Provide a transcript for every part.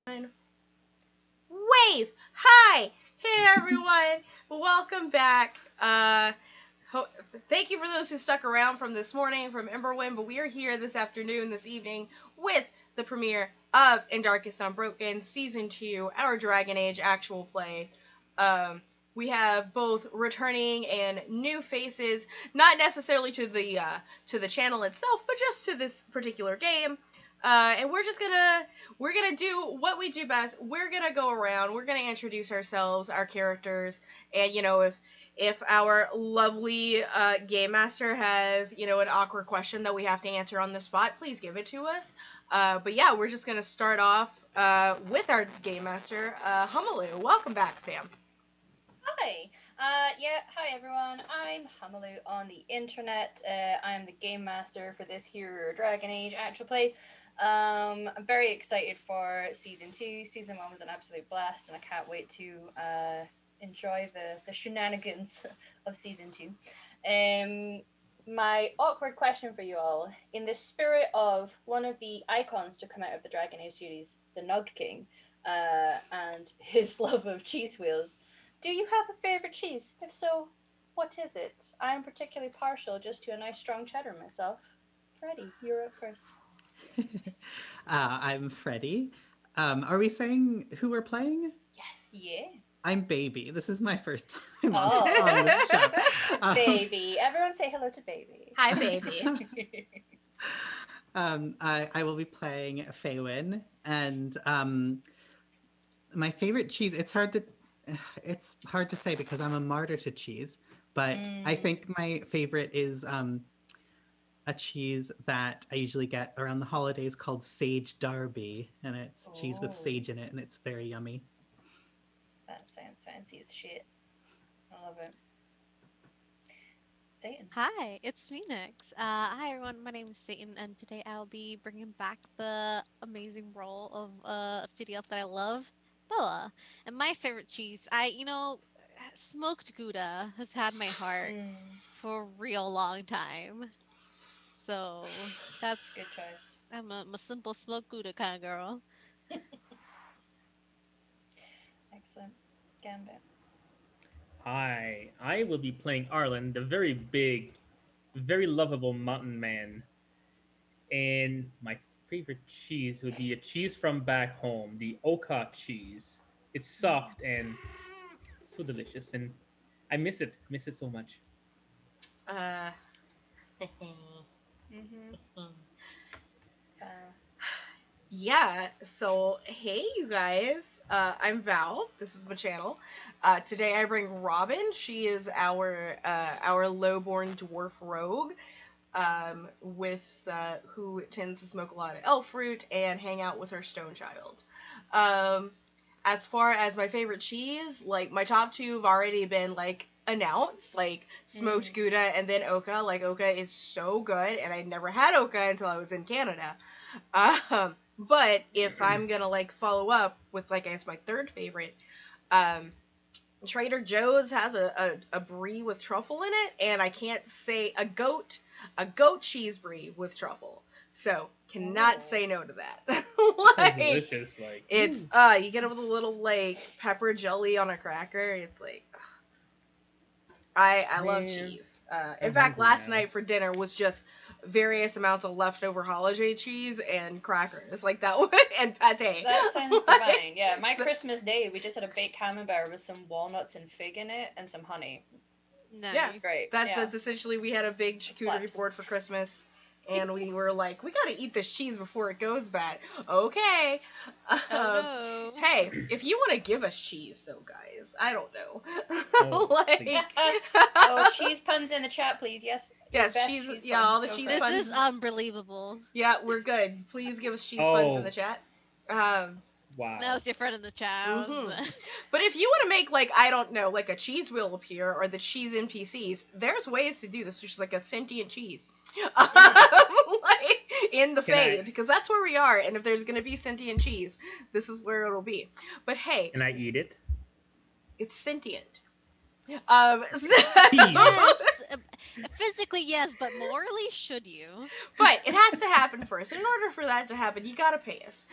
Wave! Hi! Hey everyone! Welcome back. Thank you for those who stuck around from this morning from Emberwind, but we are here this afternoon, this evening, with the premiere of In Darkest Unbroken, Season 2, our Dragon Age actual play. We have both returning and new faces, not necessarily to the channel itself, but just to this particular game. And we're gonna do what we do best. We're gonna go around. We're gonna introduce ourselves, our characters, and if our lovely game master has an awkward question that we have to answer on the spot, please give it to us. But yeah, we're just gonna start off with our game master, Humalu. Welcome back, fam. Hi. Hi everyone. I'm Hamalu on the internet. I'm the game master for this here Dragon Age actual play. I'm very excited for season 2. Season 1 was an absolute blast, and I can't wait to enjoy the shenanigans of season 2. My awkward question for you all, in the spirit of one of the icons to come out of the Dragon Age series, the Nug King, and his love of cheese wheels, do you have a favorite cheese? If so, what is it? I'm particularly partial just to a nice strong cheddar myself. Freddie, you're up first. I'm Freddie. Are we saying who we're playing? Yes. Yeah. I'm Baby. This is my first time on this show. Baby. Everyone say hello to Baby. Hi, Baby. I will be playing Faywin, and my favorite cheese. It's hard to say because I'm a martyr to cheese, but I think my favorite is a cheese that I usually get around the holidays called Sage Derby, and it's cheese with sage in it, and it's very yummy. That sounds fancy as shit. I love it. Satan. Hi, it's Phoenix. Hi everyone, my name is Satan, and today I'll be bringing back the amazing role of a city elf that I love, Bella. And my favorite cheese, smoked Gouda has had my heart for a real long time. So that's good choice. I'm a simple smoked Gouda kind of girl. Excellent. Gambit. Hi, I will be playing Arlen, the very big, very lovable mountain man. And my favorite cheese would be a cheese from back home, the Oka cheese. It's soft and so delicious, and I miss it so much. Yeah, so hey you guys, I'm Val, this is my channel. Today I bring Robin. She is our lowborn dwarf rogue, who tends to smoke a lot of elf fruit and hang out with her stone child. As far as my favorite cheese, like my top two have already been like announced, like smoked Gouda and then Oka. Like Oka is so good, and I never had Oka until I was in Canada. But if I'm gonna like follow up with like I guess my third favorite, Trader Joe's has a brie with truffle in it, and I can't say a goat cheese brie with truffle. So cannot say no to that. Sounds delicious. Like it's you get it with a little like pepper jelly on a cracker. It's like I love cheese. In fact, last night for dinner was just various amounts of leftover holiday cheese and crackers, like that one, and pate. That sounds divine. Yeah, my Christmas day, we just had a baked camembert with some walnuts and fig in it and some honey. Nice. Yeah, great. That's essentially, we had a big charcuterie board for Christmas, and we were like, we gotta eat this cheese before it goes bad. Okay. No. Hey, if you want to give us cheese, though, guys, I don't know. Cheese puns in the chat, please. Yes. Yes, cheese. Yeah, all the cheese this puns. This is unbelievable. Yeah, we're good. Please give us cheese puns in the chat. Wow. That was your friend in the chat. But if you want to make, like, I don't know, like a cheese wheel appear, or the cheese NPCs, there's ways to do this, which is like a sentient cheese. Like, in the Fade, because that's where we are, and if there's going to be sentient cheese, this is where it'll be. But hey. Can I eat it? It's sentient. Yes. Physically, yes, but morally, should you? But it has to happen first. In order for that to happen, you gotta pay us.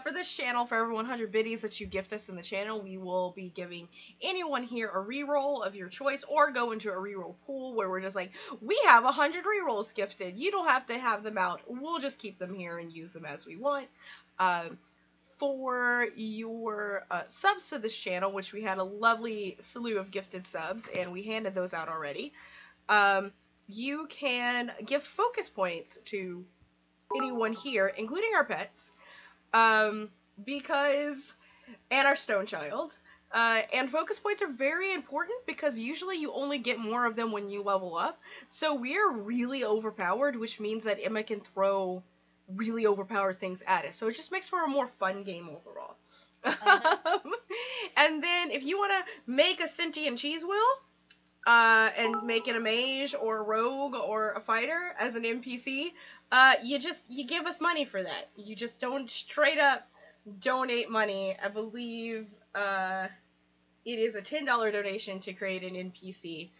For this channel, for every 100 biddies that you gift us in the channel, we will be giving anyone here a reroll of your choice, or go into a reroll pool where we're just like, we have 100 rerolls gifted. You don't have to have them out. We'll just keep them here and use them as we want. For your subs to this channel, which we had a lovely slew of gifted subs, and we handed those out already. You can give focus points to anyone here, including our pets, because, and our stone child. And focus points are very important because usually you only get more of them when you level up. So we're really overpowered, which means that Emma can throw really overpowered things at us. So it just makes for a more fun game overall. And then if you want to make a sentient cheese wheel, and make it a mage or a rogue or a fighter as an NPC, you give us money for that. You just don't straight up donate money. I believe it is a $10 donation to create an NPC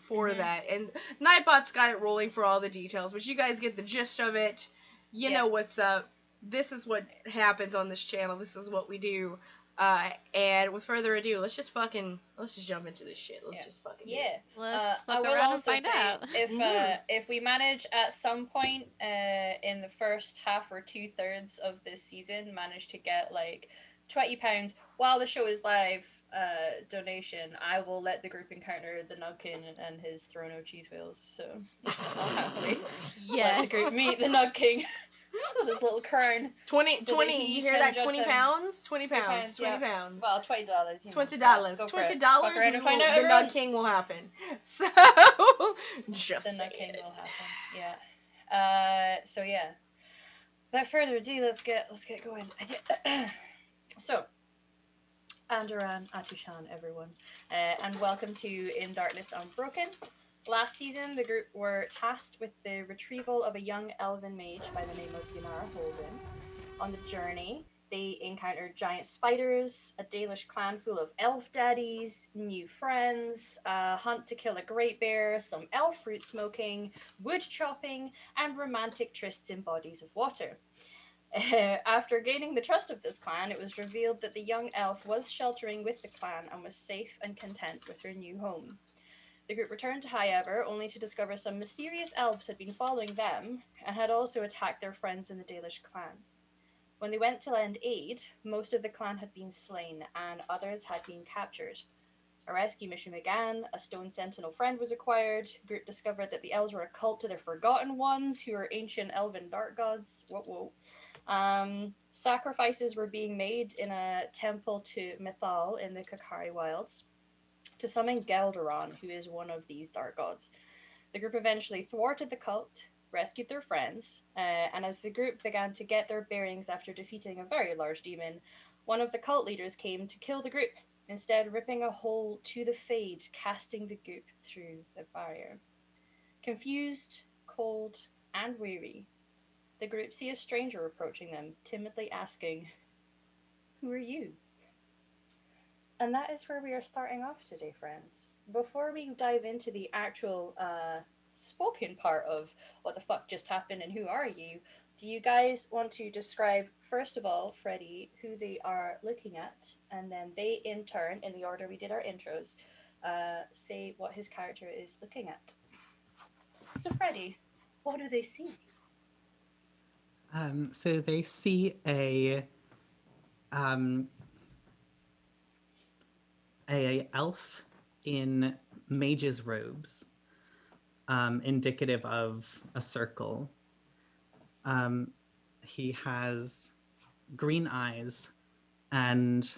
for that. And Nightbot's got it rolling for all the details, but you guys get the gist of it. You know what's up. This is what happens on this channel. This is what we do. And with further ado, let's just jump into this shit. Let's just fucking do it. Let's I fuck will around and also find say, out. if we manage at some point in the first half or 2/3 of this season, manage to get like £20 while the show is live donation, I will let the group encounter the Nugkin and his throne of cheese wheels. So I'll happily let the group meet the Nug King. With his little crown. 20, so 20, you hear that? 20 pounds? 20 pounds. 20 pounds. Well, $20. $20. $20, the Nug King will happen. So, just the Nug King will happen. Yeah. So yeah. Without further ado, let's get going. So, Andoran Atushan, everyone, and welcome to In Darkness Unbroken. Last season, the group were tasked with the retrieval of a young elven mage by the name of Yunara Holden. On the journey, they encountered giant spiders, a Dalish clan full of elf daddies, new friends, a hunt to kill a great bear, some elf fruit smoking, wood chopping, and romantic trysts in bodies of water. After gaining the trust of this clan, it was revealed that the young elf was sheltering with the clan and was safe and content with her new home. The group returned, however, only to discover some mysterious elves had been following them and had also attacked their friends in the Dalish clan. When they went to lend aid, most of the clan had been slain and others had been captured. A rescue mission began, a stone sentinel friend was acquired, the group discovered that the elves were a cult to the Forgotten Ones, who are ancient elven dark gods. Sacrifices were being made in a temple to Mithal in the Kakari Wilds to summon Gelderon, who is one of these dark gods. The group eventually thwarted the cult, rescued their friends, and as the group began to get their bearings after defeating a very large demon, one of the cult leaders came to kill the group, instead ripping a hole to the Fade, casting the group through the barrier. Confused, cold, and weary, the group see a stranger approaching them, timidly asking, "Who are you?" And that is where we are starting off today, friends. Before we dive into the actual spoken part of what the fuck just happened and who are you, do you guys want to describe, first of all, Freddie, who they are looking at, and then they, in turn, in the order we did our intros, say what his character is looking at? So, Freddie, what do they see? So they see a elf in mage's robes, indicative of a circle. He has green eyes and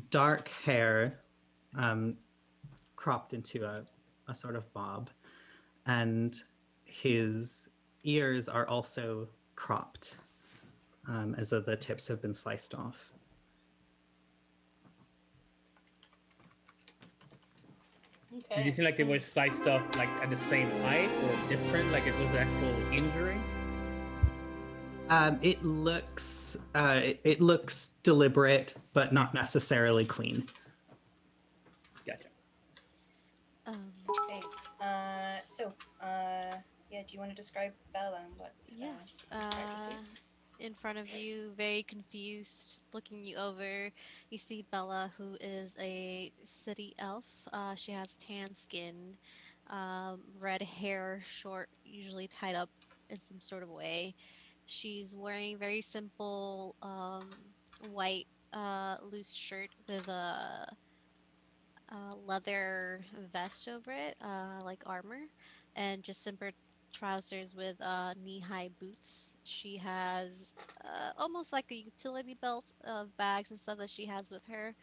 dark hair, cropped into a sort of bob, and his ears are also cropped, as though the tips have been sliced off. Okay. Did you seem like they were sliced off like at the same height or different, like it was actual injury? It looks deliberate, but not necessarily clean. Gotcha. So, yeah, do you want to describe Bella and what Yes. this character sees? In front of you, very confused, looking you over, you see Bella, who is a city elf. She has tan skin, red hair, short, usually tied up in some sort of way. She's wearing very simple white loose shirt with a leather vest over it, like armor, and just simple trousers with knee-high boots. She has almost like a utility belt of bags and stuff that she has with her.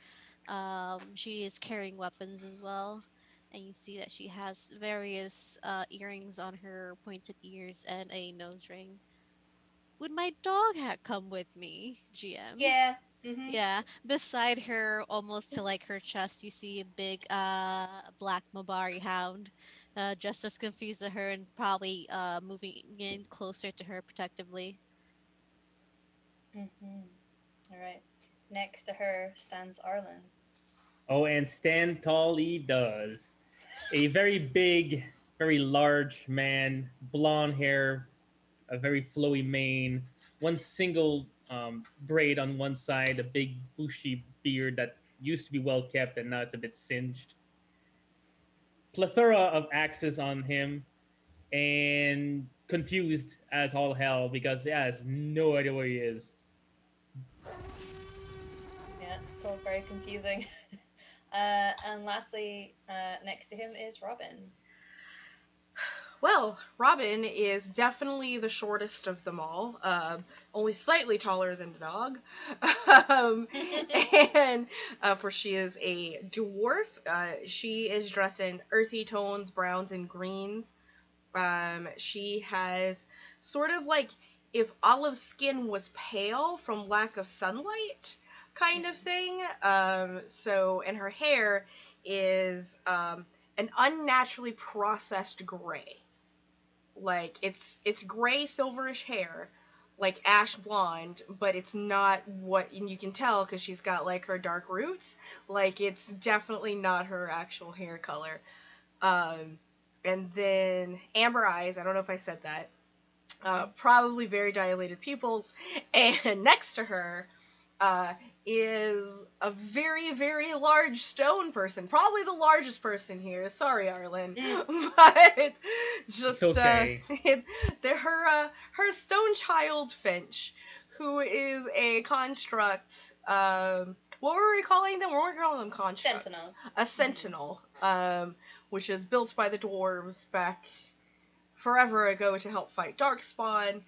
She is carrying weapons as well. And you see that she has various earrings on her pointed ears and a nose ring. Would my dog hat come with me, GM? Yeah. Mm-hmm. Yeah, beside her, almost to like her chest, you see a big black Mabari hound, just as confused at her and probably moving in closer to her protectively. Mm-hmm. All right. Next to her stands Arlen. Oh, and stand tall he does. A very big, very large man, blonde hair, a very flowy mane, one single braid on one side, a big bushy beard that used to be well kept and now it's a bit singed. Plethora of axes on him, and confused as all hell because he has no idea where he is. Yeah, it's all very confusing. And lastly, next to him is Robin. Well, Robin is definitely the shortest of them all, only slightly taller than the dog. um, and for she is a dwarf. She is dressed in earthy tones, browns and greens. She has sort of like if olive skin was pale from lack of sunlight, kind of thing. And her hair is an unnaturally processed gray. Like it's gray silverish hair, like ash blonde, but it's not what, and you can tell because she's got like her dark roots. Like it's definitely not her actual hair color. Um, and then amber eyes. I don't know if I said that. Probably very dilated pupils. And next to her uh, is a very, very large stone person. Probably the largest person here. Sorry, Arlen. But It's just okay. her stone child Finch, who is a construct. What were we calling them? We weren't calling them constructs. Sentinels. A sentinel, which is built by the dwarves back forever ago to help fight Darkspawn.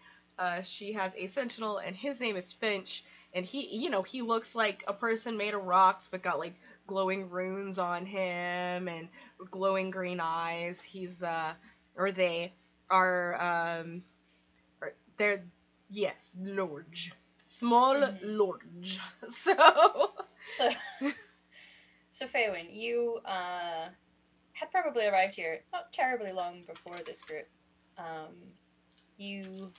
She has a sentinel, and his name is Finch. And he looks like a person made of rocks, but got like glowing runes on him and glowing green eyes. Or they are, they're, yes, large, small, large. So, So, so Faywin, you had probably arrived here not terribly long before this group. You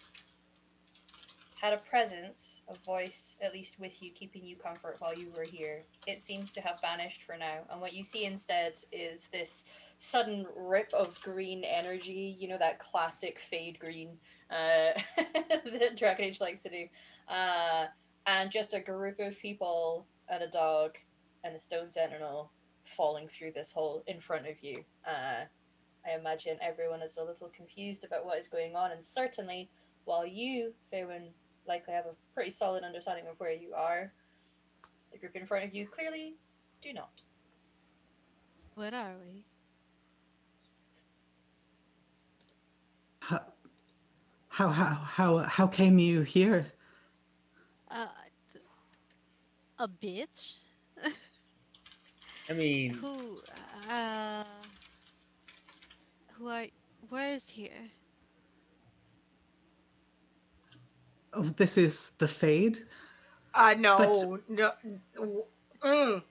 had a presence, a voice, at least with you, keeping you comfort while you were here. It seems to have vanished for now, and what you see instead is this sudden rip of green energy. You know, that classic fade green that Dragon Age likes to do, uh, and just a group of people and a dog and a stone sentinel falling through this hole in front of you. I imagine everyone is a little confused about what is going on, and certainly, while you, Faywin, likely have a pretty solid understanding of where you are, the group in front of you clearly do not. Where are we? How came you here? Uh, a bitch? I mean, Who, uh, who are, where is here? Oh, this is the Fade? no, no. Mm.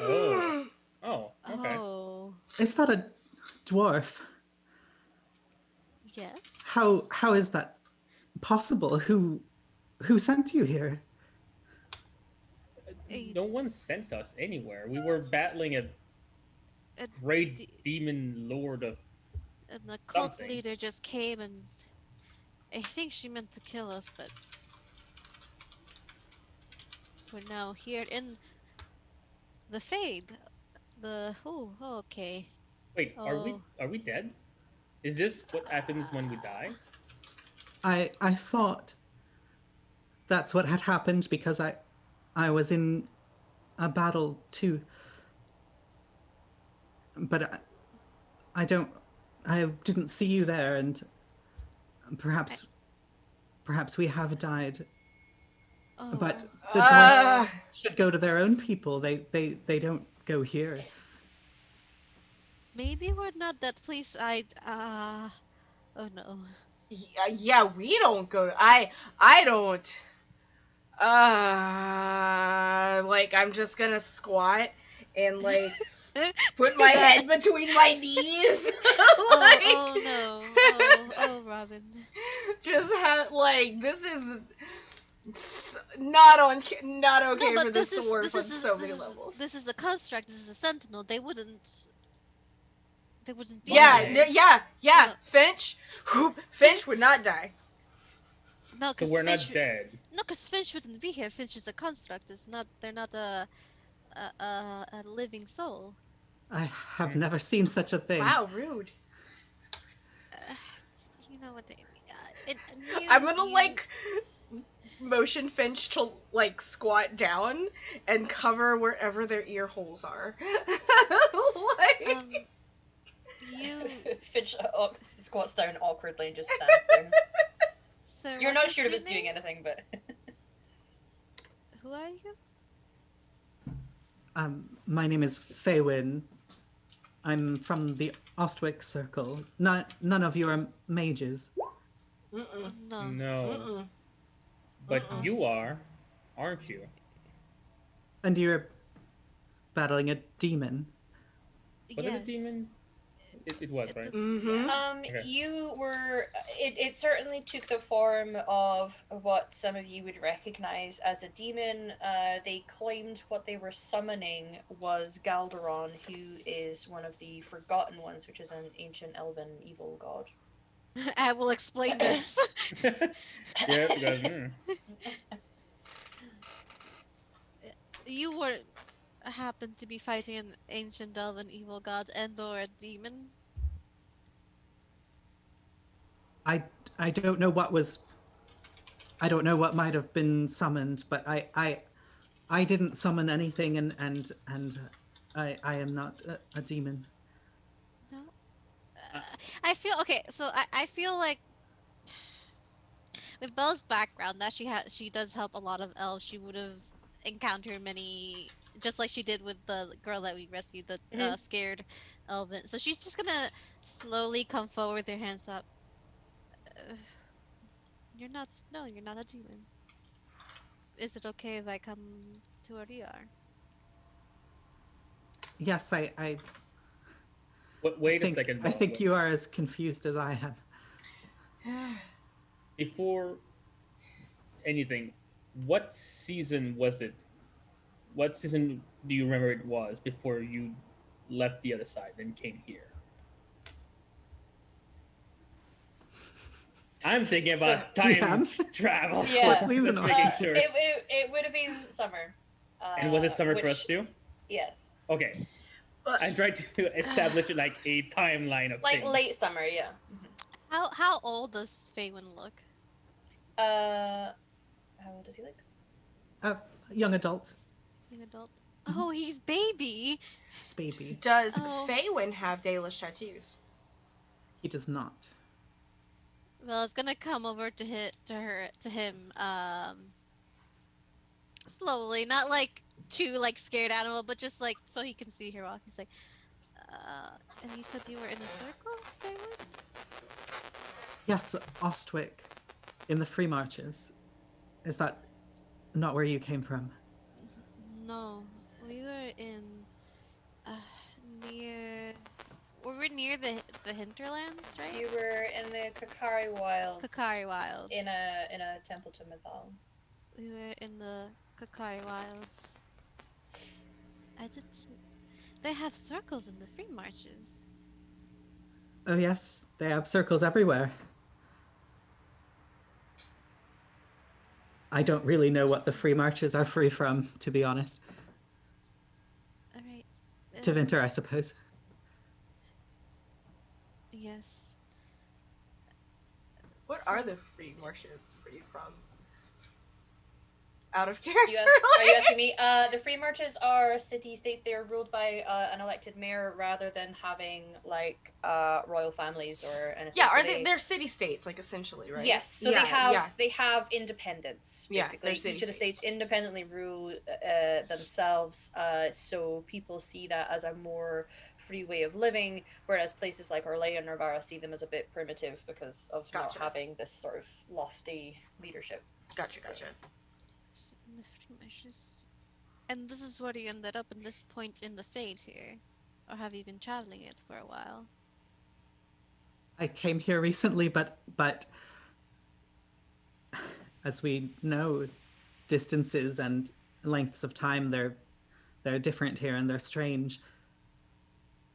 oh, oh, okay. Oh, Is that a dwarf? yes. How is that possible? Who sent you here? A, No one sent us anywhere. We were battling a a great d- demon lord of And the cult Something. leader just came and I think she meant to kill us, but we're now here in the Fade. Okay. Wait, Oh, are we dead? Is this what happens when we die? I thought that's what had happened because I was in a battle too, but I don't I didn't see you there, and I, perhaps perhaps we have died. oh. But the gods Uh, Oh, should go to their own people. They don't go here. Maybe we're not that please. Oh no. yeah, we don't go. I don't. Like I'm just gonna squat and like put my That. head between my knees, Oh like no. Oh, Robin. just have like this is not on not No, okay for but this to work this on is so many levels. this is a construct. This is a sentinel. They wouldn't be Yeah, here. Okay. yeah. No, Finch, Finch would not die. no, So because we're not dead. Finch wouldn't be here. Finch is a construct. It's not. They're not a living soul. I have Hmm. never seen such a thing. Wow, rude. Uh, you know what they mean. And I'm gonna you. like motion Finch to like squat down and cover wherever their ear holes are. Like, Um, you. Finch squats down awkwardly and just stands there. Sir, You're what not is sure if your it's doing name? anything, but Who are you? My name is Feywin. I'm from the Ostwick Circle. None of you are mages. mm-mm, No. No. mm-mm, But mm-mm. you are, aren't you? And you're battling a demon. Was it a Yes. demon? It was, right? Mm-hmm. Okay. you were. It certainly took the form of what some of you would recognize as a demon. They claimed what they were summoning was Galderon, who is one of the Forgotten Ones, which is an ancient elven evil god. I will explain this. Yeah, because You were happened to be fighting an ancient elven evil god and or a demon. I I don't know what was. I don't know what might have been summoned, but I didn't summon anything, and I am not a demon. No. Uh, I feel okay. So I feel like with Bella's background, that she does help a lot of elves. She would have encountered many, just like she did with the girl that we rescued, the Mhm. scared elven. So she's just gonna slowly come forward with her hands up. Uh, you're not. No, you're not a demon. Is it okay if I come to where you are? Yes, wait a second, I Bella. think you are as confused as I am. Before anything, what season was it? What season do you remember it was before you left the other side and came here? I'm thinking about time DM? travel. Yeah. What season Just was making it? sure. It would have been summer. And was it summer which, for us too? Yes, Okay. I tried to establish like a timeline of like things. late summer. Yeah. How old does Faywin look? How old does he look? A young adult. Young adult. Oh, he's baby. His baby. Does Oh. Faywin have Dalish tattoos? He does not. Well, it's gonna come over to him, slowly, not like too like scared animal, but just like so he can see her walk. He's like, and you said you were in a circle, Faywin? Yes, Ostwick, in the Free Marches. Is that not where you came from? No, we were in, uh, near. We were near the hinterlands, right? You were in the Kakari Wilds. Kakari Wilds. In a temple to Mythal. We were in the Kakari Wilds. I did. They have circles in the free marches. Oh yes, they have circles everywhere. I don't really know what the free marches are free from, to be honest. All right. To Winter, I suppose. Yes. What So, are the free marshes free from? Out of You character, are you like? asking me? The free marches are city states. They are ruled by an elected mayor rather than having like royal families or anything. Yeah, So are they're city states, like, essentially, right? Yes, so yeah, they have independence Yeah, basically. they're Each of the city-states. states independently rule themselves. So people see that as a more free way of living, whereas places like Orlea and Nervara see them as a bit primitive because of not Gotcha. having this sort of lofty leadership. Gotcha. So- Gotcha. the free measures. And this is where you ended up in this point in the fade here, or have you been traveling it for a while? I came here recently, but as we know, distances and lengths of time they're different here and they're strange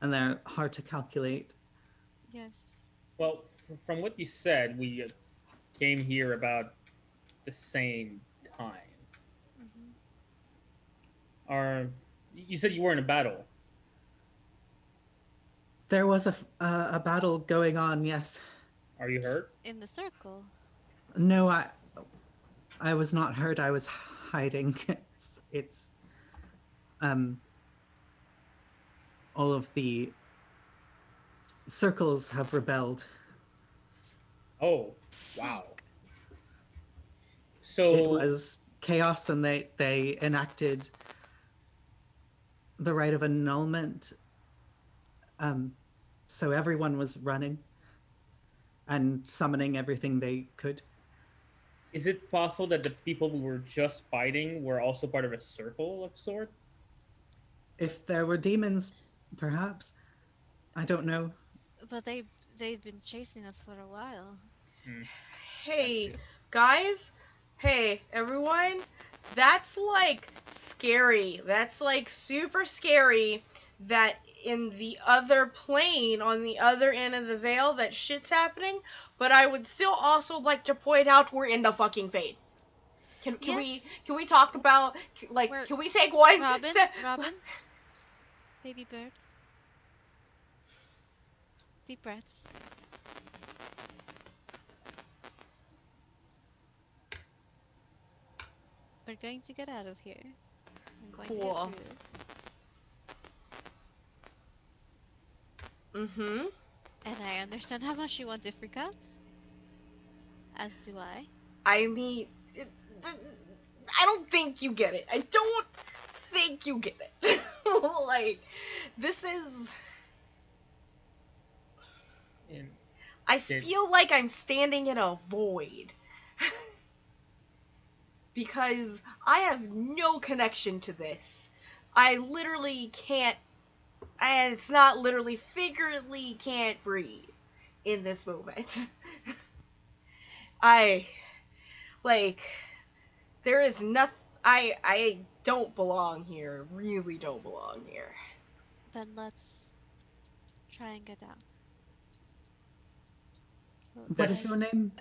and they're hard to calculate. Yes. Well, from what you said, we came here about the same time. Mm-hmm. Are you said you were in a battle? There was a battle going on, yes. Are you hurt? In the circle. No, I was not hurt. I was hiding. It's all of the circles have rebelled. Oh, wow. Fuck. So It was chaos, and they enacted the right of annulment. So everyone was running and summoning everything they could. is it possible that the people we were just fighting were also part of a circle of sort? If there were demons, perhaps. I don't know. But they've been chasing us for a while. Hmm. Hey, guys. Hey, everyone. That's, like, scary. That's, like, super scary that in the other plane, on the other end of the veil, that shit's happening. But I would still also like to point out we're in the fucking fade. Can Yes. we talk about, like, We're- can we take one Robin, step? Robin, baby bird. Deep breaths. We're going to get out of here. We're going to get Cool. through this. Mm-hmm. And I understand how much you want to freak out. As do I. I mean, I don't think you get it. I don't think you get it. Like, this is. And I feel like I'm standing in a void. Because I have no connection to this. I literally can't. It's not literally, figuratively can't breathe in this moment. Like, there is nothing. I don't belong here. Really don't belong here. Then let's try and get out. What is your name?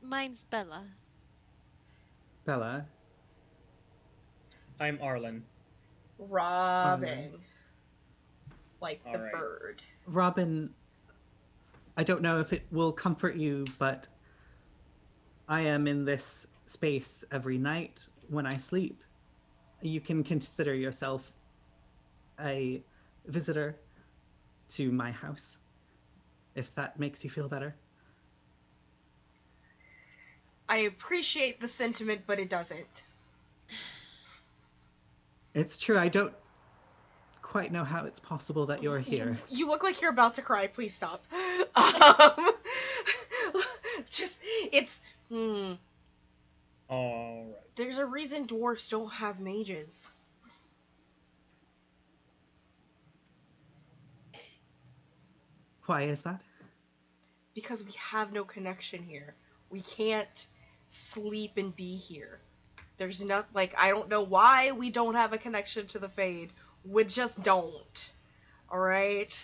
Mine's Bella. Bella. I'm Arlen. Robin. Like the Alright. bird. Robin, I don't know if it will comfort you, but I am in this space every night when I sleep. You can consider yourself a visitor to my house, if that makes you feel better. I appreciate the sentiment, but it doesn't. It's true, I don't quite know how it's possible that you're here. You look like you're about to cry. Please stop. Just, it's. Alright. There's a reason dwarfs don't have mages. Why is that? Because we have no connection here. We can't sleep and be here. There's not, like, I don't know why we don't have a connection to the Fade. We just don't. All right,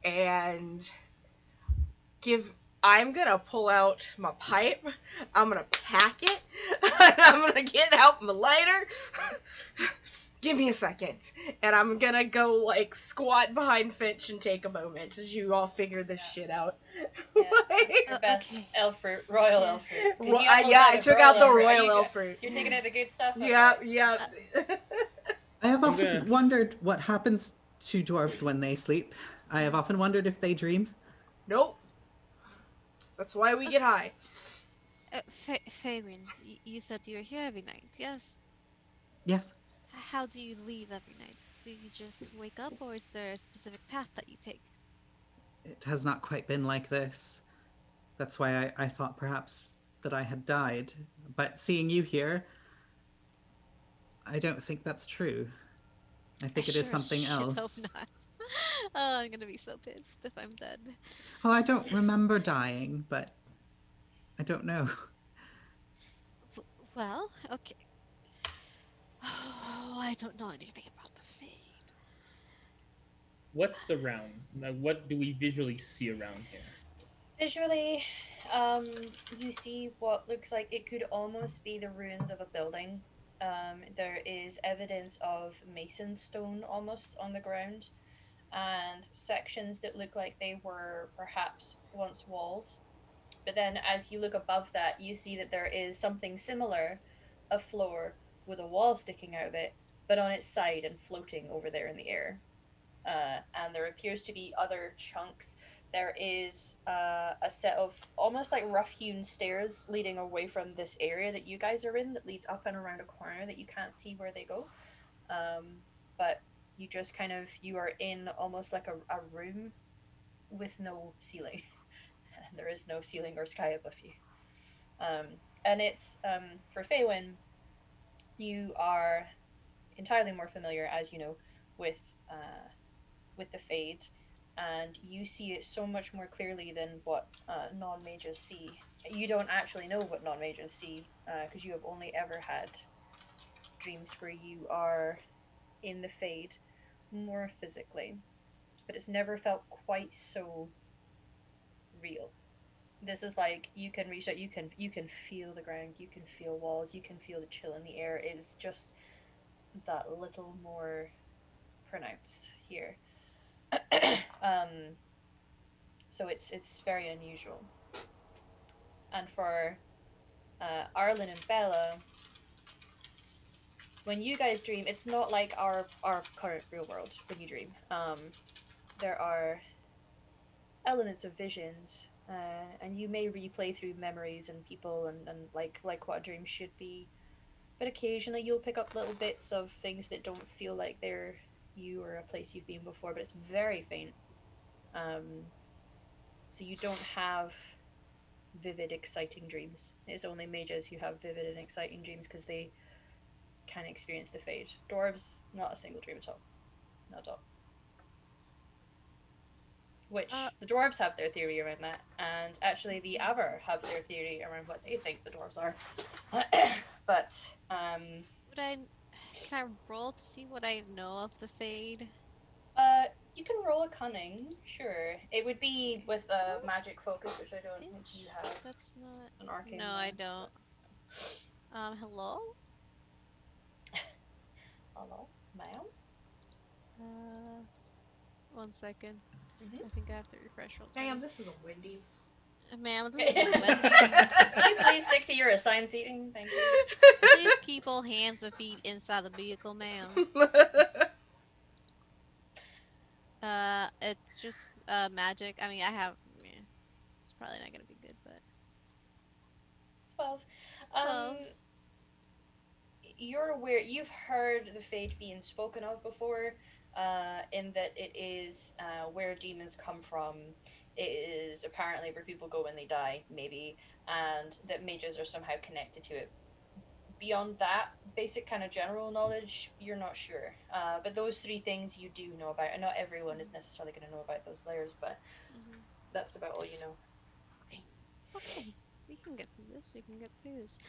and give. I'm gonna pull out my pipe. I'm gonna pack it. And I'm gonna get out my lighter. Give me a second, and I'm gonna go like squat behind Finch and take a moment as you all figure this shit out. Yeah. Like, Your best Okay. elf fruit, royal Yeah. elf fruit. Because you have a little yeah, bag I of took royal out the elf fruit. royal elf fruit. You're taking out the good stuff? Yep, Okay. yep. I have I'm often gonna. wondered what happens to dwarves when they sleep. I have often wondered if they dream. Nope. That's why we get high. Feywind, you said you were here every night, yes? Yes, How do you leave every night? Do you just wake up, or is there a specific path that you take? it has not quite been like this. That's why I thought perhaps that I had died. But seeing you here, I don't think that's true. I I think it is sure as something shit hope else. not. Oh, I'm gonna be so pissed if I'm dead. Well, I don't remember dying, but I don't know. Well, okay. Oh, I don't know anything about the Fade. What's around? Like, what do we visually see around here? Visually, you see what looks like it could almost be the ruins of a building. There is evidence of mason stone almost on the ground, and sections that look like they were perhaps once walls. But then, as you look above that, you see that there is something similar, a floor with a wall sticking out of it, but on its side and floating over there in the air. And there appears to be other chunks. There is a set of almost like rough hewn stairs leading away from this area that you guys are in that leads up and around a corner that you can't see where they go. But you just kind of, you are in almost like a room with no ceiling. And there is no ceiling or sky above you. Um, and it's, for Feywin, you are entirely more familiar, as you know, with with the Fade, and you see it so much more clearly than what non mages see. You don't actually know what non mages see because you have only ever had dreams where you are in the Fade more physically, but it's never felt quite so real. This is like you can reach out, you can feel the ground, you can feel walls, you can feel the chill in the air. It is just that little more pronounced here. um, so it's very unusual. And for Arlen and Bella, when you guys dream, it's not like our current real world when you dream. There are elements of visions, and you may replay through memories and people and like what a dream should be. But occasionally you'll pick up little bits of things that don't feel like they're you or a place you've been before, but it's very faint. Um, so you don't have vivid, exciting dreams. It's only mages who have vivid and exciting dreams because they can experience the fade. Dwarves, not a single dream at all. Not at all. Which Uh, the dwarves have their theory around that, and actually the Avar have their theory around what they think the dwarves are. But would I? Can I roll to see what I know of the Fade? uh, you can roll a cunning, sure. It would be with a magic focus, which I don't think you have. That's not. An arcane. No, I don't. Hello? Hello, ma'am. Uh, 1 second. Mhm. I think I have to refresh real quick. Ma'am, this is a Wendy's. Ma'am, this is a Wendy's. Can you please stick to your assigned seating? Thank you. Please keep all hands and feet inside the vehicle, ma'am. It's just magic. I mean, I have. Yeah, it's probably not gonna be good, but 12. 12. You're aware, you've heard the fate being spoken of before, in that it is where demons come from. It is apparently where people go when they die, maybe, and that mages are somehow connected to it. Beyond that, basic kind of general knowledge, you're not sure. But those three things you do know about, and not everyone is necessarily going to know about those layers, but that's about all you know. Okay. Okay. We can get through this. We can get through this.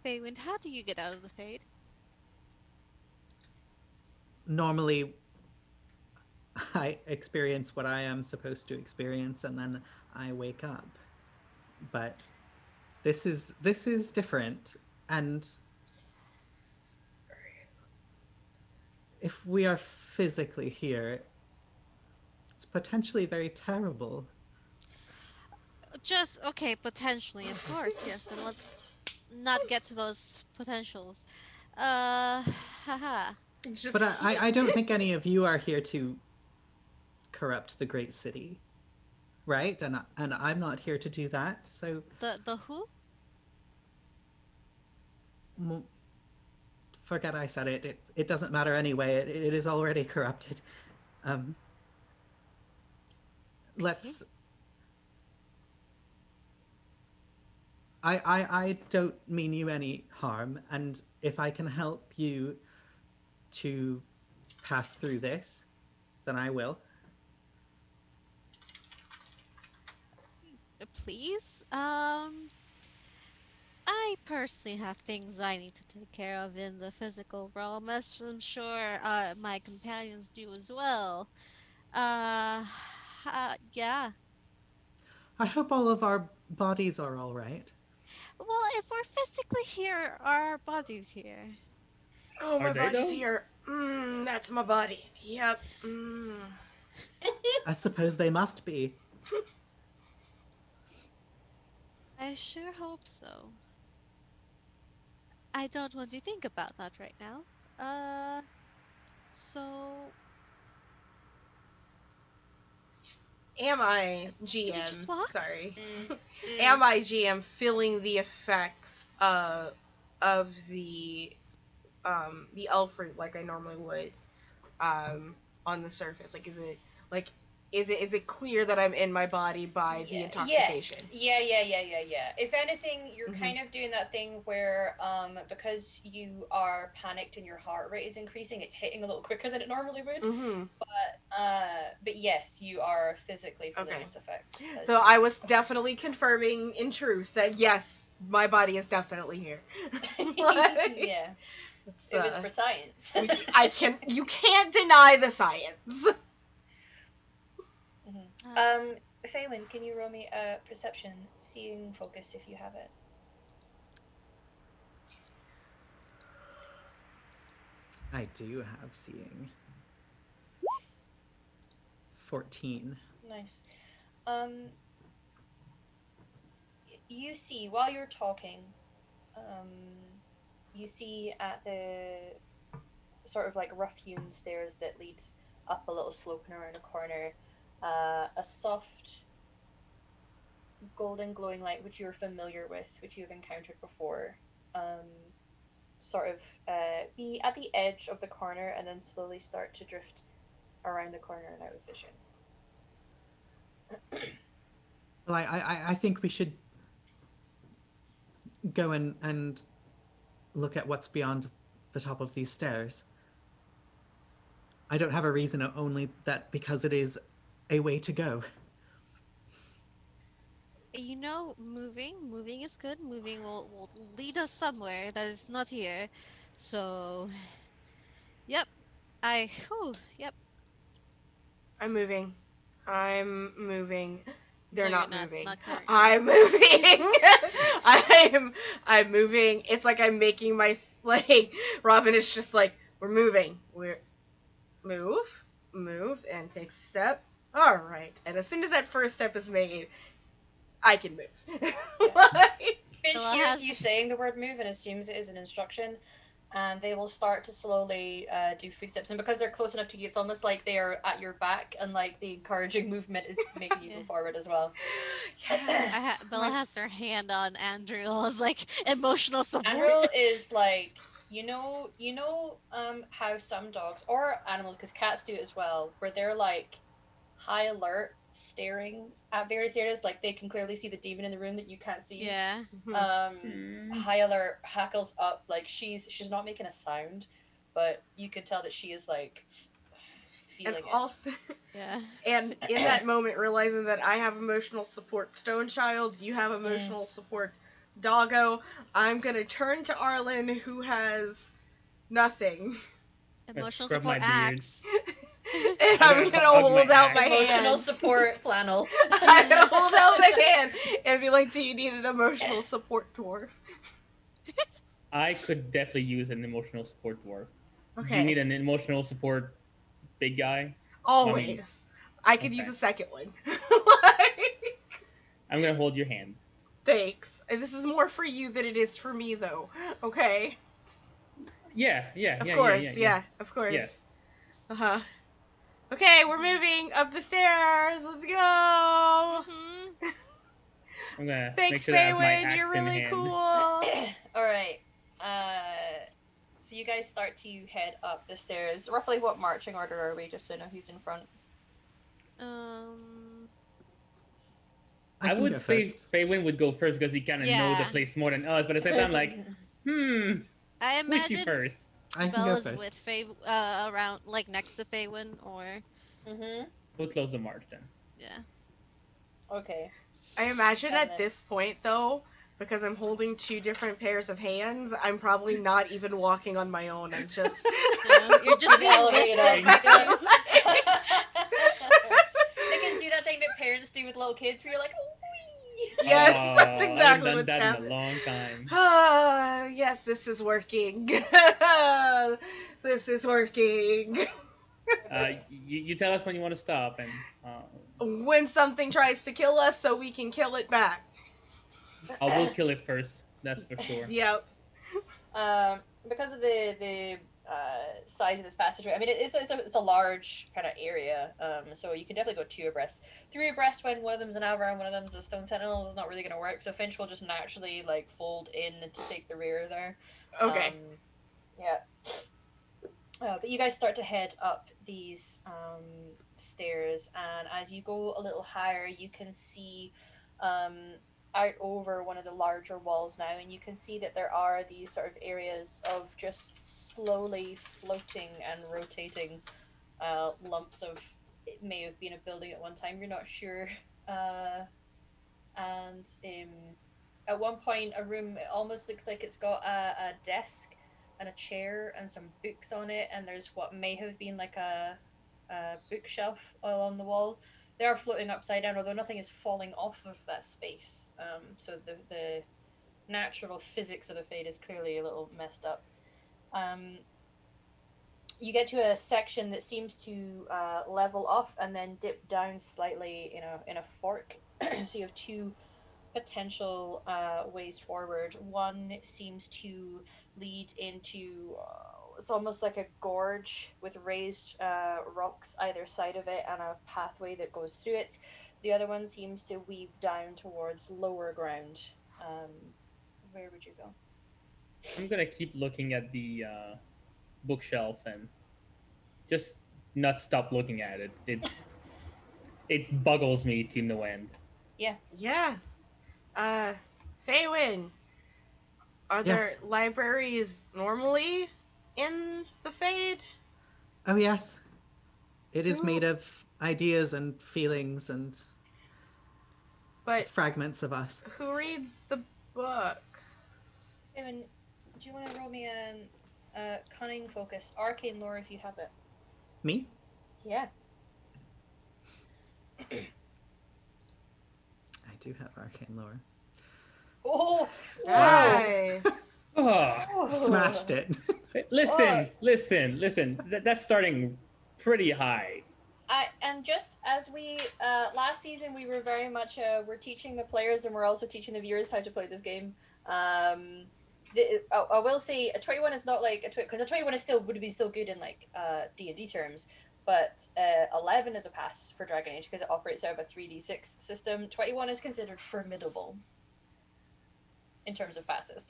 Feywind, how do you get out of the Fade? Normally, I experience what I am supposed to experience, and then I wake up. But this is different, and if we are physically here, it's potentially very terrible. Just okay, potentially, of course, yes. And let's not get to those potentials. Haha. But Just I don't think any of you are here to corrupt the great city, right? And I'm not here to do that. So The who? forget I said it. It doesn't matter anyway. It is already corrupted. Um, let's. I don't mean you any harm, and if I can help you to pass through this, then I will. Please. I personally have things I need to take care of in the physical realm, as I'm sure my companions do as well. Uh, yeah. I hope all of our bodies are all right. Well, if we're physically here, our bodies here. oh, Are my they body's though? here. That's my body. Yep. I suppose they must be. I sure hope so. I don't want to think about that right now. So Am I do we just GM? walk? Sorry. Mm, mm. Am I GM feeling the effects of the elf fruit like I normally would on the surface? Like like is it clear that I'm in my body by the Yeah, intoxication? yes. Yeah. If anything, you're Mhm. kind of doing that thing where, because you are panicked and your heart rate is increasing, it's hitting a little quicker than it normally would. Mhm. But yes, you are physically feeling Okay. its effects as So you I was talk. definitely confirming in truth that yes, my body is definitely here. Like, Yeah, it's, it was for science. you can't deny the science. Mhm. Uh, Faywin, can you roll me a perception, seeing focus if you have it? I do have seeing. 14. Nice. Um, you see while you're talking, um, you see at the sort of like rough hewn stairs that lead up a little slope and around a corner, a soft golden glowing light which you're familiar with, which you've encountered before, um, sort of be at the edge of the corner and then slowly start to drift around the corner and out of vision. Well, I think we should go and look at what's beyond the top of these stairs. I don't have a reason, only that because it is a way to go. moving is good. Moving will lead us somewhere that is not here. So, yep. Yep. I'm moving. I'm moving. No, They're you're not not. moving. Not currently. I'm moving. I'm moving. It's like I'm making my like Robin is just like we're moving. We're move and take a step. All right. And as soon as that first step is made, I can move. Yeah. Like, Finch Bella hears has you saying the word move and assumes it is an instruction, and they will start to slowly do footsteps. And because they're close enough to you, it's almost like they are at your back, and like the encouraging movement is making you yeah. go forward as well. Bella has her hand on Andrew as like emotional support. Andrew is like, how some dogs or animals, because cats do it as well, where they're like high alert, staring at various areas, like they can clearly see the demon in the room that you can't see. Yeah. High alert hackles up, like she's not making a sound, but you can tell that she is like and feeling it. also Yeah. and in that moment realizing that I have emotional support stone child, you have emotional support doggo, I'm gonna turn to Arlen who has nothing. Emotional Scrub my support beard. acts. And I'm I'm gonna gonna hug my hold out my axe. hand. Emotional support flannel. I'm gonna hold out my hand and be like, "Do you need an emotional support dwarf?" I could definitely use an emotional support dwarf. Do you Okay. need an emotional support big guy? Well, Always. I could use okay. a second one. Like, I'm gonna hold your hand. thanks. And this is more for you than it is for me, though. Okay. Yeah, Of course. Yeah. Of course. Yes. Uh-huh. Okay, we're moving up the stairs. Let's go. Mhm. I'm gonna make Thanks, sure that I have my Faywin. You're axe in really hand. cool. All right. So you guys start to head up the stairs. Roughly what marching order are we, just so I know who's in front? Um. I can would go say first. Faywin would go first because he kind of know the Yeah. place more than us. But at the same time, like, I split you imagine first. I can go Bella's first. with Faye, around like next to Faywin, or We'll close the march then. yeah. Okay. I imagine And at then- this point, though, because I'm holding two different pairs of hands, I'm probably not even walking on my own. I'm just. You're just being Elevate up. lifted. They can do that thing that parents do with little kids where you're like, wee. Yes, that's I exactly haven't done what's that happening. in a long time. Ah, yes, this is working. This is working. You tell us when you want to stop, and When something tries to kill us, so we can kill it back. I will kill it first. That's for sure. Yep. Because of the size of this passageway, I mean, it's a large kind of area, so you can definitely go 2 abreast. 3 abreast when one of them's an Alvar and one of them's a Stone Sentinel is not really going to work, so Finch will just naturally, like, fold in to take the rear there. Okay. Yeah. But you guys start to head up these stairs, and as you go a little higher, you can see out over one of the larger walls now, and you can see that there are these sort of areas of just slowly floating and rotating lumps of, it may have been a building at one time, you're not sure. And at one point, a room, it almost looks like it's got a desk and a chair and some books on it, and there's what may have been like a bookshelf along the wall. They are floating upside down, although nothing is falling off of that space. So the natural physics of the Fade is clearly a little messed up. You get to a section that seems to level off and then dip down slightly in a fork. So you have 2 potential ways forward. One seems to lead into it's almost like a gorge with raised rocks either side of it and a pathway that goes through it. The other one seems to weave down towards lower ground. Where would you go? I'm gonna keep looking at the bookshelf and just not stop looking at it. It boggles me to no end. Yeah. Yeah. Faywin, are there Yes. libraries normally in the Fade? Oh yes, it is Ooh. made of ideas and feelings and But it's fragments of us. who reads the books? Evan, do you want to roll me a cunning focus arcane lore if you have it? Me? Yeah. I do have arcane lore. Oh, Nice. Oh, Smashed it. listen. That's starting pretty high. And just as we last season, we were very much we're teaching the players and we're also teaching the viewers how to play this game. I will say a 21 is not like because a 21 is still would be still good in like D&D terms, but 11 is a pass for Dragon Age because it operates out of a 3d6 system. 21 is considered formidable in terms of passes.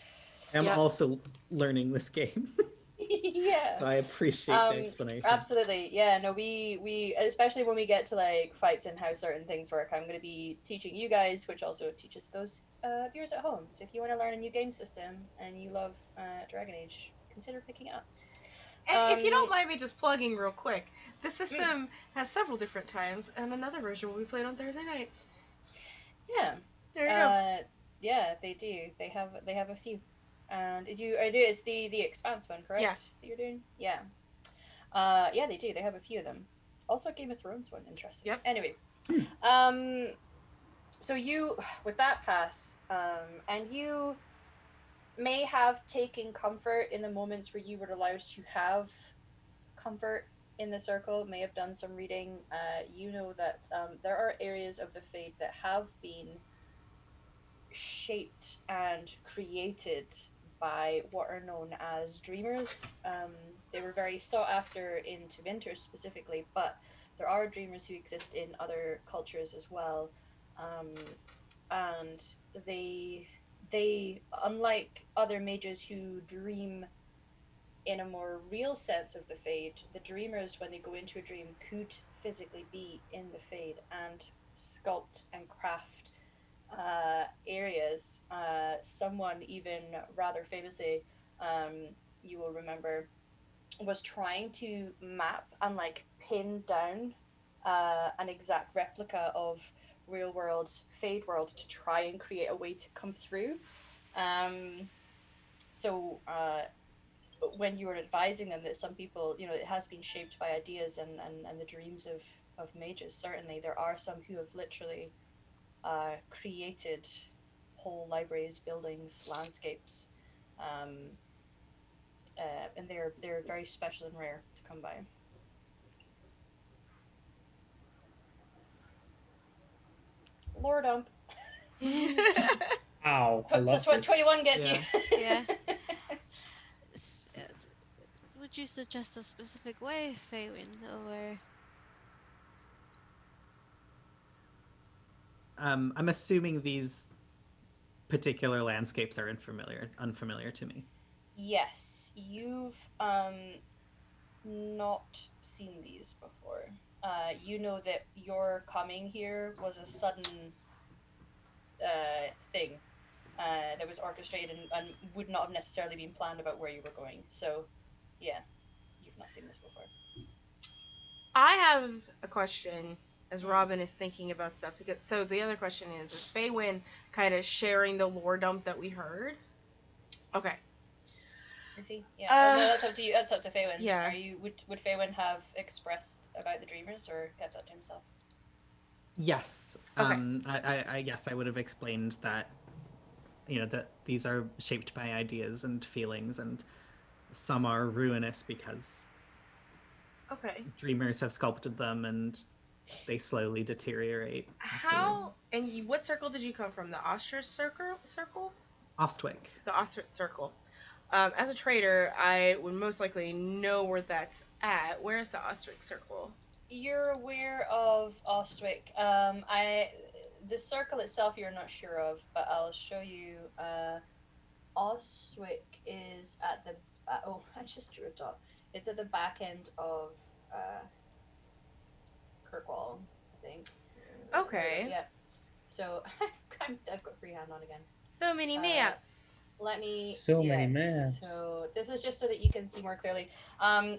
I'm Yeah. also learning this game, Yeah. so I appreciate the explanation. Absolutely. Yeah, no, we especially when we get to like fights and how certain things work, I'm going to be teaching you guys, which also teaches those viewers at home. So if you want to learn a new game system and you love Dragon Age, consider picking it up. And if you don't mind me just plugging real quick, the system has several different times, and another version will be played on Thursday nights. Yeah. There you go. Yeah, they do. They have a few. And it's the Expanse one, correct? Yeah. That you're doing? Yeah. Yeah, they do. They have a few of them. Also, Game of Thrones one, interesting. Yep. Anyway, so you, with that pass, and you may have taken comfort in the moments where you were allowed to have comfort in the circle, may have done some reading. You know that there are areas of the Fade that have been shaped and created by what are known as dreamers. They were very sought after in Tevinter specifically, but there are dreamers who exist in other cultures as well. And they unlike other mages who dream in a more real sense of the Fade, the dreamers, when they go into a dream, could physically be in the Fade and sculpt and craft areas. Someone even rather famously, you will remember, was trying to map and like pin down an exact replica of real world Fade world to try and create a way to come through. So when you were advising them that some people, you know, it has been shaped by ideas and the dreams of mages, certainly there are some who have literally created whole libraries, buildings, landscapes, um, and they're very special and rare to come by. Lore dump. Ow, I love Just what this. 21 gets Yeah. you. Yeah. Would you suggest a specific way, Faywin, or? I'm assuming these particular landscapes are unfamiliar to me. Yes, you've not seen these before. You know that your coming here was a sudden thing that was orchestrated and would not have necessarily been planned about where you were going. So, yeah, you've not seen this before. I have a question as Robin is thinking about stuff. Because, so the other question is Faywin kind of sharing the lore dump that we heard? Okay. Is he? Yeah. No, that's up to you. That's up to Faywin. Yeah. Are you? Would Faywin have expressed about the dreamers or kept that to himself? Yes. Okay. I guess I would have explained that, you know, that these are shaped by ideas and feelings, and some are ruinous because Okay. dreamers have sculpted them and they slowly deteriorate. How and what circle did you come from? The Ostrich circle? Ostwick. The Ostrich circle. As a trader, I would most likely know where that's at. Where is the Ostrich circle? You're aware of Ostwick. The circle itself you're not sure of, but I'll show you. Ostwick is at the. Oh, I just drew a dot. It's at the back end of Kirkwall, I think. Okay. Yeah. So I've got freehand on again. So many maps. Let me. So many maps. So this is just so that you can see more clearly.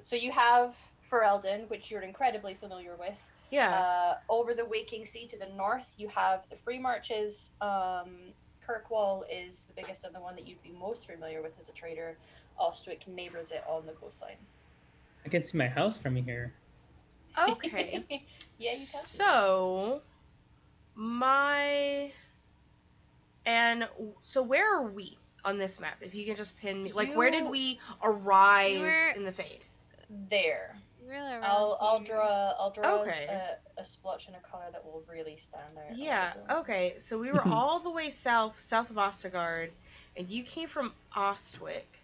So you have Ferelden, which you're incredibly familiar with. Yeah. Over the Waking Sea to the north, you have the Free Marches. Kirkwall is the biggest and the one that you'd be most familiar with as a trader. Ostwick neighbors it on the coastline. I can see my house from here. Okay. Yeah, you can. So, so where are we on this map? If you can just pin me, like, where did we arrive in the Fade? There. Really I'll draw Okay. a splotch in a color that will really stand out. Yeah. Okay. So we were all the way south of Ostergard, and you came from Ostwick.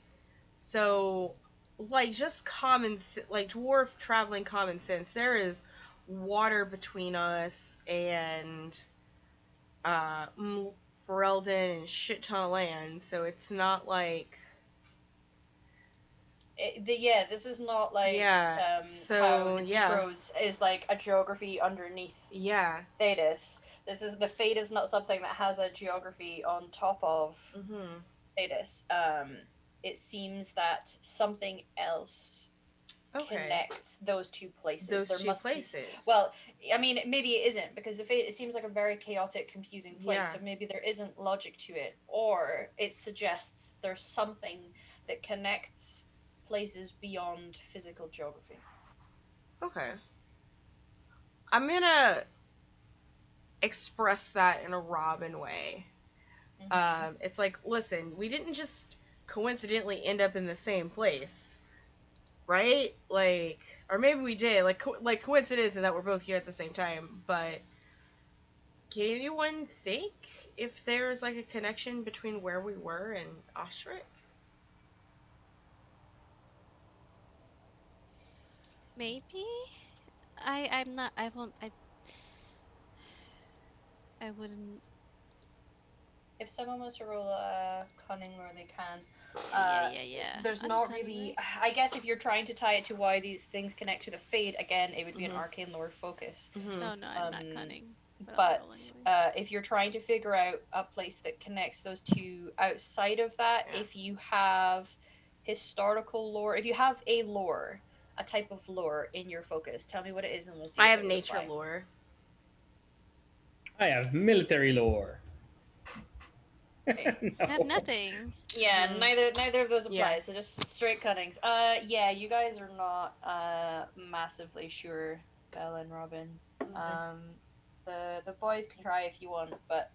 So, like, just like dwarf traveling common sense, there is water between us and Ferelden and shit ton of land. So it's not like. This is not like so how the Deep Rose is like a geography underneath Thedas. The Fade is not something that has a geography on top of Thedas. It seems that something else connects those two places. Well, I mean, maybe it isn't, because the Fade, it seems like a very chaotic, confusing place. So maybe there isn't logic to it, or it suggests there's something that connects places beyond physical geography. Okay. I'm gonna express that in a Robin way. It's like, listen, we didn't just coincidentally end up in the same place, right? Like, or maybe we did, like coincidence, and that we're both here at the same time. But can anyone think if there's like a connection between where we were and Oshric? Maybe. I'm not. I won't. I wouldn't. If someone wants to roll a cunning or they can. Yeah. There's I'm not cunning, really. right? I guess if you're trying to tie it to why these things connect to the Fade, again, it would be an Mhm. arcane lore focus. Mm-hmm. Oh no, I'm not cunning. I'll But roll anyway. if you're trying to figure out a place that connects those two outside of that, Yeah. if you have historical lore, if you have a lore, a type of lore in your focus, tell me what it is and we'll see I if have it would nature apply. lore. I have military lore. Okay. I have nothing. Yeah, Mhm. neither of those apply. Yeah. So just straight cuttings. Yeah, you guys are not massively sure, Belle and Robin. The boys can try if you want, but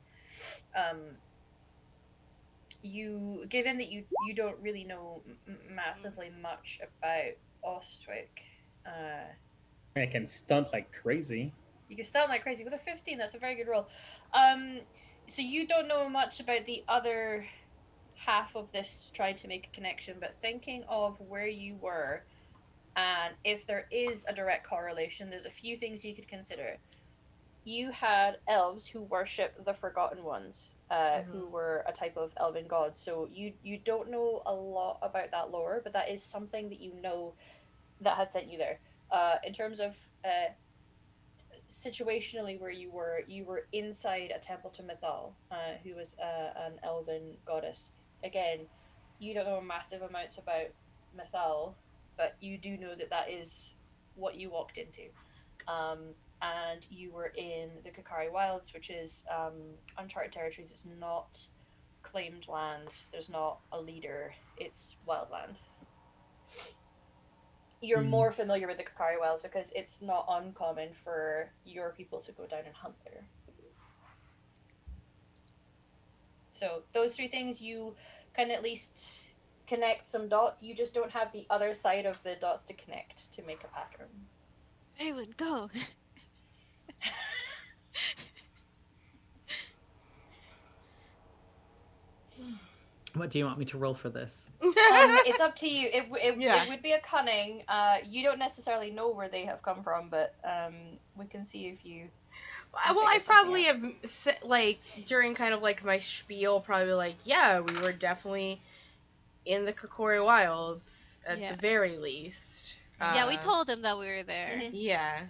you given that you don't really know massively much about Ostwick, I can stunt like crazy. you can start like crazy with a 15. That's a very good roll. So you don't know much about the other half of this trying to make a connection, but thinking of where you were and if there is a direct correlation, there's a few things you could consider. You had elves who worship the Forgotten Ones, who were a type of elven god. So you don't know a lot about that lore, but that is something that you know that had sent you there. In terms of situationally where you were inside a temple to Mythal, who was an elven goddess. Again, you don't know massive amounts about Mythal, but you do know that that is what you walked into. And you were in the Kakari Wilds, which is uncharted territories. It's not claimed land. There's not a leader. It's wildland. You're more familiar with the Kakari Wilds because it's not uncommon for your people to go down and hunt there. So those three things you can at least connect some dots. You just don't have the other side of the dots to connect to make a pattern. Awen, go. What do you want me to roll for this? It's up to you. Yeah. It would be a cunning. You don't necessarily know where they have come from, but we can see if you. Well, I probably have, like, during kind of like my spiel, probably like, yeah, we were definitely in the Kokori Wilds at the very least. Yeah, we told him that we were there. Mhm. Yeah.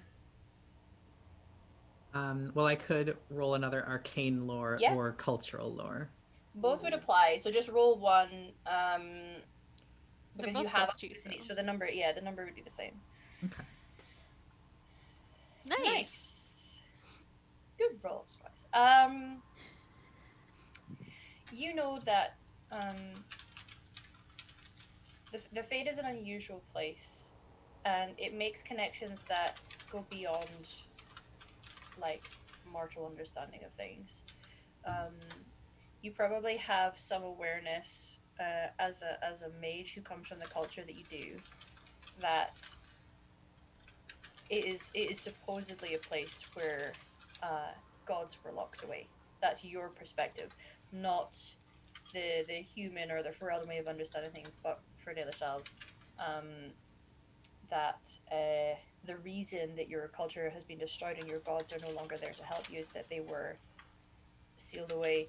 Well, I could roll another arcane lore Yeah. or cultural lore. Both would apply. So just roll one. Because both you have +2, so the number would be the same. Okay. Nice. Good roll, Spice. You know that the Fade is an unusual place, and it makes connections that go beyond like mortal understanding of things. You probably have some awareness as a mage who comes from the culture that you do, that it is supposedly a place where gods were locked away. That's your perspective, not the human or the Ferelden way of understanding things, but for Dalish elves. That the reason that your culture has been destroyed and your gods are no longer there to help you is that they were sealed away.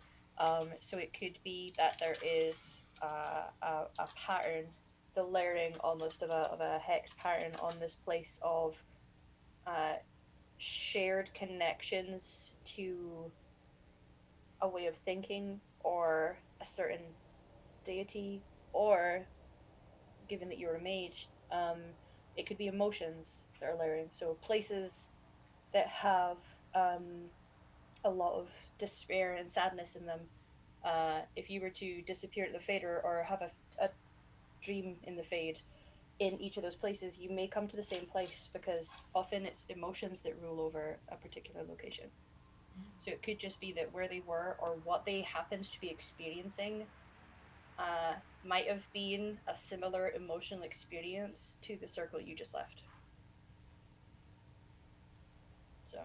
So it could be that there is a pattern, the layering almost of a hex pattern on this place of shared connections to a way of thinking or a certain deity, or given that you're a mage, it could be emotions that are layering. So places that have a lot of despair and sadness in them. If you were to disappear at the Fade or have a dream in the Fade, in each of those places, you may come to the same place because often it's emotions that rule over a particular location. So it could just be that where they were or what they happened to be experiencing might have been a similar emotional experience to the circle you just left. So,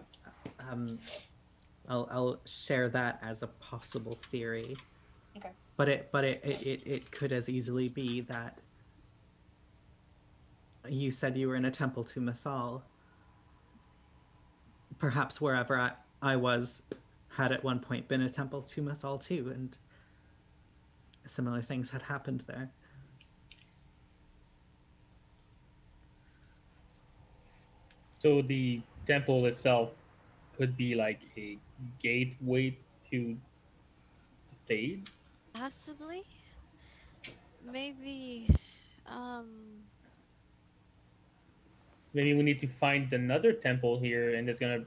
I'll share that as a possible theory. okay. But it could as easily be that you said you were in a temple to Mythal. Perhaps wherever I was had at one point been a temple to Mythal too, and similar things had happened there. So the temple itself could be like a gateway to the Fade. Possibly. Maybe. Um. Maybe we need to find another temple here, and it's gonna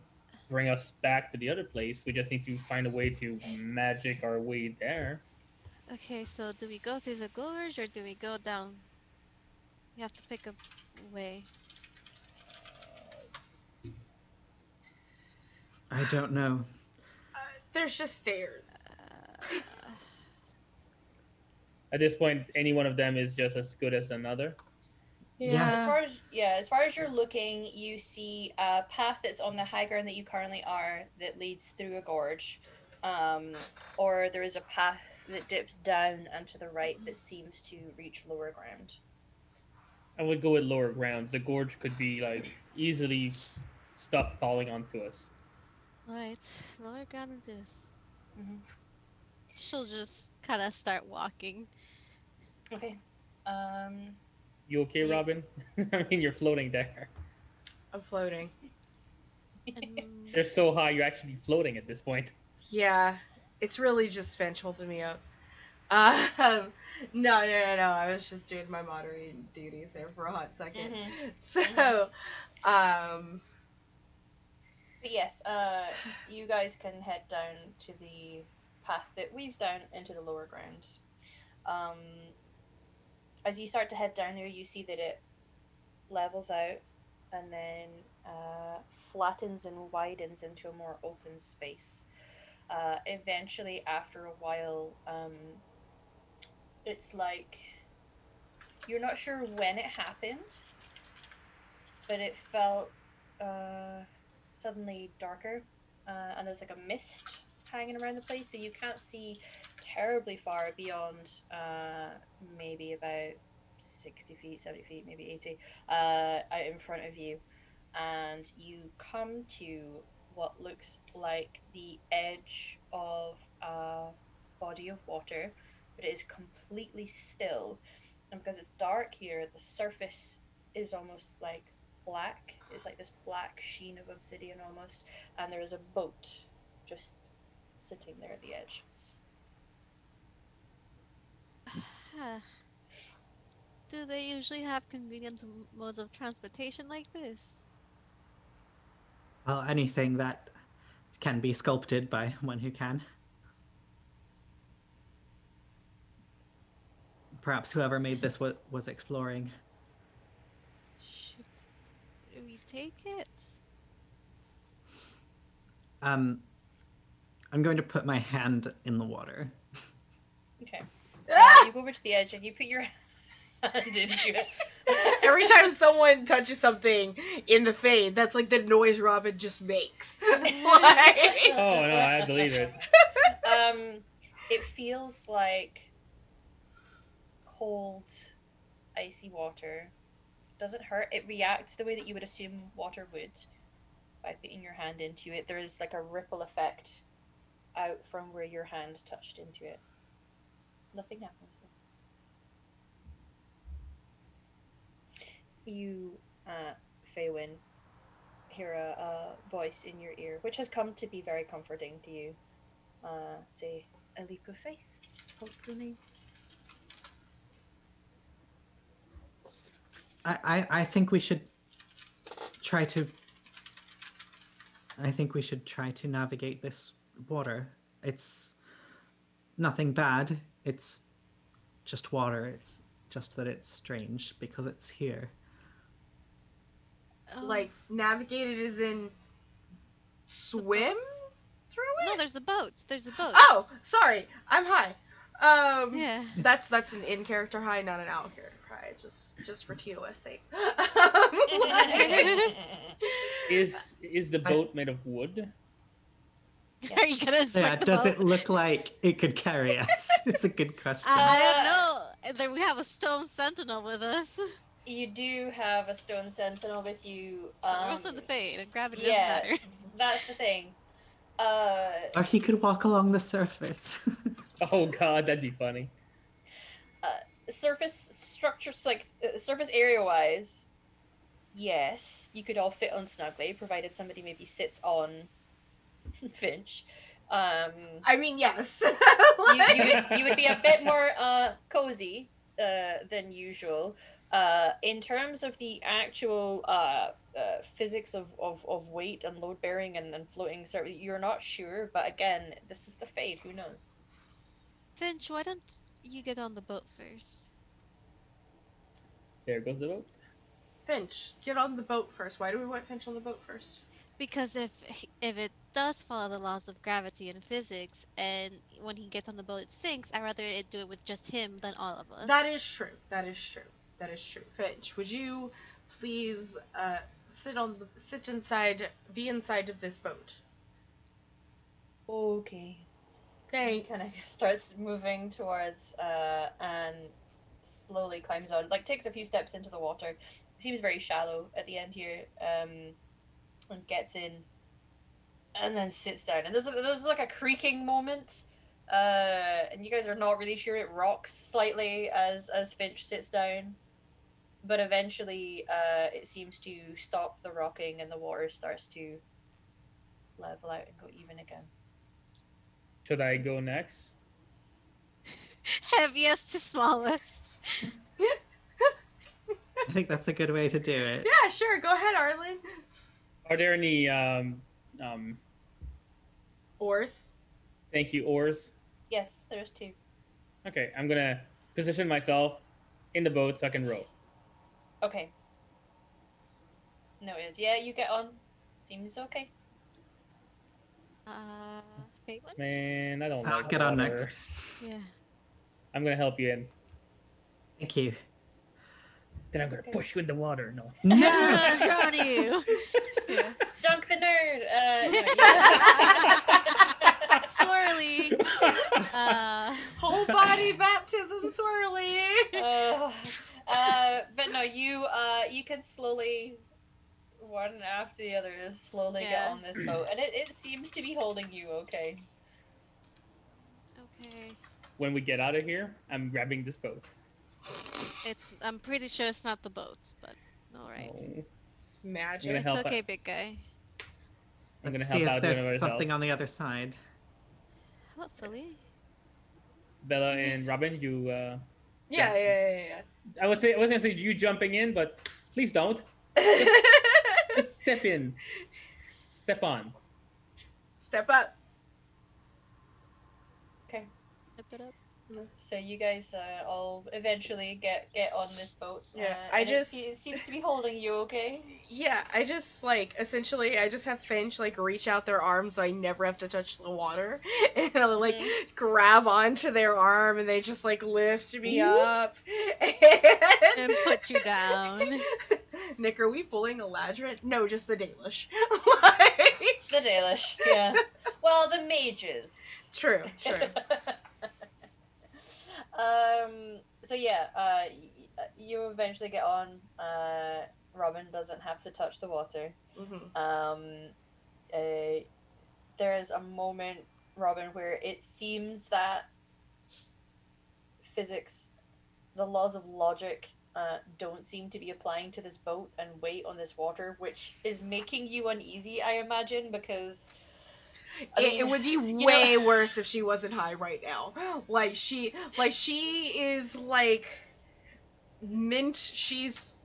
bring us back to the other place. We just need to find a way to magic our way there. Okay, so do we go through the gorge or do we go down? We have to pick a way. I don't know. There's just stairs. Uh, At this point, any one of them is just as good as another. Yeah. As far as you're looking, you see a path that's on the high ground that you currently are that leads through a gorge, or there is a path that dips down and to the right that seems to reach lower ground. I would go with lower grounds. The gorge could be like easily stuff falling onto us. Alright, lower ground it is. Mm-hmm. She'll just kind of start walking. Okay. You okay, So you- Robin? I mean, you're floating there. I'm floating. And They're so high, you're actually floating at this point. Yeah, it's really just Finch holding me up. No. I was just doing my moderating duties there for a hot second. Mhm. So, But yes, you guys can head down to the path that weaves down into the lower grounds. As you start to head down there, you see that it levels out and then flattens and widens into a more open space. Eventually, after a while, it's like you're not sure when it happened, but it felt suddenly darker, and there's like a mist hanging around the place, so you can't see terribly far beyond maybe about 60 feet, 70 feet, maybe 80 out in front of you. And you come to what looks like the edge of a body of water, but it is completely still. And because it's dark here, the surface is almost like black. It's like this black sheen of obsidian almost, and there is a boat just sitting there at the edge. do they usually have convenient modes of transportation like this? Well, anything that can be sculpted by one who can. Perhaps whoever made this was exploring. Should we take it? I'm going to put my hand in the water. Okay. Ah! You go over to the edge and you put your hand into it. Every time someone touches something in the Fade, that's like the noise Robin just makes. Like- Oh no, I believe it. It feels like cold, icy water. Doesn't hurt. It reacts the way that you would assume water would by putting your hand into it. There is like a ripple effect out from where your hand touched into it. Nothing happens though. You, Feywin, hear a voice in your ear, which has come to be very comforting to you. Say, a leap of faith. Hope remains. I think we should try to. I think we should try to navigate this water. It's nothing bad. It's just water. It's just that it's strange because it's here. Oh, Like, navigated as in swim boat? through it? No, there's a boat. There's a boat. Oh, sorry. I'm high. Yeah. That's an in-character high, not an out-character high. Just for TOS sake. Is the boat made of wood? Are you gonna inspect Yeah, the does boat? it look like it could carry us? It's a good question. I don't know. Then we have a stone sentinel with us. You do have a stone sentinel with you. We're also in the Fade, and gravity yeah, doesn't matter. that's the thing. Or he could walk along the surface. Oh god, that'd be funny. Surface structures, like surface area wise, yes, you could all fit on snugly, provided somebody maybe sits on Finch. I mean, yes. You would be a bit more cozy than usual. In terms of the actual physics of weight and load bearing and floating, so you're not sure, but again, this is the Fade, who knows? Finch, why don't you get on the boat first? There goes the boat. Finch, get on the boat first. Why do we want Finch on the boat first? Because if it does follow the laws of gravity and physics, and when he gets on the boat it sinks, I'd rather it do it with just him than all of us. That is true. That is true. That is true. Finch, would you please be inside of this boat? Okay. Thanks. Kind of starts moving towards and slowly climbs on, like takes a few steps into the water. Seems very shallow at the end here, and gets in, and then sits down. And there's like a creaking moment, and you guys are not really sure. It rocks slightly as Finch sits down, but eventually it seems to stop the rocking, and the water starts to level out and go even again. Should I go next? Heaviest to smallest. I think that's a good way to do it. Yeah, sure. Go ahead, Arlen. Are there any Oars. thank you, oars? Yes, there's two. Okay, I'm gonna position myself in the boat so I can row. Okay. Noted. Yeah, you get on. Seems okay. Faithlin? Man, I don't I'll like get on water. next. Yeah. I'm gonna help you in. Thank you. Then I'm gonna push you in the water. No. Yeah, I'm drawing you. Yeah. Dunk the nerd! Swirly. Whole body baptism swirly. But no, you can slowly, one after the other, slowly get Yeah. on this boat. And it seems to be holding you okay. Okay. When we get out of here, I'm grabbing this boat. I'm pretty sure it's not the boat, but alright. Oh, It's magic. I'm gonna It's help okay, out. big guy. I'm gonna Let's help see out if there's whenever something else. on the other side. Hopefully. Bella and Robin, you. Yeah. I was gonna say you jumping in, but please don't. Just step in. Step on. Step up. Okay. Step it up. So you guys all eventually get on this boat. Yeah, and it seems to be holding you okay. Yeah, I just essentially I just have Finch reach out their arm so I never have to touch the water, and I'll grab onto their arm and they just lift me up And put you down. Nick, are we pulling Eladrin? No, just the Dalish. The Dalish, yeah. Well, the mages. True. So yeah, you eventually get on. Robin doesn't have to touch the water. Mm-hmm. There's a moment, Robin, where it seems that physics, the laws of logic, don't seem to be applying to this boat and weight on this water, which is making you uneasy, I imagine, because It would be way worse if she wasn't high right now. She is mint. She's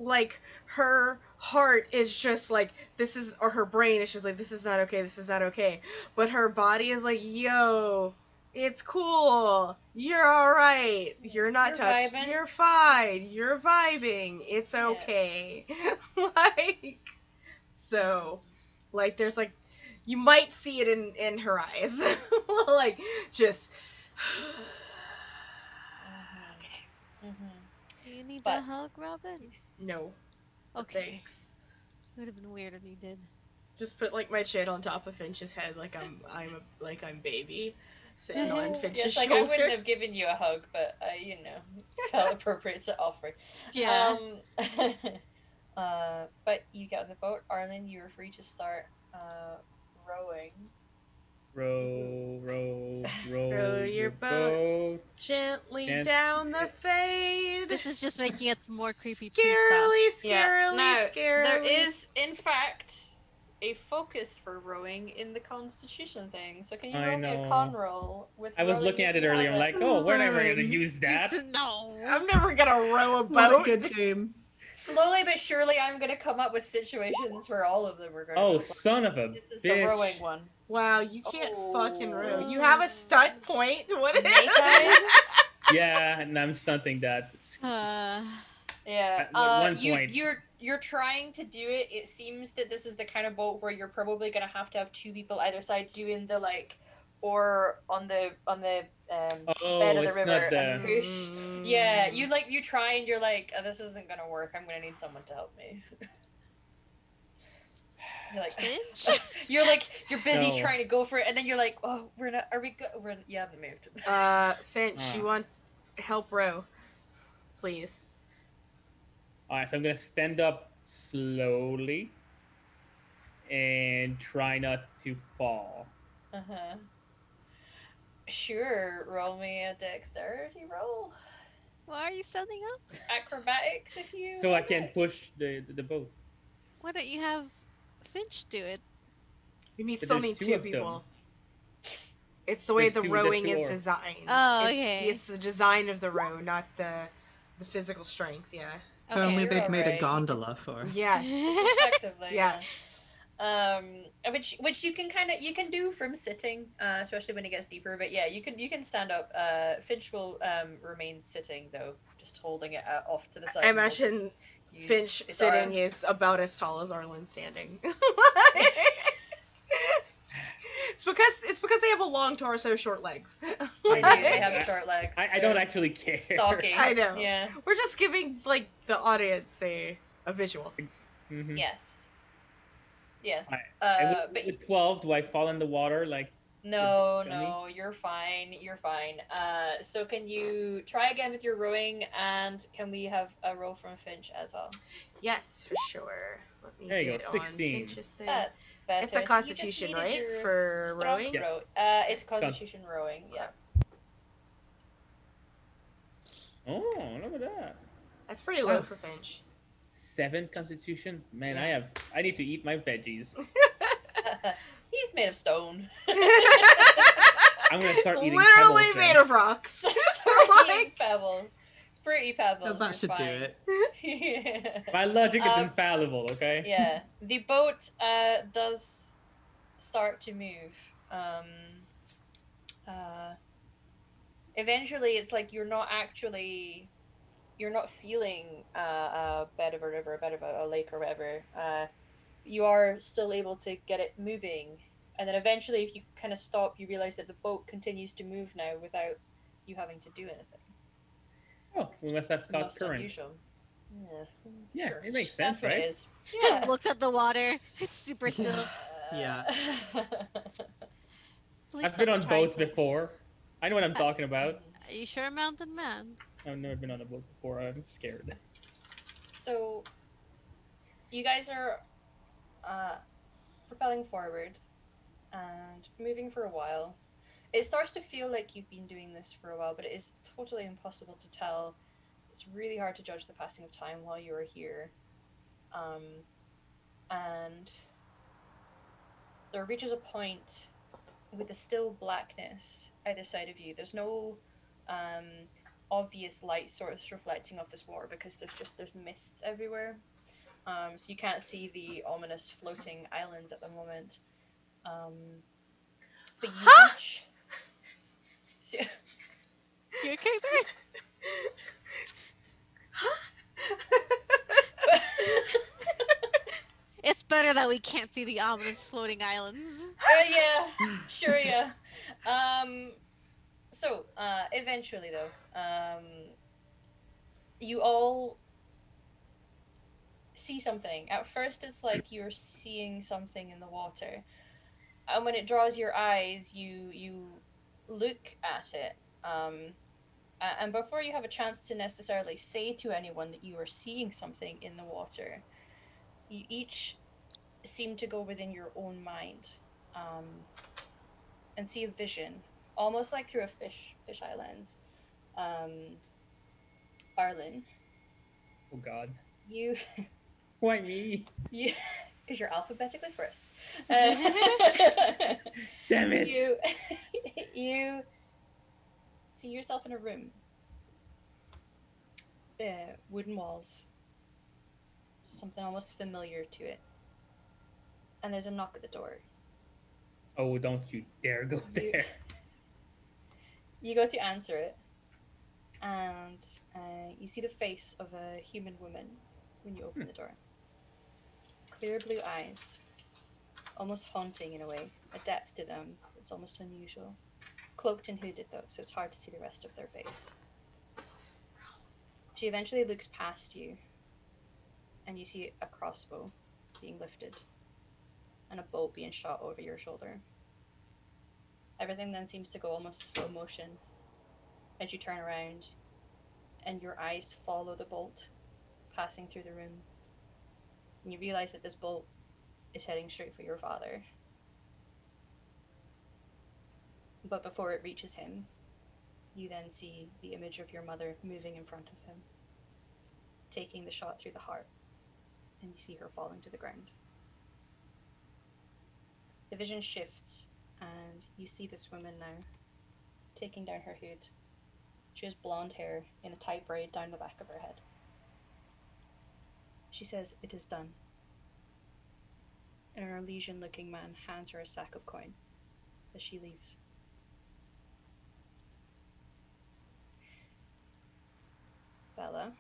her heart is just this is, or her brain is just this is not okay, this is not okay. But her body is yo, It's cool. You're all right. You're not You're touched. vibing. You're fine. You're vibing. It's Yeah. okay. Like, so, like, there's like, you might see it in her eyes. Like, just. Okay. Do you need But- a hug, Robin? No. but Okay. Thanks. It would have been weird if you did. Just put like my chin on top of Finch's head, like I'm baby, sitting on Finch's Yes, like shoulders. I wouldn't have given you a hug, but I, felt appropriate to offer. Yeah. But you get on the boat, Arlen. You were free to start rowing. Row, row, row, Row your boat gently Gent- down the fade. This is just making it more creepy. Scarily, Please scarily, Now, scarily. there is, in fact, a focus for rowing in the Constitution thing. So can you I roll me a know. con roll with? I was rowing looking if at it you earlier. have I'm it? like, oh, we're never gonna Rowing. use stop. that. No. I'm never gonna row a What a boat. good game. Slowly but surely, I'm gonna come up with situations where all of them are going. Oh, son of a This is bitch. the rowing one. Wow, you can't fucking row. Oh. You have a stunt point. What is Mate, guys? Yeah, and I'm stunting that. Yeah. At one you point. you're trying to do it. It seems that this is the kind of boat where you're probably gonna have to have two people either side doing the or on the Oh, bed of the it's river not the. and push. Yeah, you try and you're like, oh, this isn't gonna work. I'm gonna need someone to help me. You're like, Finch? you're busy No. trying to go for it, and then you're like, oh, we're not. Are we? You haven't moved. Finch, you want help row, please. Alright, so I'm gonna stand up slowly and try not to fall. Uh-huh. Sure, roll me a dexterity roll. Why are you standing up? Acrobatics if you So I have can it. push the boat. Why don't you have Finch do it? You But still there's need two two of them. people. It's the way There's the two- there's rowing two is oars. designed. Oh, it's, okay. It's the design of the row, not the physical strength. Yeah. If only you're they'd made alright. a gondola for. Yes. Effectively, Yeah. which you can do from sitting, especially when it gets deeper. But yeah, you can stand up. Finch will remain sitting though, just holding it off to the side. I and we'll imagine just use Finch its sitting arm. is about as tall as Arlen standing. It's because they have a long torso, short legs. They do. They have short legs. I don't They're actually care. stalking. I know. Yeah. We're just giving like the audience a visual. Mhm. Yes. Yes. Alright. And But with 12, do I fall in the water? Like, no, Dummy. no, you're fine. You're fine. So can you try again with your rowing, and can we have a roll from Finch as well? Yes, for sure. Let me There you go, get on 16. Finch's thing. That's better. It's a So you just constitution, needed right? your For strong rowing? Yes. row. It's Constitution rowing. Yeah. oh, look at that. That's pretty low Oh, for Finch. 7 constitution? Man, I need to eat my veggies. He's made of stone. I'm gonna start eating Literally pebbles made then. of rocks. Start eating Like- pebbles. Fruity pebbles. That should do you're it. fine. My logic is Um, infallible, okay? Yeah, the boat does start to move. Eventually, it's like you're not feeling a bed of a river, a bed of a lake or whatever. You are still able to get it moving, and then eventually, if you kind of stop, you realize that the boat continues to move now without you having to do anything. Oh, unless that's It's called most current. unusual. Yeah, sure. it makes That's sense, what it right? is. It looks at the water. It's super still. Yeah. Please I've been stop on trying boats to- before. I know what I'm talking about. Are you sure, Mountain Man? I've never been on a boat before. I'm scared. So, you guys are propelling forward and moving for a while. It starts to feel like you've been doing this for a while, but it is totally impossible to tell. It's really hard to judge the passing of time while you are here. And there reaches a point with a still blackness either side of you. There's no obvious light source reflecting off this water because there's mists everywhere. So you can't see the ominous floating islands at the moment. But you reach So, You okay there? It's better that we can't see the ominous floating islands. yeah, sure, yeah. So, eventually, though, you all see something. At first, it's like you're seeing something in the water, and when it draws your eyes, you look at it. And before you have a chance to necessarily say to anyone that you are seeing something in the water, you each seem to go within your own mind, and see a vision, almost like through a fisheye lens. Um, Arlen, Oh God. you Why me? you because you're alphabetically first. Uh, Damn it. you you see yourself in a room. Wooden walls, something almost familiar to it, and there's a knock at the door. Oh, don't you dare go You there. you go to answer it, and you see the face of a human woman when you open the door. Clear blue eyes, almost haunting in a way, a depth to them that's almost unusual. Cloaked and hooded though, so it's hard to see the rest of their face. She eventually looks past you, and you see a crossbow being lifted and a bolt being shot over your shoulder. Everything then seems to go almost slow motion as you turn around and your eyes follow the bolt passing through the room. And you realize that this bolt is heading straight for your father. But before it reaches him, you then see the image of your mother moving in front of him, taking the shot through the heart, and you see her falling to the ground. The vision shifts, and you see this woman now, taking down her hood. She has blonde hair in a tight braid down the back of her head. She says, "It is done." And an Elysian-looking man hands her a sack of coin as she leaves. Bella,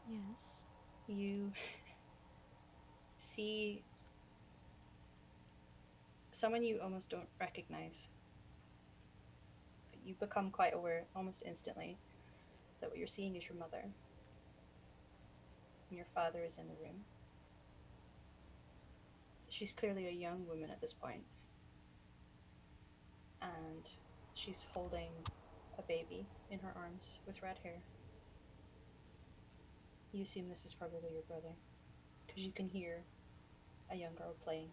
Yes. you see someone you almost don't recognize. But you become quite aware almost instantly that what you're seeing is your mother. And your father is in the room. She's clearly a young woman at this point, and she's holding a baby in her arms with red hair. You assume this is probably your brother, because you can hear a young girl playing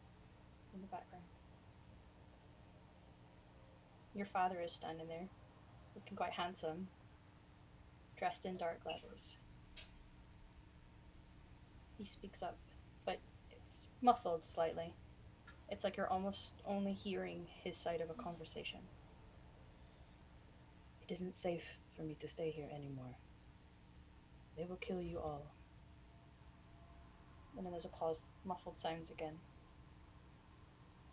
in the background. Your father is standing there, looking quite handsome, dressed in dark leathers. He speaks up, but it's muffled slightly. It's like you're almost only hearing his side of a conversation. "It isn't safe for me to stay here anymore. They will kill you all." And then there's a pause, muffled sounds again.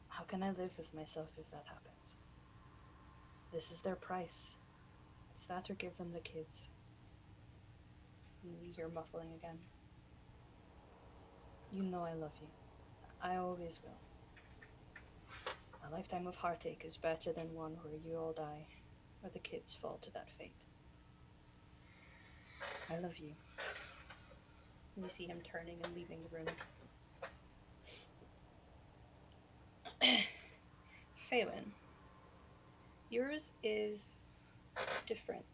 "How can I live with myself if that happens? This is their price. It's that or give them the kids." And you hear muffling again. "You know I love you. I always will. A lifetime of heartache is better than one where you all die, or the kids fall to that fate. I love you." And you see him turning and leaving the room. Phelan, yours is different,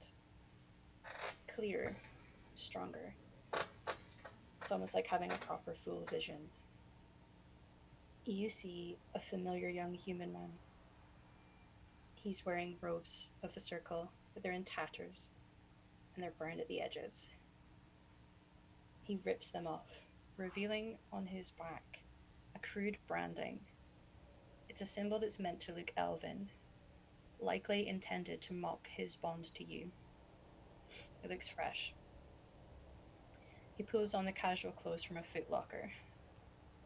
clearer, stronger. It's almost like having a proper full vision. You see a familiar young human man. He's wearing robes of the circle, but they're in tatters, and they're burned at the edges. He rips them off, revealing on his back a crude branding. It's a symbol that's meant to look elven, likely intended to mock his bond to you. It looks fresh. He pulls on the casual clothes from a footlocker.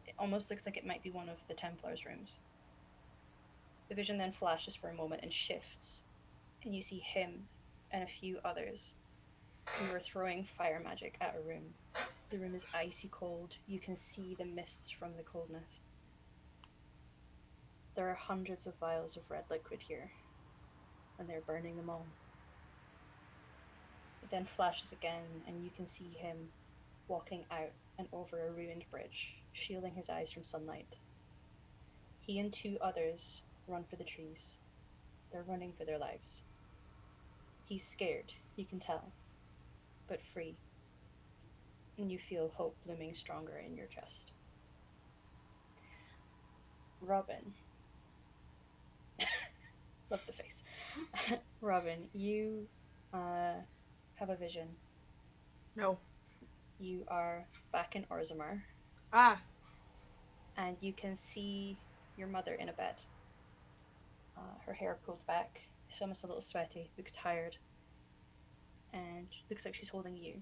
It almost looks like it might be one of the Templars' rooms. The vision then flashes for a moment and shifts, and you see him and a few others who are throwing fire magic at a room. The room is icy cold. You can see the mists from the coldness. There are hundreds of vials of red liquid here, and they're burning them all. It then flashes again, and you can see him walking out and over a ruined bridge, shielding his eyes from sunlight. He and 2 others run for the trees. They're running for their lives. He's scared, you can tell, but free. And you feel hope looming stronger in your chest. Robin. Love the face. Robin, you have a vision. No. You are back in Orzammar. Ah. And you can see your mother in a bed. Her hair pulled back. She's almost a little sweaty, looks tired. And looks like she's holding you.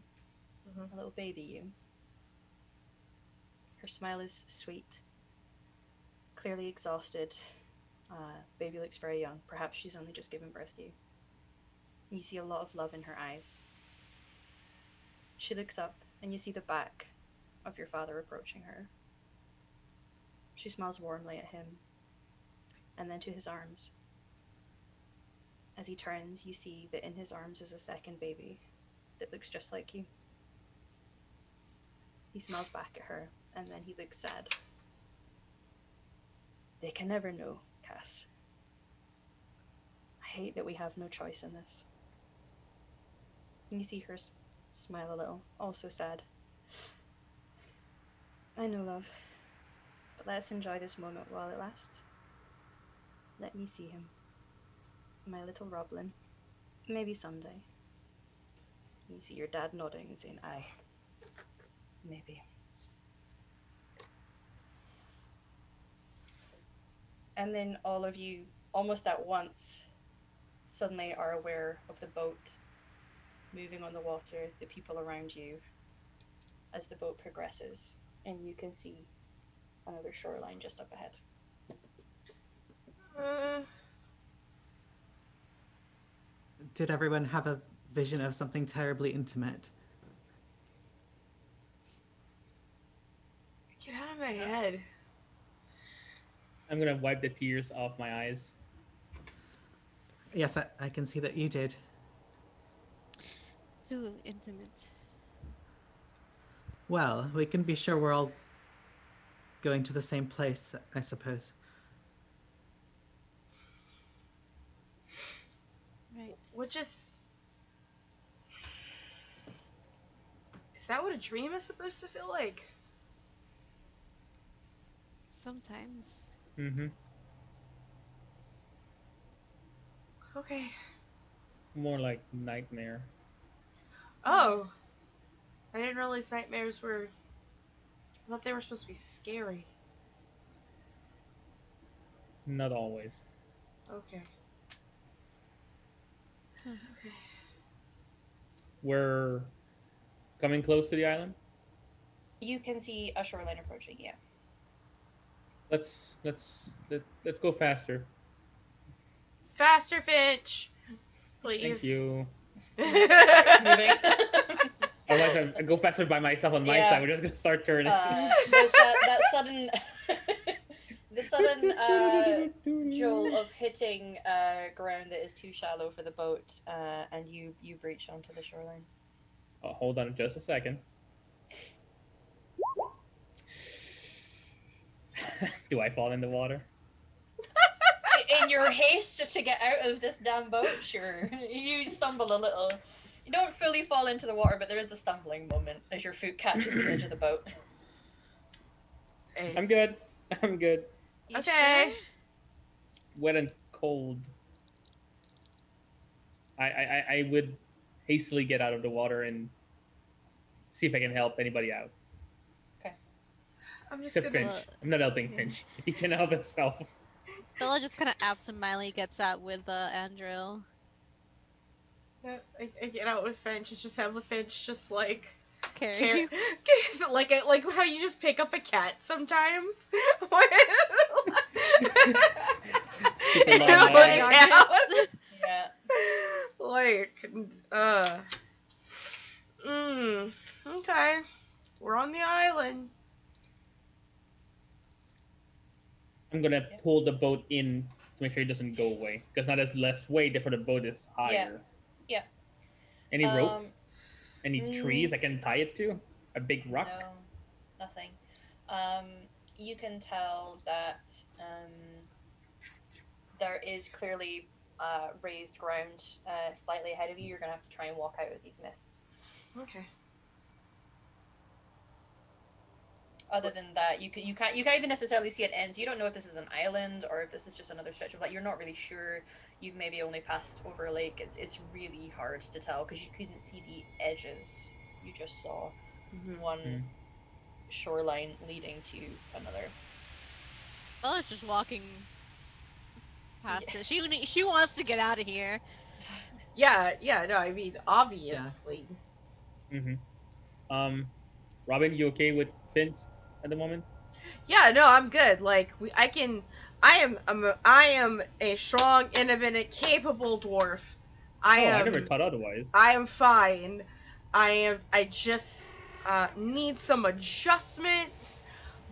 A little baby you. Her smile is sweet. Clearly exhausted. Baby looks very young. Perhaps she's only just given birth to you. You see a lot of love in her eyes. She looks up, and you see the back of your father approaching her. She smiles warmly at him, and then to his arms. As he turns, you see that in his arms is a second baby that looks just like you. He smiles back at her, and then he looks sad. They can never know, Cass. I hate that we have no choice in this. And you see her smile a little, also sad. I know, love. But let's enjoy this moment while it lasts. Let me see him. My little Roblin. Maybe someday. You see your dad nodding and saying, aye. Maybe. And then all of you, almost at once, suddenly are aware of the boat moving on the water, the people around you, as the boat progresses, and you can see another shoreline just up ahead. Did everyone have a vision of something terribly intimate? Get out of my head. I'm gonna wipe the tears off my eyes. Yes, I can see that you did. Too intimate. Well, we can be sure we're all going to the same place, I suppose. Right. Which is that what a dream is supposed to feel like? Sometimes. Mm-hmm. Okay. More like nightmare. Oh. I didn't realize nightmares were... I thought they were supposed to be scary. Not always. Okay. Okay. We're coming close to the island. You can see a shoreline approaching, yeah. Let's go faster. Faster, Finch! Please. Thank you. Moving. Otherwise, I go faster by myself on my Yeah. side. We're just gonna start turning. There's that sudden, the sudden jolt of hitting ground that is too shallow for the boat, and you breach onto the shoreline. Oh, hold on just a second. Do I fall in the water? In your haste to get out of this damn boat, sure. You stumble a little. You don't fully fall into the water, but there is a stumbling moment as your foot catches the edge of the boat. I'm good. I'm good. You Okay. sure? Wet and cold. I would hastily get out of the water and see if I can help anybody out. I'm just Except gonna... Finch. I'm not helping Finch. He can help himself. Bella just kind of absentmindedly gets out with Andrew. I get out with Finch and just have the Finch just like... Carry. like how you just pick up a cat sometimes. Super It's long really line. down. Yeah. Like, okay. We're on the island. I'm gonna pull the boat in to make sure it doesn't go away. Because now there's less weight, therefore the boat is higher. Yeah. Any rope? Any Mm, trees I can tie it to? A big rock? no, nothing. Um, you can tell that there is clearly raised ground slightly ahead of you. You're gonna have to try and walk out of these mists. Okay. Other than that, you can't even necessarily see it end. So you don't know if this is an island or if this is just another stretch of like you're not really sure. You've maybe only passed over a lake. It's really hard to tell because you couldn't see the edges. You just saw one shoreline leading to another. Bella's just walking past Yeah. it. She wants to get out of here. Yeah, no, I mean, obviously. Robin, you okay with Finch at the moment? Yeah, no, I'm good. Like, I am a strong, independent, capable dwarf. I never thought otherwise. I am fine. I just, need some adjustments,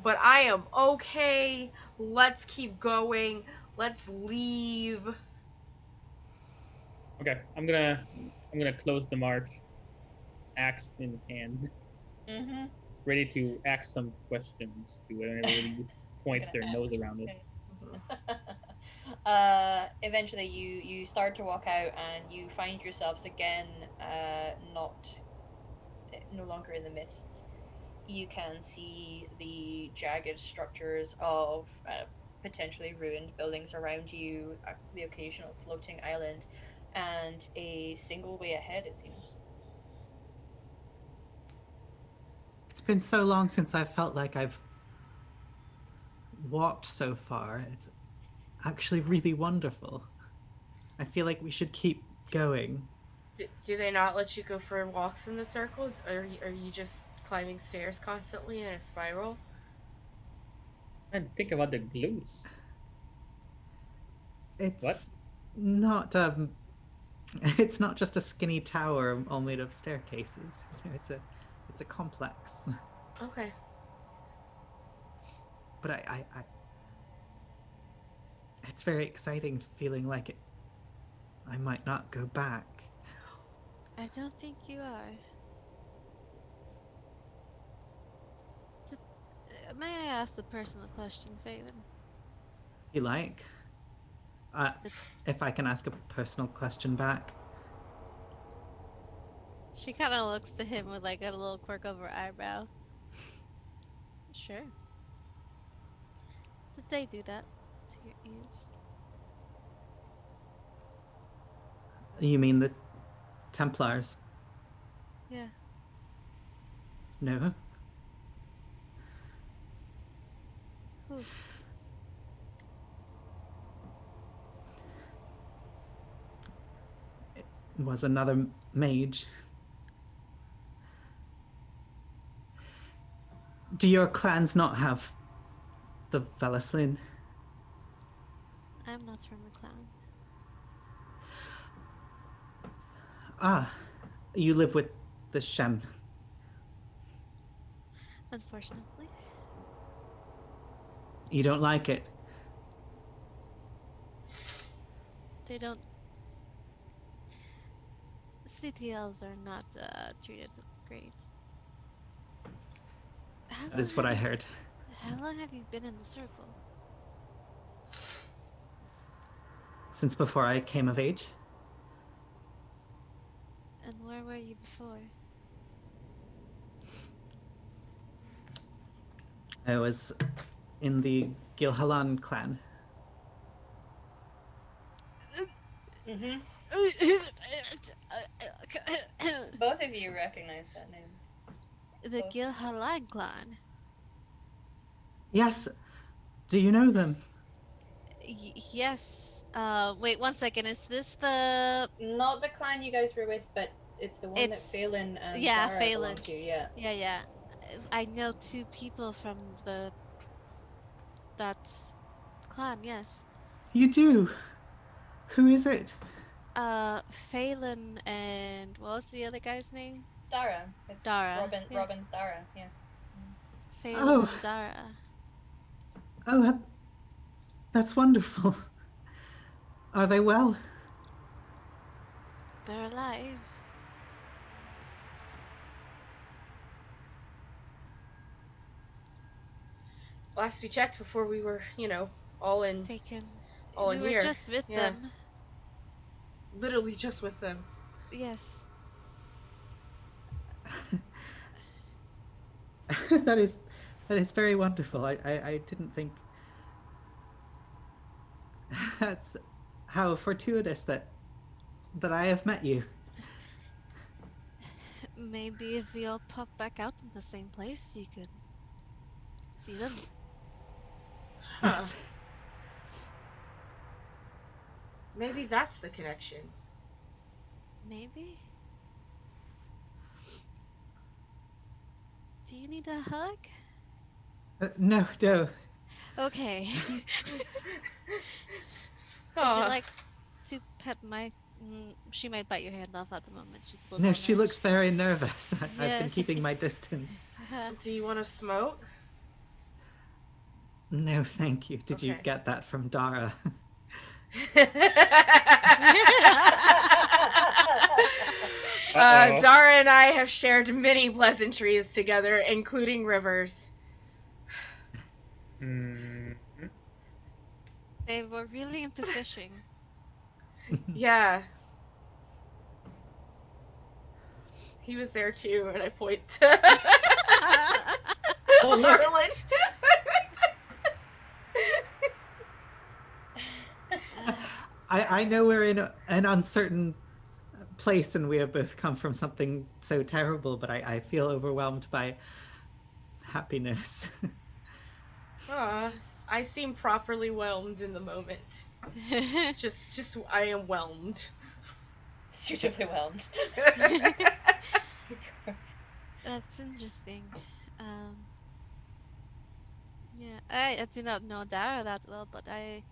but I am okay. Let's keep going. Let's leave. Okay, I'm gonna close the march, axe in hand, ready to ask some questions to whenever everybody points their nose around us. Eventually, you start to walk out, and you find yourselves again, no longer in the mists. You can see the jagged structures of potentially ruined buildings around you, the occasional floating island, and a single way ahead, it seems. It's been so long since I felt like I've walked so far. It's actually really wonderful. I feel like we should keep going. Do they not let you go for walks in the circle? Or are you just climbing stairs constantly in a spiral? And think about the glutes. It's not it's not just a skinny tower all made of staircases. It's a complex. Okay. But I it's very exciting feeling like I might not go back. I don't think you are. May I ask a personal question, Faven? You like? If I can ask a personal question back. She kind of looks to him with like a little quirk of her eyebrow. Sure. Did they do that to your ears? You mean the Templars? Yeah. No. Who? It was another mage. Do your clans not have the Velaslin? I'm not from a clan. Ah, you live with the Shem. Unfortunately. You don't like it? They don't... City elves are not treated great. That is what I heard. How long have you been in the circle? Since before I came of age. And where were you before? I was in the Gilhalan clan. Both of you recognize that name. The Gilhalan clan? Yes. Do you know them? Yes. Wait 1 second. Is this the... Not the clan you guys were with, but it's the one that Phelan and Zara belong to, yeah. Yeah. I know 2 people from that clan, yes. You do. Who is it? Phelan and what was the other guy's name? Dara. It's Dara. Robin. Yeah. Robin's Dara. Yeah. Phelan Oh, and Dara. oh, that's wonderful. Are they well? They're alive. Last we checked before we were, all in Taken. all We in were here. just with Yeah. them. Literally just with them. Yes. that is that is very wonderful. I didn't think that's how fortuitous that I have met you. Maybe if we all pop back out in the same place, you could see them. Huh. Yes. Maybe that's the connection. Maybe? Do you need a hug? No, no. Okay. Would you Aw. like to pet my... she might bite your hand off at the moment. She's a little No, on she edge. looks very nervous. I've been Yes. keeping my distance. Do you want to smoke? No, thank you. Did you Okay. get that from Dara? Dara and I have shared many pleasantries together, including rivers. Mm. They were really into fishing. Yeah. He was there too, and I point to Oh, look. Arlen. I know we're in an uncertain place and we have both come from something so terrible, but I feel overwhelmed by happiness. I seem properly whelmed in the moment. Just I am whelmed. Suitably whelmed. That's interesting. Yeah, I do not know Dara that well, but I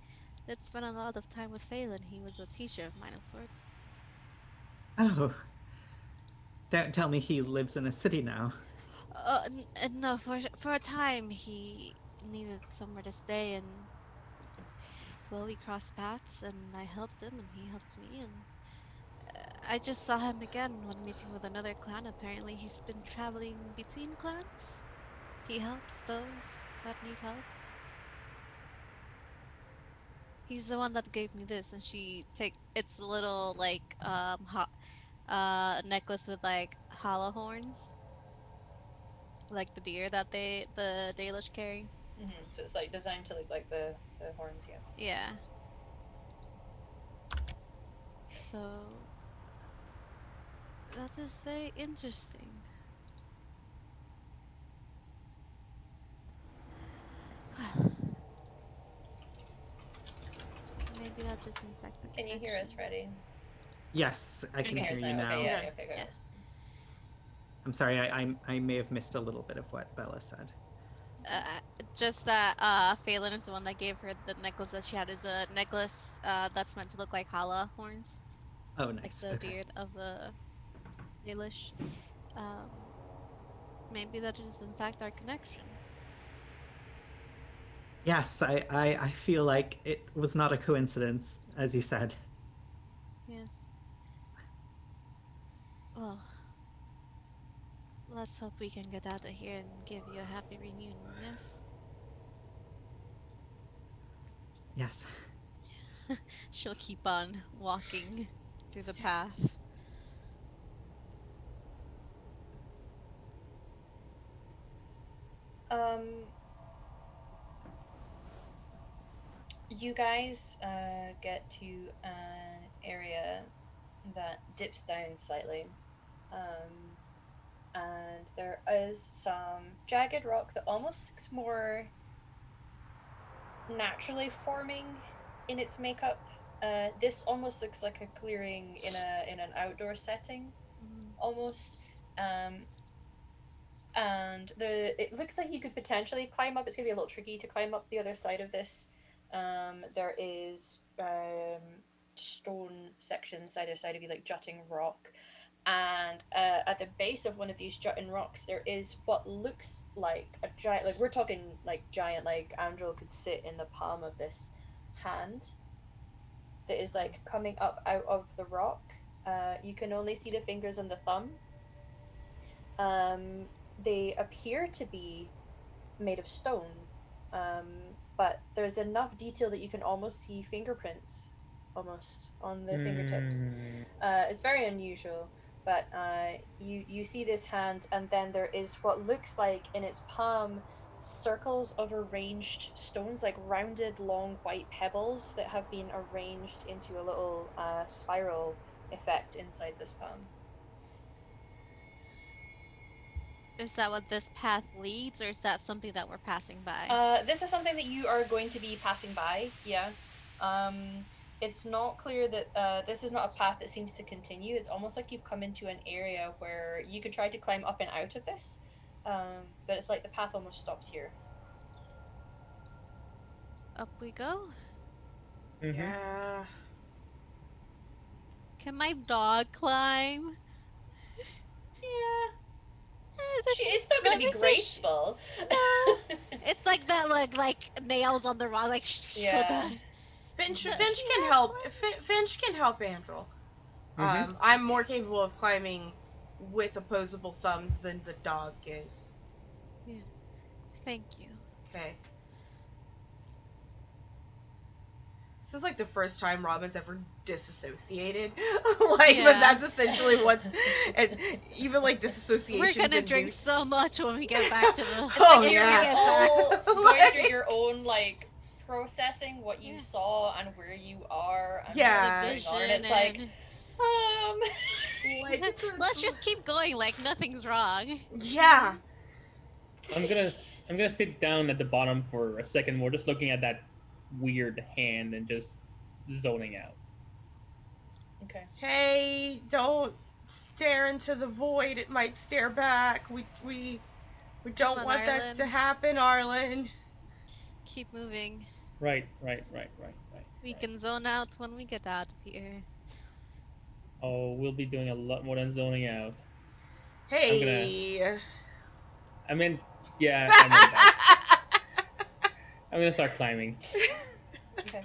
did spend a lot of time with Phelan. He was a teacher of mine of sorts. Oh. Don't tell me he lives in a city now. No, for a time he needed somewhere to stay, and well, we crossed paths, and I helped him, and he helped me, and I just saw him again when meeting with another clan. Apparently, he's been traveling between clans. He helps those that need help. He's the one that gave me this, and it's a little like necklace with like hollow horns, like the deer that the Dalish carry. So it's like designed to look like the horns, yeah. Yeah. So that is very interesting. Maybe that just infect the Can you hear us, connection. Freddie? Yes, I can hear you now. Okay, yeah, okay, good. Yeah. I'm sorry, I may have missed a little bit of what Bella said. Just that Phelan is the one that gave her the necklace that she had is a necklace that's meant to look like hollow horns. Oh, Like nice. the Okay. deer of the Dalish. Maybe that is in fact our connection. Yes, I feel like it was not a coincidence, as you said. Yes. Well, let's hope we can get out of here and give you a happy reunion, yes? Yes. She'll keep on walking through the path. You guys get to an area that dips down slightly. And there is some jagged rock that almost looks more naturally forming in its makeup. This almost looks like a clearing in an outdoor setting, almost. And it looks like you could potentially climb up. It's gonna be a little tricky to climb up the other side of this There is stone sections either side of you, like jutting rock. And at the base of one of these jutting rocks, there is what looks like a giant, like we're talking like giant, like Andrel could sit in the palm of this hand that is like coming up out of the rock. You can only see the fingers and the thumb. They appear to be made of stone, but there's enough detail that you can almost see fingerprints almost on the fingertips. It's very unusual, but you see this hand, and then there is what looks like in its palm circles of arranged stones, like rounded long white pebbles that have been arranged into a little spiral effect inside this palm. Is that what this path leads, or is that something that we're passing by? This is something that you are going to be passing by, yeah. It's not clear that this is not a path that seems to continue. It's almost like you've come into an area where you could try to climb up and out of this, but it's like the path almost stops here. Up we go. Yeah. Can my dog climb? Yeah, That's it's not going to be makes it graceful. No. It's like that, like nails on the rock, like Yeah. Finch can help. Finch can help Andrel. I'm more capable of climbing with opposable thumbs than the dog is. Yeah. Thank you. Okay. This is like the first time Robin's ever disassociated. Like, Yeah. but that's essentially what's, and even like disassociation. We're gonna drink so much when we get back to the. Oh, You're yeah. all going Like- through your own like processing what you saw and where you are and Yeah. what's going on. And it's like, Like, let's just keep going like nothing's wrong. yeah. I'm gonna sit down at the bottom for a second more, just looking at that weird hand and just zoning out. Okay. Hey, don't stare into the void. It might stare back. We don't on, want that Arlen. to happen, Arlen. Keep moving. Right. We can zone out when we get out of here. Oh, we'll be doing a lot more than zoning out. Hey. I mean, yeah, I meant that. I'm gonna start climbing. Okay.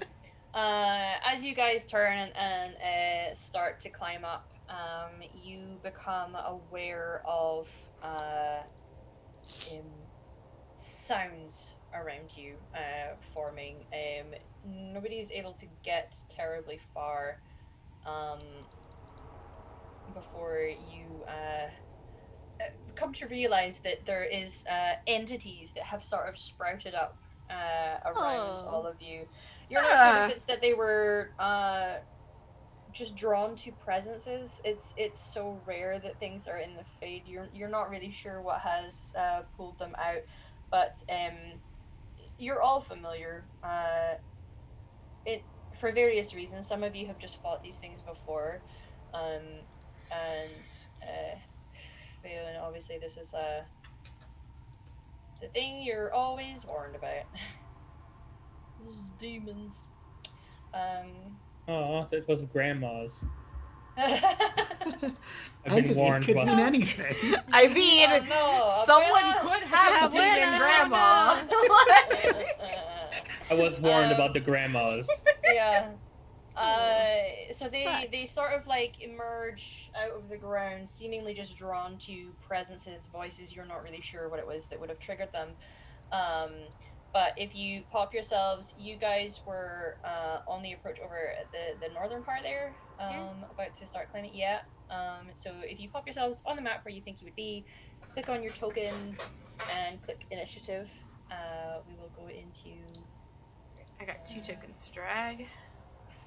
As you guys turn and start to climb up, you become aware of sounds around you forming. Nobody's able to get terribly far before you come to realize that there is entities that have sort of sprouted up around all of you. You're not sure if it's that they were just drawn to presences. It's so rare that things are in the fade. You're not really sure what has pulled them out, but you're all familiar. For various reasons. Some of you have just fought these things before, and obviously this is the thing you're always warned about. These demons. Oh, it was grandma's. I've been Entities warned could about- mean anything. I mean, Oh, no, someone abuela. could have a demon Abuela. grandma. I was warned about the grandmas. Yeah. So they sort of like emerge out of the ground, seemingly just drawn to presences, voices. You're not really sure what it was that would have triggered them. But if you pop yourselves, you guys were on the approach over at the northern part there, about to start climbing. Yeah. So if you pop yourselves on the map where you think you would be, click on your token and click initiative. We will go into I got 2 tokens to drag.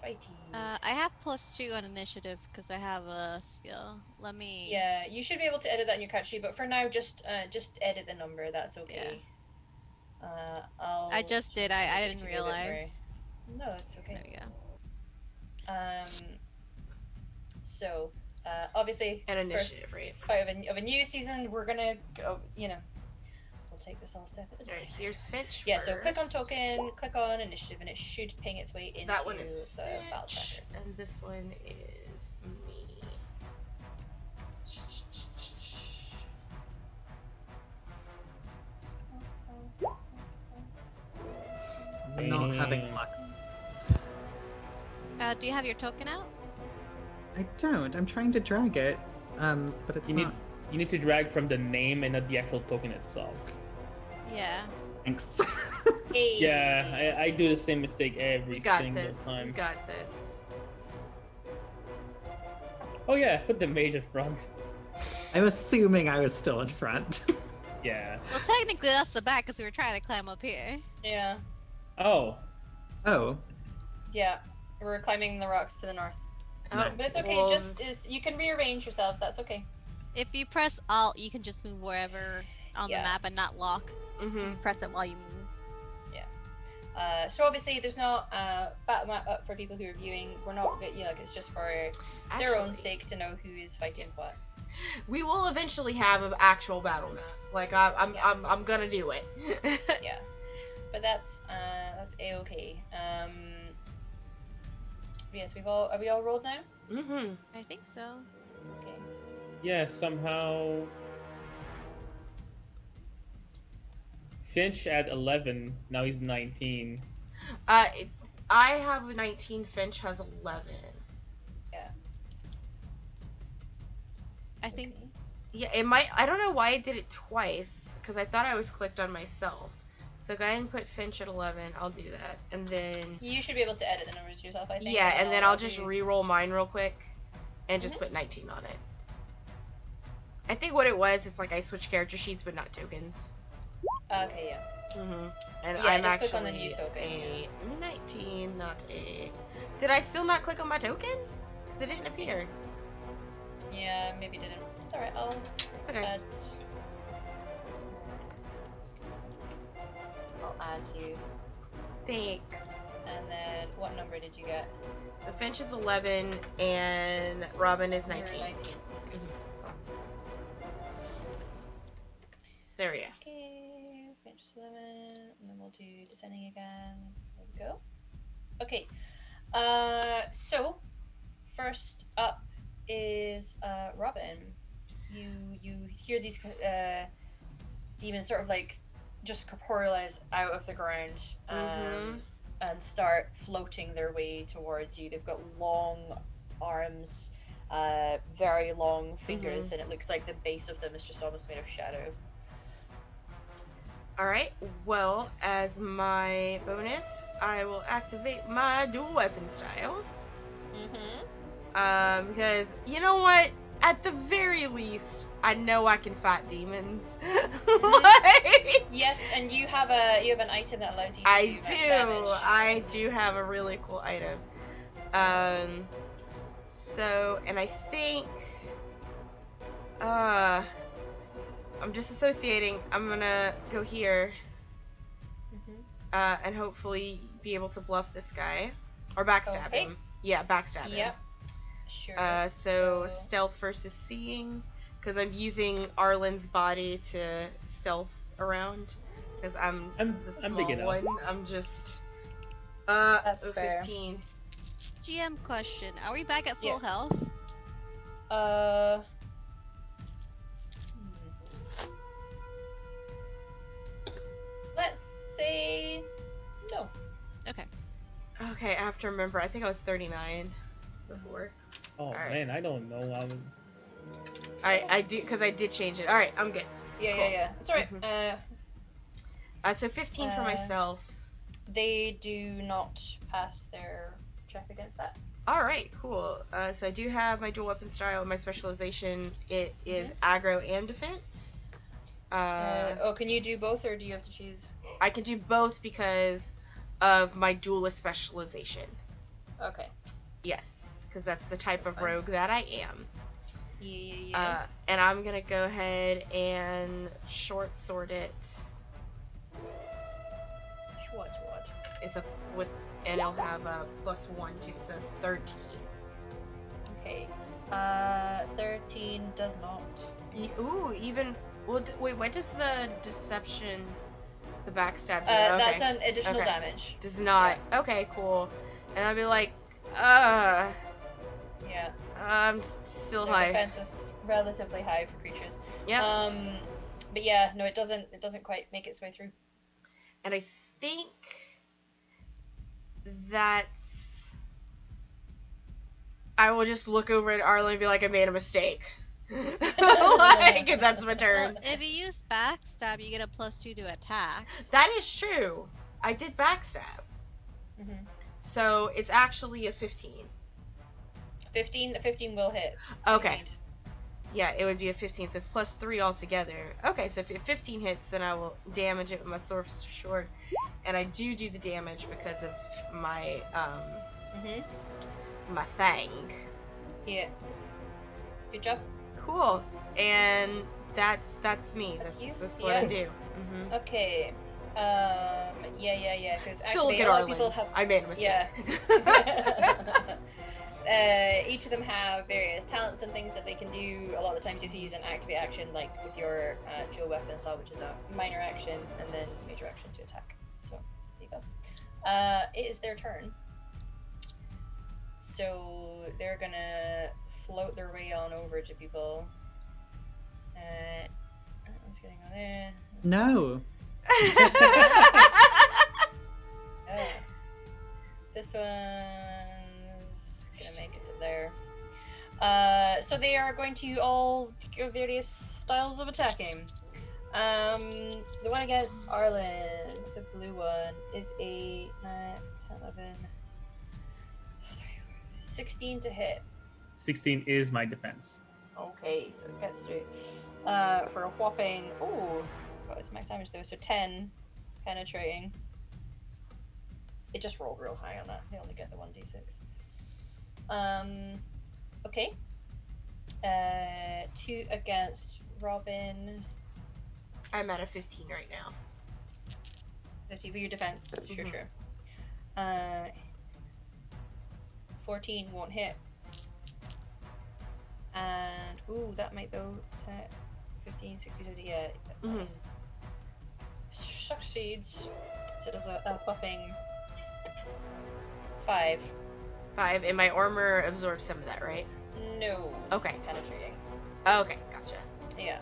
fighting. I have +2 on initiative because I have a skill. Let me. Yeah, you should be able to edit that in your character sheet, but for now, just edit the number. That's okay. I just did. I didn't to edit realize. No, it's okay. There we go. So, obviously, An first initiative, right? fight of a new season, we're gonna go. We'll will take this all step at a time. Alright, here's Finch. Yeah, so click on first. token, click on initiative, and it should ping its way into That one is the battle Finch, tracker. and this one is me. I'm not having luck. Do you have your token out? I don't. I'm trying to drag it, but it's not. You need to drag from the name and not the actual token itself. Yeah. Thanks. Hey. Yeah, I do the same mistake every We got single this. time. We got this. Oh yeah, put the mage in front. I'm assuming I was still in front. Yeah. Well, technically that's the back because we were trying to climb up here. Yeah. Oh. Oh. Yeah. We're climbing the rocks to the north. Nice. But it's okay, Well, you can rearrange yourselves, that's okay. If you press Alt, you can just move wherever on Yeah. the map and not lock. Mm-hmm. You press it while you move. So obviously there's not battle map up for people who are viewing. We're not, like it's just for their own sake to know who is fighting what. We will eventually have an actual battle map. Like I'm gonna do it. Yeah. But that's a-okay. Yes, are we all rolled now? Mm-hmm. I think so. Okay. Yeah, somehow Finch at 11, now he's 19. I have a 19. Finch has 11. I think. Okay. Yeah, it might. I don't know why I did it twice because I thought I was clicked on myself. So go ahead and put Finch at 11. I'll do that, and then You should be able to edit the numbers yourself, I think. yeah, and then I'll just do- re-roll mine real quick, and just put 19 on it. I think what it was, it's like I switched character sheets but not tokens. Okay, yeah. Mm-hmm. And Yeah, I'm just actually click on the new token, a 19, not a. Did I still not click on my token? Because it didn't appear. Yeah, maybe didn't. It's alright, It's okay. I'll add you. Thanks. And then, what number did you get? So Finch is 11 and Robin is 19. You're 19. There we go. Okay, Finch is 11, and then we'll do descending again. There we go. Okay, so, first up is Robin. You hear these demons sort of like just corporealize out of the ground and start floating their way towards you. They've got long arms, very long fingers, and it looks like the base of them is just almost made of shadow. Alright, well, as my bonus, I will activate my dual weapon style. Because, you know what? At the very least, I know I can fight demons. Like, Yes, and you have an item that allows you to do max damage. I do have a really cool item. So, and I think, I'm disassociating. I'm gonna go here, and hopefully be able to bluff this guy. Or backstab Okay. him. Yeah, backstab him. Yep. Sure. So stealth versus seeing, because I'm using Arlen's body to stealth around, because I'm the small big enough. one. I'm just That's fair. 15. GM question: are we back at full Yes. health? Let's say no. Okay. Okay, I have to remember. I think I was 39 before. Oh Alright. man, I don't know. I do, because I did change it. All right, I'm good. Yeah, Cool. yeah. It's alright. So 15 for myself. They do not pass their check against that. All right, cool. So I do have my dual weapon style. My specialization it is aggro and defense. Can you do both, or do you have to choose? I can do both because of my duelist specialization. Okay. Yes, because that's the type That's of fine. rogue that I am. Yeah. And I'm gonna go ahead and short sword it. What's what? It's a with, and I'll have a +1 to it's a 13. Okay. 13 does not. Ooh, even Well, wait, what does the deception, the backstab do? That's an additional Okay. damage. Does not. Okay, cool. And I'd be like, Yeah. I'm still Their high. defense is relatively high for creatures. Yep. But yeah, no, it doesn't quite make its way through. And I think that's. I will just look over at Arlen and be like, I made a mistake. Like, that's my turn. Well, if you use backstab, you get a +2 to attack. That is true. I did backstab. Mm-hmm. So it's actually a 15. 15 will hit. Okay. Yeah, it would be a 15, so it's +3 altogether. Okay, so if 15 hits, then I will damage it with my sword. And I do the damage because of my, my thing. Yeah. Good job. Cool. And that's me. That's you? That's what I do. Mm-hmm. Okay. Yeah. Because Still actually, look at a lot Arlen. of people have. I made a mistake. Yeah. Each of them have various talents and things that they can do. A lot of the times, you have to use an activate action, like with your dual weapon style, which is a minor action, and then major action to attack. So there you go. It is their turn. So they're gonna float their way on over to people. What's getting on there? No. This one's gonna make it to there. So they are going to all pick various styles of attacking. So the one against Arlen, the blue one, is a 9, 10, 11, 16 to hit. 16 is my defense. Okay, so it gets through. For a whopping, what was max damage though? So 10 penetrating. It just rolled real high on that. They only get the 1d6. Okay. 2 against Robin. I'm at a 15 right now. 50 for your defense. Mhm. Sure. 14 won't hit. And, that might though. 15, 60, 70, yeah. Mhm. Succeeds. So it does a whopping 5. 5, and my armor absorbs some of that, right? No. Okay. It's penetrating. Okay, gotcha. Yeah.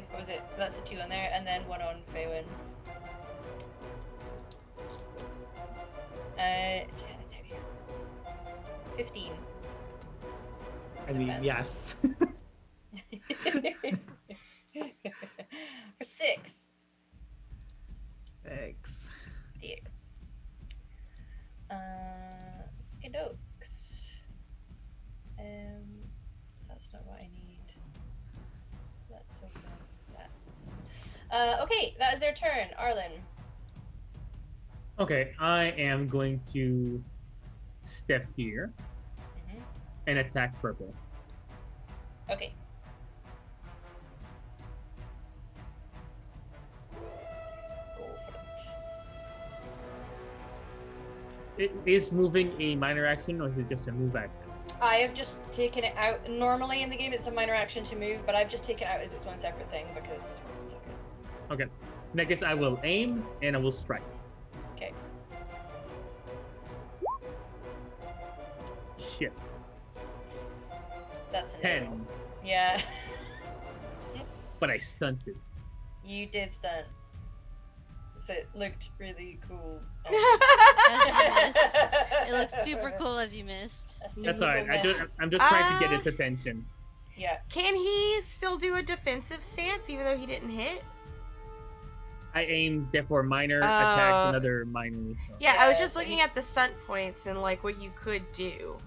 What was it? That's the 2 on there, and then 1 on Faywin. 15. I mean, Defense. yes. For 6. Thanks. Yeah. Dokes. That's not what I need. Let's open that. Okay, that is their turn. Arlen. Okay, I am going to step here Mhm. and attack purple. Okay. Go for it. Is moving a minor action, or is it just a move action? I have just taken it out. Normally in the game it's a minor action to move, but I've just taken it out as its own separate thing because fuck it. Okay. In that case, I will aim and I will strike. Okay. Shit. That's a 10. no. Yeah. But I stunted. You did stunt. So it looked really cool. It looks super cool as you missed. That's alright. Miss. I'm just trying to get its attention. Yeah. Can he still do a defensive stance even though he didn't hit? I aimed therefore minor, attacked another minor. So. Yeah, I was Yeah, just so looking he- at the stunt points and like what you could do.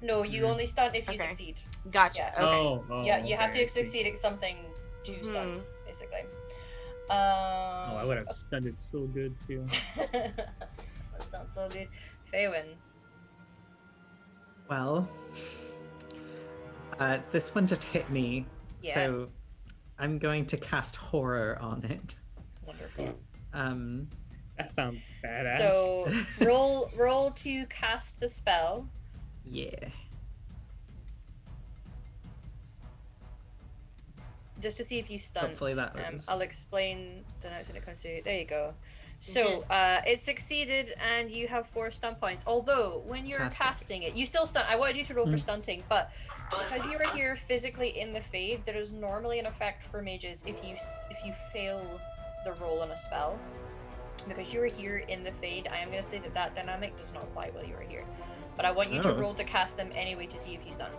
No, you only stunt if you Okay. succeed. Gotcha. Yeah. Okay. Oh, Yeah, you have okay, I to see. succeed at something to stun, Mhm. basically. Oh, I would have stunted so good too. That's not so good. Faywin. Well, this one just hit me, Yeah. so I'm going to cast horror on it. Wonderful. That sounds badass. So roll to cast the spell. Yeah. just to see if you stunned. Hopefully that was... I'll explain the notes when it comes to. There you go. So it succeeded, and you have 4 stun points. Although when you're casting it, you still stun. I wanted you to roll for stunting, but because you are here physically in the fade, there is normally an effect for mages if you fail the roll on a spell. Because you are here in the fade, I am going to say that dynamic does not apply while you are here. But I want you to roll to cast them anyway to see if you stun.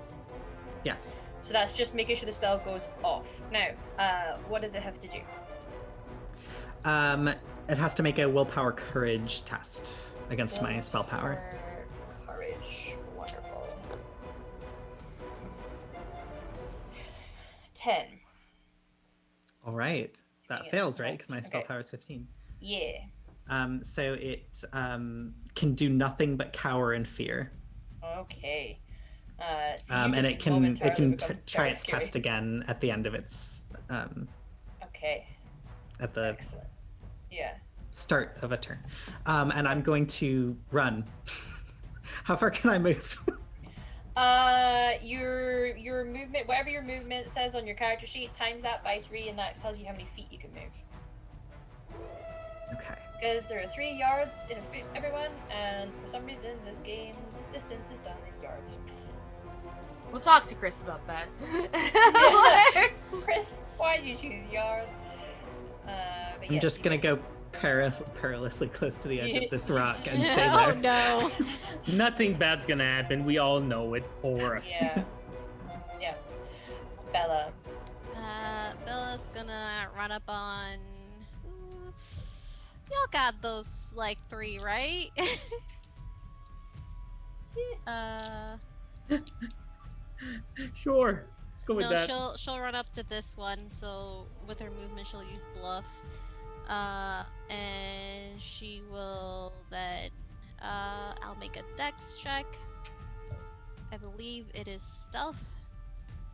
Yes. So that's just making sure the spell goes off. Now, what does it have to do? It has to make a willpower courage test against my spell power. Courage. Wonderful. 10. All right. That fails, right? Because my spell power is 15. Yeah. So it can do nothing but cower in fear. Okay. So and it can try its test again at the end of its okay. At the excellent. Yeah. Start of a turn. And I'm going to run. How far can I move? Your movement, whatever your movement says on your character sheet, times that by 3, and that tells you how many feet you can move. Okay. Because there are 3 yards in a foot, everyone, and for some reason this game's distance is done in yards. We'll talk to Chris about that. Chris, why did you choose yards? I'm just gonna go perilously close to the edge of this rock and stay there. Oh no! Nothing bad's gonna happen. We all know it. Yeah. Bella. Bella's gonna run up on. Y'all got those like 3, right? Sure. Let's go with that. She'll run up to this one. So with her movement, she'll use bluff. And she will then. I'll make a dex check. I believe it is stealth.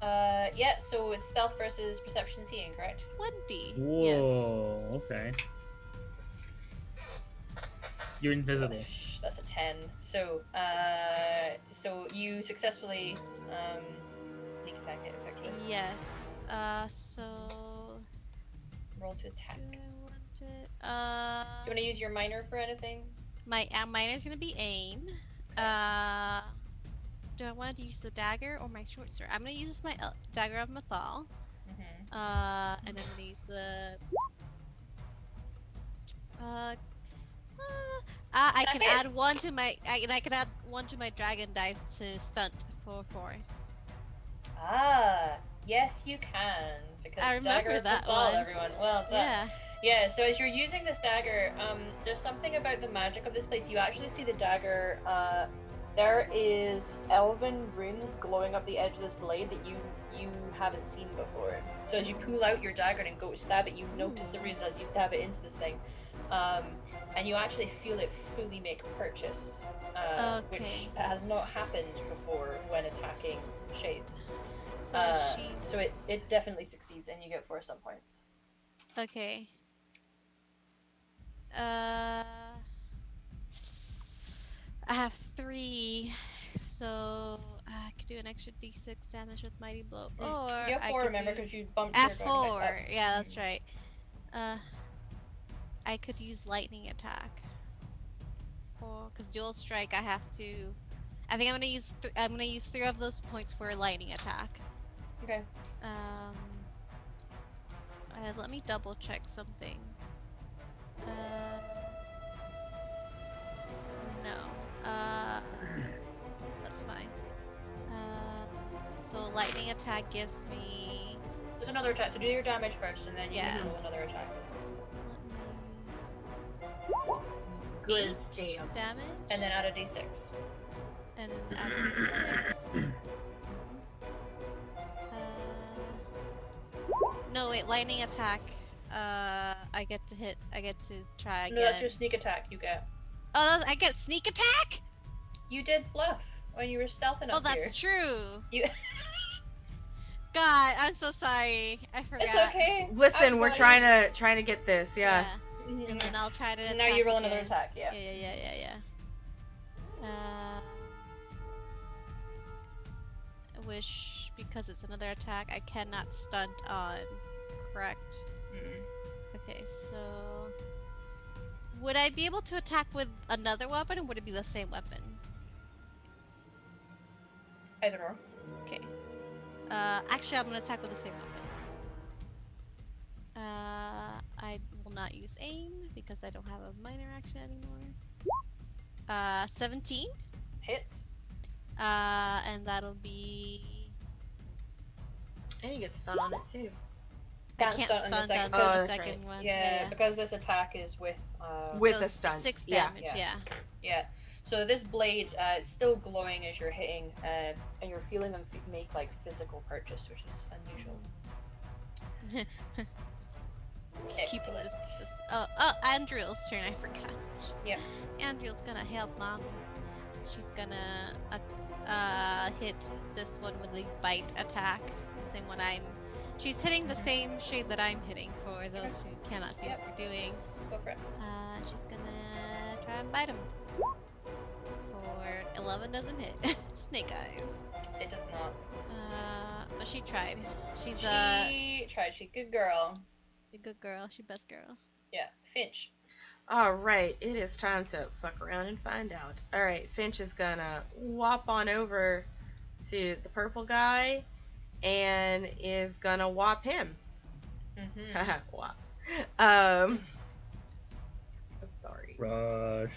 Yeah. So it's stealth versus perception seeing, correct? 20. Whoa. Yes. Okay. You're invisible. So, that's a 10. So, so you successfully sneak attack it effectively. Yes. So roll to attack. Do I want it? Do you want to use your minor for anything? My minor's gonna be aim. Do I want to use the dagger or my short sword? I'm gonna use my dagger of Mathal. And I'm gonna use the. I can add one to my. I can add one to my dragon dice to stunt for 4. Ah, yes, you can. Because I remember dagger that ball, one. Everyone. Well done. Yeah. So as you're using this dagger, there's something about the magic of this place. You actually see the dagger. There is elven runes glowing up the edge of this blade that you haven't seen before. So as you pull out your dagger and go to stab it, you notice the runes as you stab it into this thing. And you actually feel it fully make purchase, which has not happened before when attacking shades. So it definitely succeeds, and you get 4 stun points. Okay. I have 3, so I could do an extra d6 damage with Mighty Blow, or you have 4, remember, because you bumped your dragon dice F4. up. Yeah, that's right. I could use lightning attack, or because dual strike, I have to. I think I'm gonna use. I'm gonna use 3 of those points for a lightning attack. Okay. Let me double check something. No. That's fine. So lightning attack gives me. There's another attack. So do your damage first, and then you can roll another attack. Good 8 damage. And then add a d6. And then add a d6. No, wait, lightning attack. I get to hit. I get to try again. No, that's your sneak attack you get. Oh, I get sneak attack? You did bluff when you were stealthing up Oh, that's true. You. God, I'm so sorry. I forgot. It's okay. Listen, we're trying to get this. Yeah. And then I'll try to. And now you roll another attack. Yeah. Yeah. I wish because it's another attack, I cannot stunt on. Correct. Okay, so would I be able to attack with another weapon, or would it be the same weapon? Either or. Okay. Actually, I'm gonna attack with the same weapon. I will not use aim because I don't have a minor action anymore. 17. Hits. And that'll be. And you get stun on it too. I Can't can't stunt on the stun second- on Oh, the that's second right. one. Yeah, because this attack is with With Those a stun. 6 Yeah. damage. Yeah. Yeah. yeah. So this blade, it's still glowing as you're hitting, and you're feeling them make like physical purchase, which is unusual. Keeping Excellent. this. Oh, Andriel's turn. I forgot. Yep. Andriel's gonna help Mom. She's gonna hit this one with a bite attack. The same one She's hitting the same shade that I'm hitting for those who cannot see what we're doing. Go for it. She's gonna try and bite him. For 11 doesn't hit. Snake eyes. It does not. But she tried. She's She tried. She's a good girl. a good girl. She best girl. Yeah. Finch. Alright, it is time to fuck around and find out. Alright, Finch is gonna whop on over to the purple guy and is gonna whop him. Haha, whop. I'm sorry. Rush.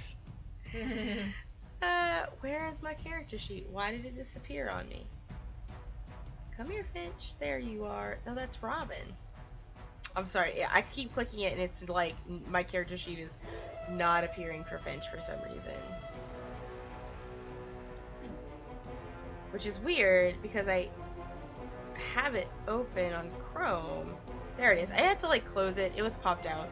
Where is my character sheet? Why did it disappear on me? Come here, Finch. There you are. No, that's Robin. I'm sorry. Yeah, I keep clicking it and it's like my character sheet is not appearing for Finch for some reason. Which is weird because I have it open on Chrome. There it is. I had to like close it. It was popped out.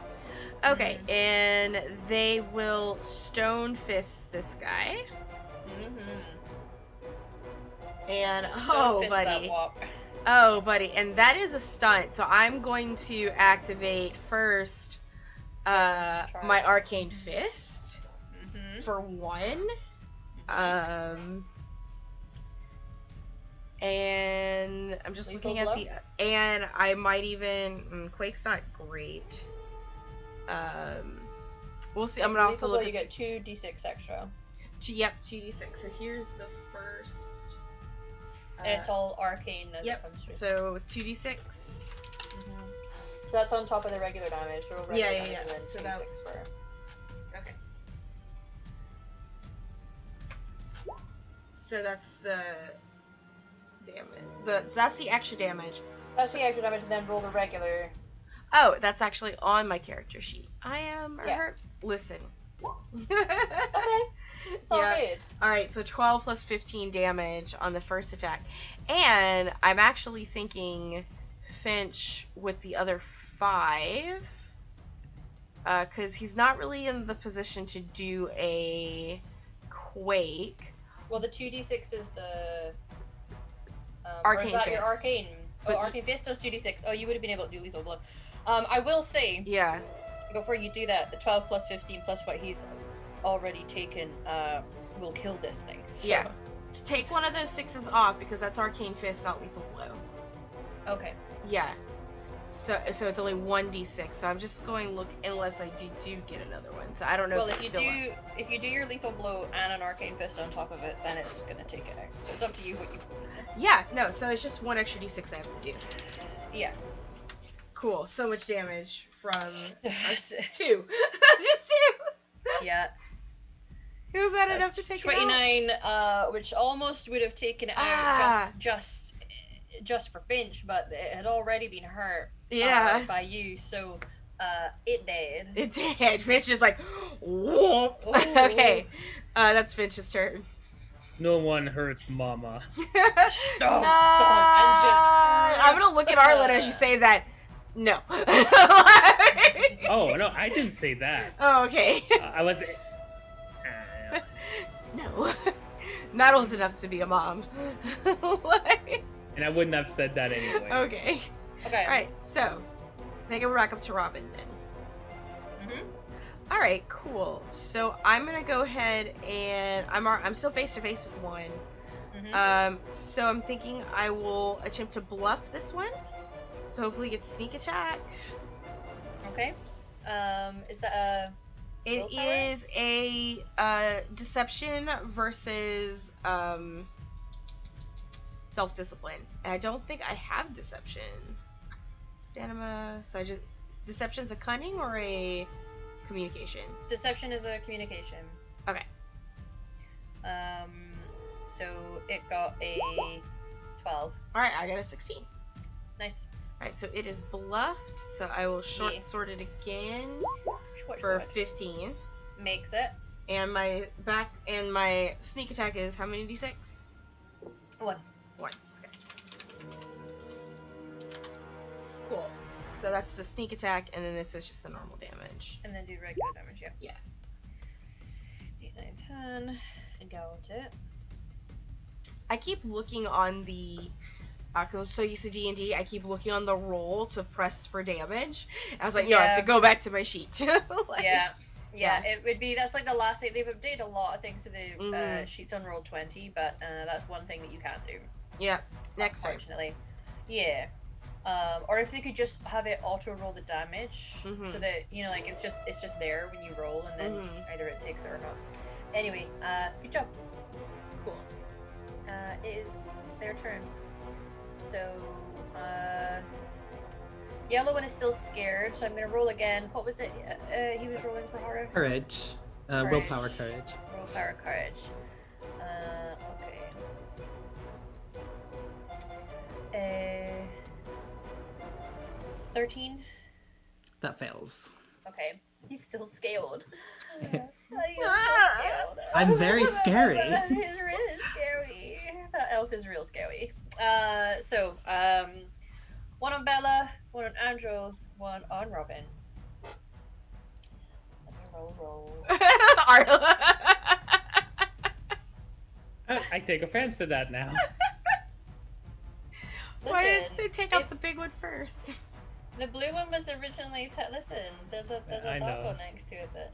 Okay, and they will stone fist this guy. And Fist that buddy. wop. Oh, buddy, and that is a stunt. So I'm going to activate first my arcane fist for 1. And I'm just Lethal looking at blow? and I might even Quake's not great. We'll see. I'm gonna also look You at get 2d6 extra. Yep, 2d6. So here's the first. And it's all arcane as Yep. it comes through. So 2d6. So that's on top of the regular damage. So regular Yeah. damage and then So 2d6 for. Okay. So that's the damage. That's the extra damage. That's the extra damage, and then roll the regular. Oh, that's actually on my character sheet. I am Yeah. hurt. Listen. It's okay. It's all Yeah. good. Alright, so 12 plus 15 damage on the first attack. And I'm actually thinking Finch with the other 5. Because he's not really in the position to do a quake. Well, the 2d6 is the. Arcane or is that Fist. your arcane? But- Oh, arcane fist does 2d6. Oh, you would have been able to do lethal blow. I will say Yeah. before you do that, the 12 plus 15 plus what he's already taken will kill this thing. So. Yeah. Take one of those 6s off because that's arcane fist, not lethal blow. Okay. Yeah. So it's only 1d6. So I'm just going look unless I do get another one. So I don't know Well, if if it's you still do, if you do your lethal blow and an arcane fist on top of it, then it's gonna take it out. So it's up to you what you. Yeah, no, so it's just 1 extra d6 I have to do. Yeah. Cool. So much damage from 2. Just 2. Yeah. Was that That's enough to take it 29, which almost would have taken it Ah. out just for Finch, but it had already been hurt Yeah. by you, so it did. It did. Finch is like, whoop. Ooh. Okay. That's Finch's turn. No one hurts Mama. Stomp, No. stomp, and just. I'm gonna look at Arlen as you say that. No. Oh no, I didn't say that. Oh, okay. I was. No. Not old enough to be a mom. Like- And I wouldn't have said that anyway. Okay. Okay. Alright, so. Then go back up to Robin then. Mhm. Alright, cool. So I'm gonna go ahead and I'm still face to face with one. So I'm thinking I will attempt to bluff this one. So hopefully get sneak attack. Okay. Is that a It willpower? is a deception versus self-discipline. And I don't think I have deception. Stamina. So I just deception's a cunning or a communication? Deception is a communication. Okay. So it got a 12. Alright, I got a 16. Nice. Alright, so it is bluffed. So I will short Yeah. sword it again Short for sword. 15. Makes it. And my sneak attack is how many d6? 1. 1. Okay. Cool. So that's the sneak attack, and then this is just the normal damage. And then do regular damage, yeah. Yeah. 8, 9, 10. Got it. I keep looking on the. Cause I'm so used to D&D, I keep looking on the roll to press for damage. I was like, no, I have to go back to my sheet. Like, Yeah, it would be, that's like the last thing, they've updated a lot of things to the sheets on Roll20, but that's one thing that you can't do. Yeah, next time. Unfortunately. Yeah. Or if they could just have it auto roll the damage, so that, you know, like it's just there when you roll, and then either it takes it or not. Anyway, good job. Cool. It is their turn. So, yellow one is still scared, so I'm gonna roll again. What was it? He was rolling for horror? Courage. Willpower courage. Willpower courage. Okay. 13. That fails. Okay. He's still scaled. He's still scaled. I'm very scary. He's really scary. That elf is real scary. So, one on Bella, one on Andrew, one on Robin. Let me roll. Arla. I take offense to that now. Why did Listen, they take out the big one first? the blue one was originally. Listen, there's a I doggo know. next to it. Then.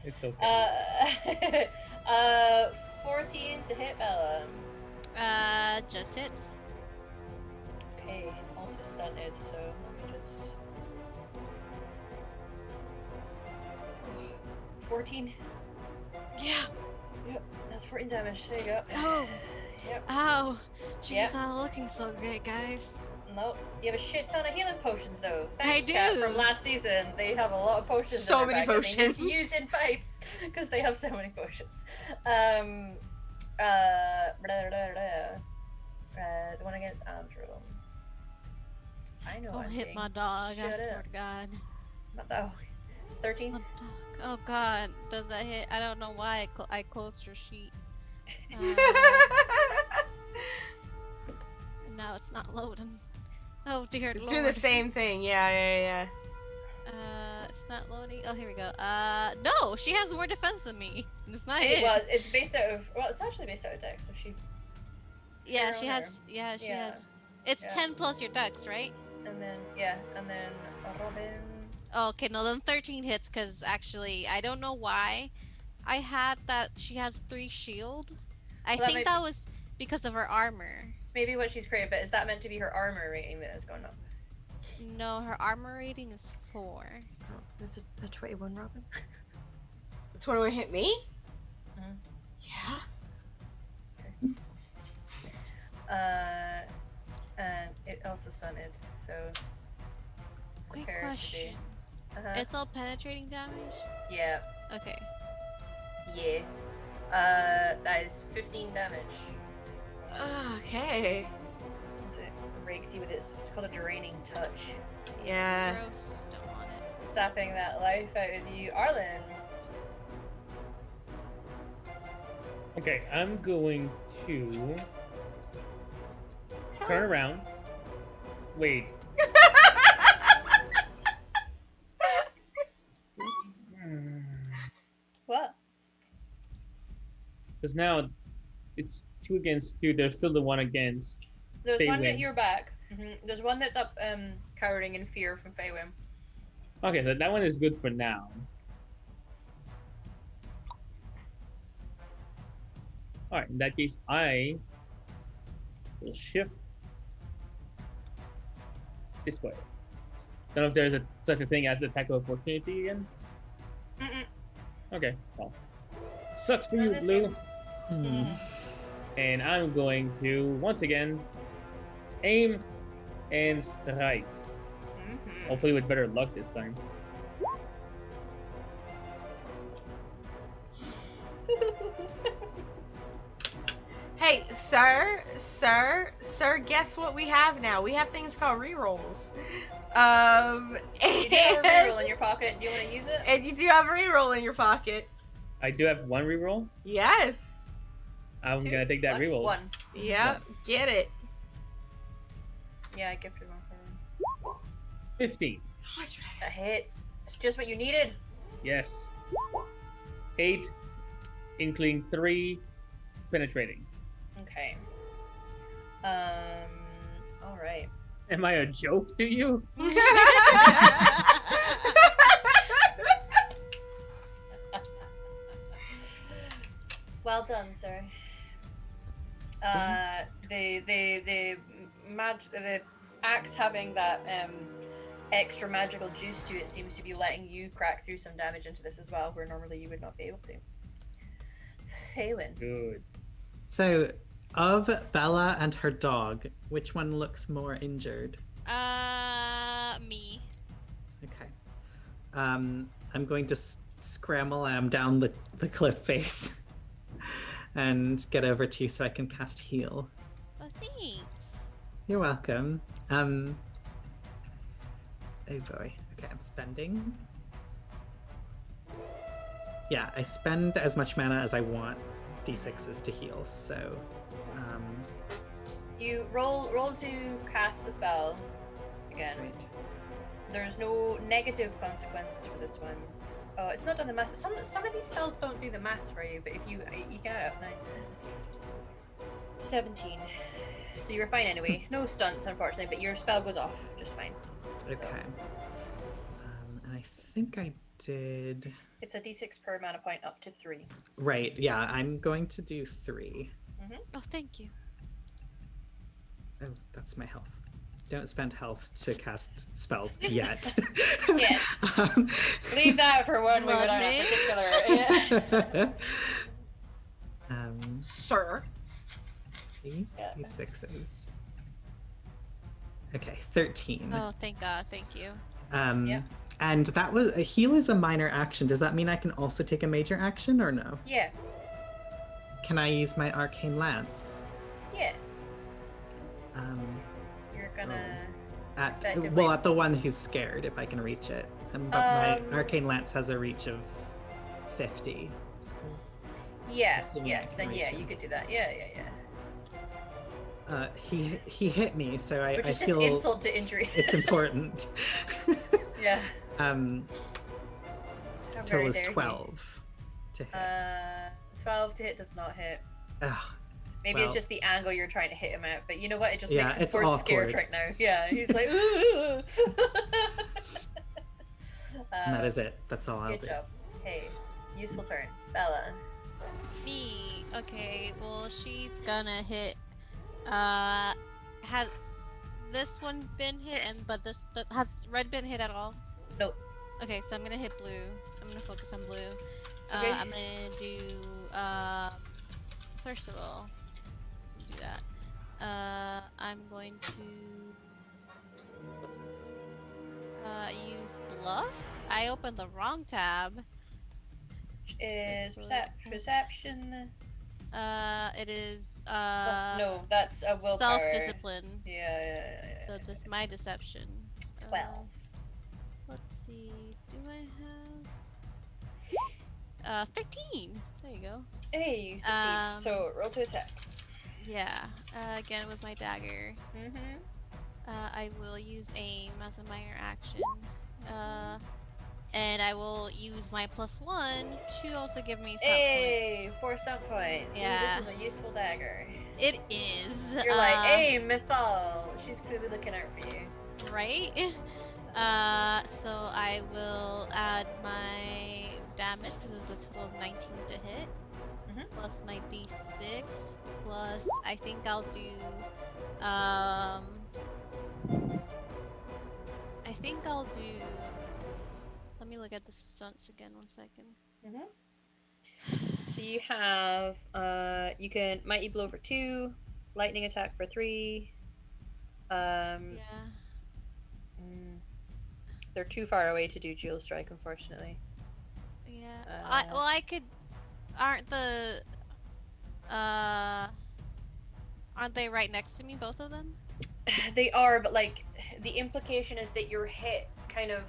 It's okay. 14 to hit Bella. Just hits. Okay, also stunted, so let me just. 14. Yeah. Yep, that's 14 damage. There you go. Oh. Yep. Ow. She's Yep. not looking so great, guys. Nope. You have a shit ton of healing potions, though. I Thanks, chat, do. from last season. They have a lot of potions. So in their many bag that they need potions. to use in fights because they have so many potions. The one against Andrew. I know. Don't I'm hit being my dog, I shut swear up. to God. Not that. 13. My dog. Oh God, does that hit? I don't know why I closed her sheet. No, it's not loading. Oh dear It's Lord. doing the same thing. Yeah. It's not loading. Oh, here we go. No, she has more defense than me. It's not it. Well, it's based out of. Well, it's actually based out of Dex. So she. Yeah, Fair she owner. has. Yeah, she Yeah. has. It's Yeah. 10 plus your dex, right? And then Robin. Oh, okay, no, then 13 hits because actually, I don't know why. I had that she has 3 shield. I Well, that think might that was because of her armor. It's maybe what she's created, but is that meant to be her armor rating that is going up? No, her armor rating is 4. Oh, this is a 21, Robin. The 21 hit me? Mhm. Yeah. And it also stunted, so. Quick Fair to question. Uh-huh. It's all penetrating damage? Yeah, Okay. yeah. That is 15 damage. Okay. It rakes you with it's called a draining touch. Yeah. Gross. Don't want it. Sapping that life out of you. Arlen! Okay, I'm going to turn around. Wait. What? Because now it's 2 against 2. There's still the 1 against. There's one Faywin. at your back. There's one that's up, cowering in fear from Faywin. Okay, so that one is good for now. Alright, in that case, I We'll shift this way. Don't know if there's such a thing as attack of opportunity again. Mm-mm. Okay, well, sucks for Not you, this Blue. game. Hmm. And I'm going to once again aim and strike. Mhm. Hopefully, with better luck this time. Hey, sir, guess what we have now? We have things called rerolls. You do have a reroll in your pocket. Do you want to use it? And you do have a reroll in your pocket. I do have one reroll. Yes. I'm Two? gonna take that One? reroll. One. Yep, get it. Yeah, I gifted one for him. 15. That hits. It's just what you needed. Yes. 8, including 3, penetrating. Okay. All right. Am I a joke to you? Well done, sir. The axe having that extra magical juice to it seems to be letting you crack through some damage into this as well, where normally you would not be able to. Haywin. Good. So, of Bella and her dog, which one looks more injured? Me. Okay. I'm going to scramble down the cliff face and get over to you so I can cast heal. Oh, thanks. You're welcome. Oh boy. Okay, I'm spending. Yeah, I spend as much mana as I want d6s to heal, so You roll to cast the spell again. great. There's no negative consequences for this one. Oh, it's not done the math. Some of these spells don't do the math for you, but if you get it up now. 17. So you're fine anyway. No stunts, unfortunately, but your spell goes off just fine. Okay. So And I think I did. it's a d6 per mana point up to 3. Right, yeah, I'm going to do 3. Oh, thank you. Oh, that's my health. Don't spend health to cast spells yet. Yet. Leave that for when we go down a particular. Sir. Yeah. D6s. Okay, 13. Oh, thank God. Thank you. Yeah. And that was a heal is a minor action. Does that mean I can also take a major action or no? Yeah. Can I use my arcane lance? Yeah. You're Oh. gonna. At Effectively. at the one who's scared, if I can reach it. But my arcane lance has a reach of 50. So, Yeah. Assuming I Yes. can Then reach yeah, him. you could do that. Yeah. he hit me, so I Which is feel just insult to injury. it's important. Yeah. Total very is dare you. 12 to hit. 12 to hit does not hit. Ugh, Maybe it's well. just the angle you're trying to hit him at, but you know what? It just Yeah, makes him it's force scared awkward. right now. Yeah, he's like, ooh. And that is it. That's all I'll Good do. job. Hey, useful turn. Bella. Me. Okay, well, she's gonna hit. Has this one been hit? But has red been hit at all? Nope. Okay, so I'm gonna hit blue. I'm gonna focus on blue. Okay. I'm gonna do. First of all, do that. I'm going to use bluff. I opened the wrong tab. Is This perception? It is No, that's a willpower. self-discipline. Yeah. So just my deception. 12. Let's see. Do I have 13? There you go. Hey, you succeed. So roll to attack. Yeah. Again with my dagger. Mm-hmm. I will use aim as a minor action. And I will use my +1 to also give me stunt Hey, points. 4 stunt points. See, Yeah. this is a useful dagger. It is. You're like, hey, Mythal. She's clearly looking out for you. Right? So I will add my damage because it was a total of 19 to hit. plus my d6 plus I think I'll do I think I'll do. Let me look at the stunts again. 1 second. So you have you can mighty blow for 2, lightning attack for 3. Yeah. They're too far away to do dual strike, unfortunately. Yeah. I could. Aren't the aren't they right next to me, both of them? They are, but like the implication is that your hit kind of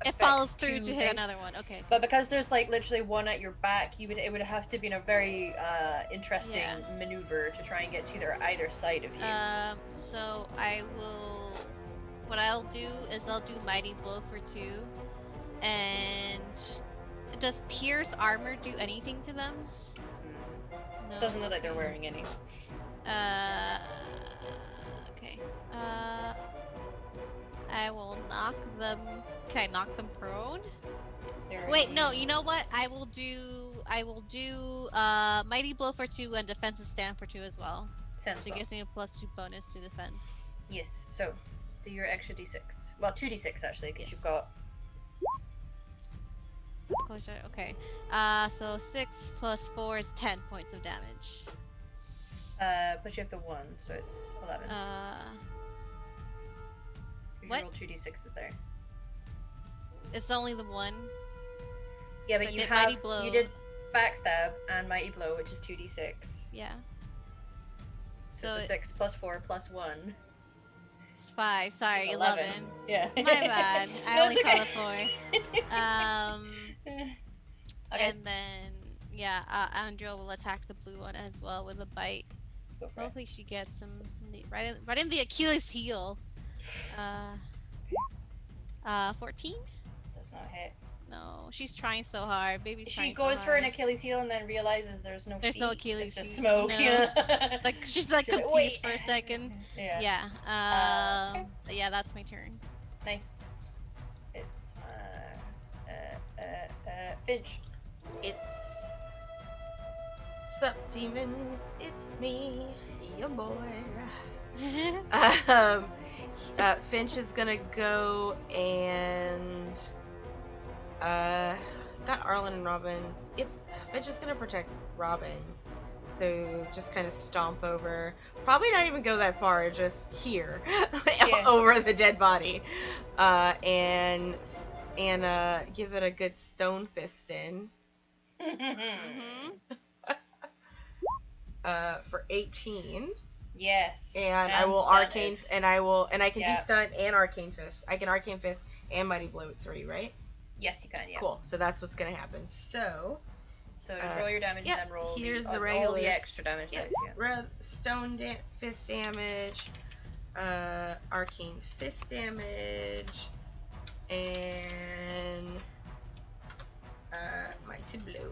it follows affects through two to hit things. another one. Okay. But because there's like literally one at your back, it would have to be in a very interesting maneuver to try and get to either side of you. So I will. What I'll do is I'll do mighty blow for 2, and does pierce armor do anything to them? No. Doesn't look like they're wearing any. Okay. I will knock them. Can I knock them prone? Wait, no. You know what? I will do mighty blow for 2 and defensive stand for 2 as well. So it gives me a +2 bonus to defense. Yes. So do your extra d6. Well, 2d6 actually, because you've got. Okay. So 6 plus 4 is 10 points of damage. But you have the 1, so it's 11. What? You roll 2d6s there. It's only the 1. Yeah, so but you did backstab and mighty blow, which is 2d6. Yeah. So it's a 6 plus 4 plus 1. It's 5. Sorry, 11. Yeah. My bad. I only saw the 4. Okay. And then Andrea will attack the blue one as well with a bite. Hopefully she gets some right in the Achilles heel. 14? Does not hit. No, she's trying so hard. Baby's trying so hard. She goes for an Achilles heel and then realizes there's no feet. No Achilles heel. It's just smoke. No. Yeah. Like she's like confused for a second. Yeah. Yeah. Yeah, that's my turn. Nice. It's Finch. Sup, demons? It's me, your boy. Finch is gonna go and got Arlen and Robin. Finch is gonna protect Robin, so just kind of stomp over. Probably not even go that far, just here, over the dead body, and give it a good stone fist in. For 18. Yes. And I will arcane, and I can do stunt and arcane fist. I can arcane fist and mighty blow at 3, right? Yes, you can. Yeah. Cool. So that's what's gonna happen. So just roll your damage and then roll here's the regular all the extra damage. Stone fist damage, arcane fist damage, and mighty blow.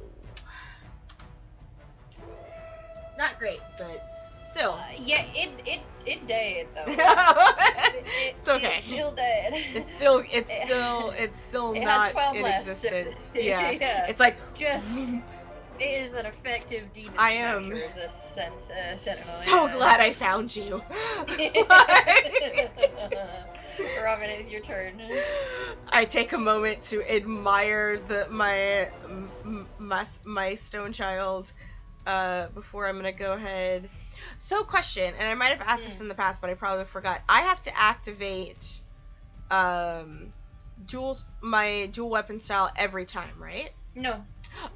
Not great, but still. It did though. It's okay. It's still dead. It's still not in existence. Yeah. It's like just. It is an effective demon smasher of this sentinel. So glad I found you. Robin, it's your turn. I take a moment to admire my stone child. Before I'm gonna go ahead. So, question, and I might have asked this in the past, but I probably forgot. I have to activate my dual weapon style every time, right? No.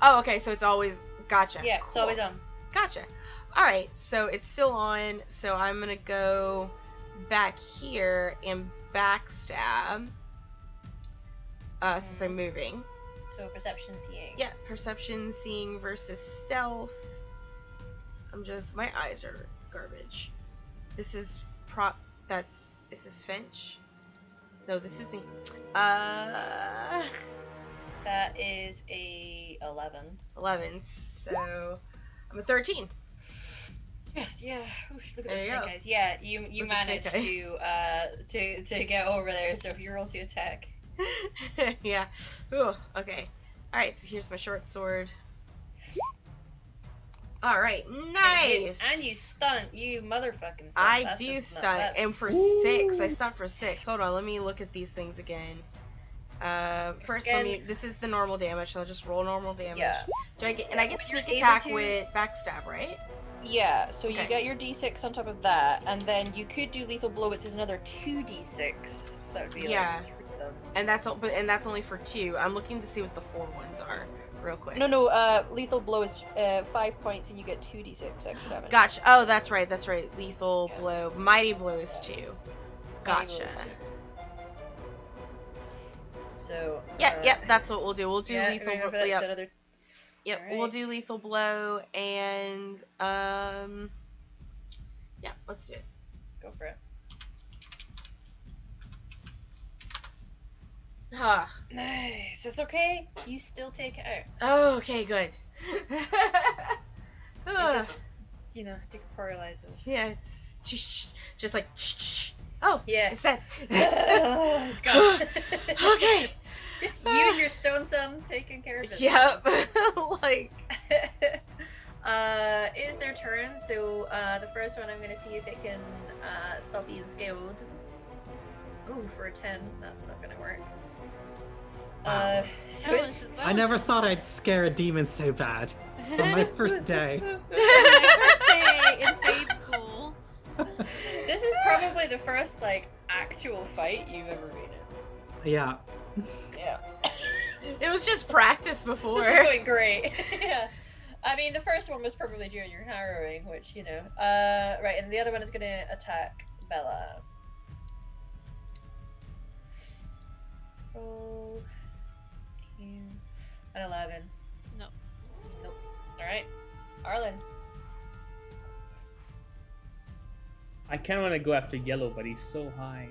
Oh, okay. So it's always gotcha. Yeah, it's always on. Gotcha. All right. So it's still on. So I'm gonna go back here and backstab. Since I'm moving. So perception seeing. Yeah, perception seeing versus stealth. My eyes are garbage. This is this is Finch. No, this is me. That is a 11. 11, so I'm a 13. Yes, yeah. Oof, look at those snake eyes. Yeah, you managed to get over there, so if you roll to attack. Yeah. Ooh, okay. Alright, so here's my short sword. All right, It nice. hits, and you stunt, you motherfucking stunt. I That's do just not- stunt, that's- and for 6, I stunt for 6. Hold on, let me look at these things again. First, Again- this is the normal damage, so I'll just roll normal damage. Yeah. Do I get, and I get You're sneak able attack to- with backstab, right? Yeah, so you Okay. get your d6 on top of that, and then you could do lethal blow, which is another 2d6. So that would be Yeah. like 3 of them. And that's only for 2. I'm looking to see what the 4 ones are, real quick. No, lethal blow is 5 points, and you get 2d6 extra damage. Gotcha. Oh, that's right. Lethal Yeah. blow. Mighty blow is 2. Mighty blow Gotcha. is 2. So. Yep. That's what we'll do. We'll do yeah, lethal we're gonna go for blow. that, so Yep. another- Yep. Alright. We'll do lethal blow and yeah. Let's do it. Go for it. Huh. Nice. It's okay. You still take it out. Oh, okay. Good. It Ugh. just, decoralizes. Yeah. It's just like. Oh. Yeah. It's that. Oh, it's gone. Okay. Just you and your stone son taking care of it. Yep. Like. Is their turn, so the first one I'm gonna see if it can stop being scaled. Ooh, for a 10, that's not gonna work. Wow. So Oh, it's it's- I never thought I'd scare a demon so bad on my first day. My first day in Fade School. This is probably the first like actual fight you've ever been in. Yeah. Yeah. It was just practice before. This is going great. Yeah. I mean, the first one was probably during your harrowing, which, right, and the other one is going to attack Bella. Oh, and 11. No. Nope. Alright. Arlen. I kind of want to go after yellow, but he's so high.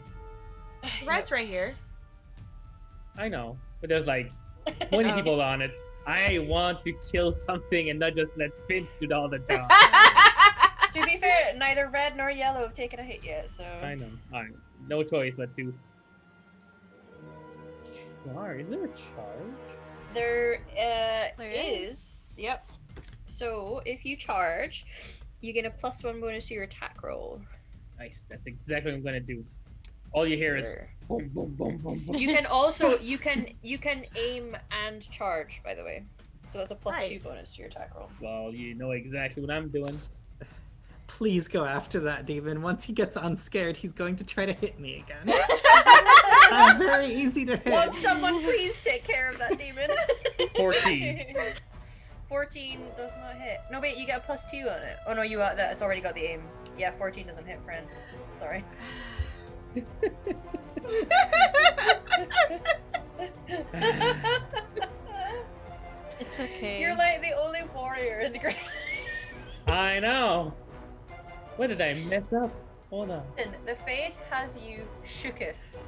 Red's right here. I know, but there's like 20 Oh. people on it. I want to kill something and not just let Finn do all the job. To be fair, neither red nor yellow have taken a hit yet, so... I know. Alright, no choice but to. Charge? Is there a charge? There There is. Yep. So, if you charge, you get a +1 bonus to your attack roll. Nice. That's exactly what I'm gonna do. All you hear is Sure. boom, boom, boom, boom, boom. You can also you can aim and charge, by the way. So that's a +2 Nice. bonus to your attack roll. Well, you know exactly what I'm doing. Please go after that demon. Once he gets unscared, he's going to try to hit me again. I'm very easy to hit. Won't someone please take care of that demon? 14. 14 does not hit. No, wait, you get a +2 on it. Oh no, that's already got the aim. Yeah, 14 doesn't hit, friend. Sorry. It's okay. You're like the only warrior in the grave. I know. What did I mess up? Hold on. Listen, the fate has you shooketh.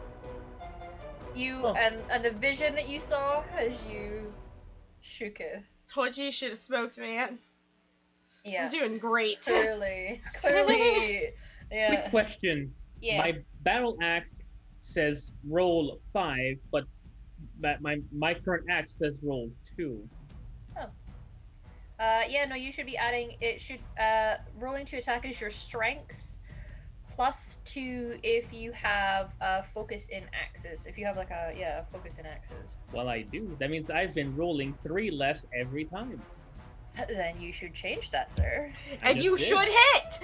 You Oh. and the vision that you saw has you shooketh. Told you should have smoked, man. Yeah. I'm doing great. Clearly. Yeah. Quick question. Yeah. My battle axe says roll 5, but my current axe says roll 2. Yeah, no, you should be adding it should rolling to attack is your strength +2 if you have focus in axes. If you have like a focus in axes. Well, I do. That means I've been rolling 3 less every time. Then you should change that, sir. And just you did. should hit.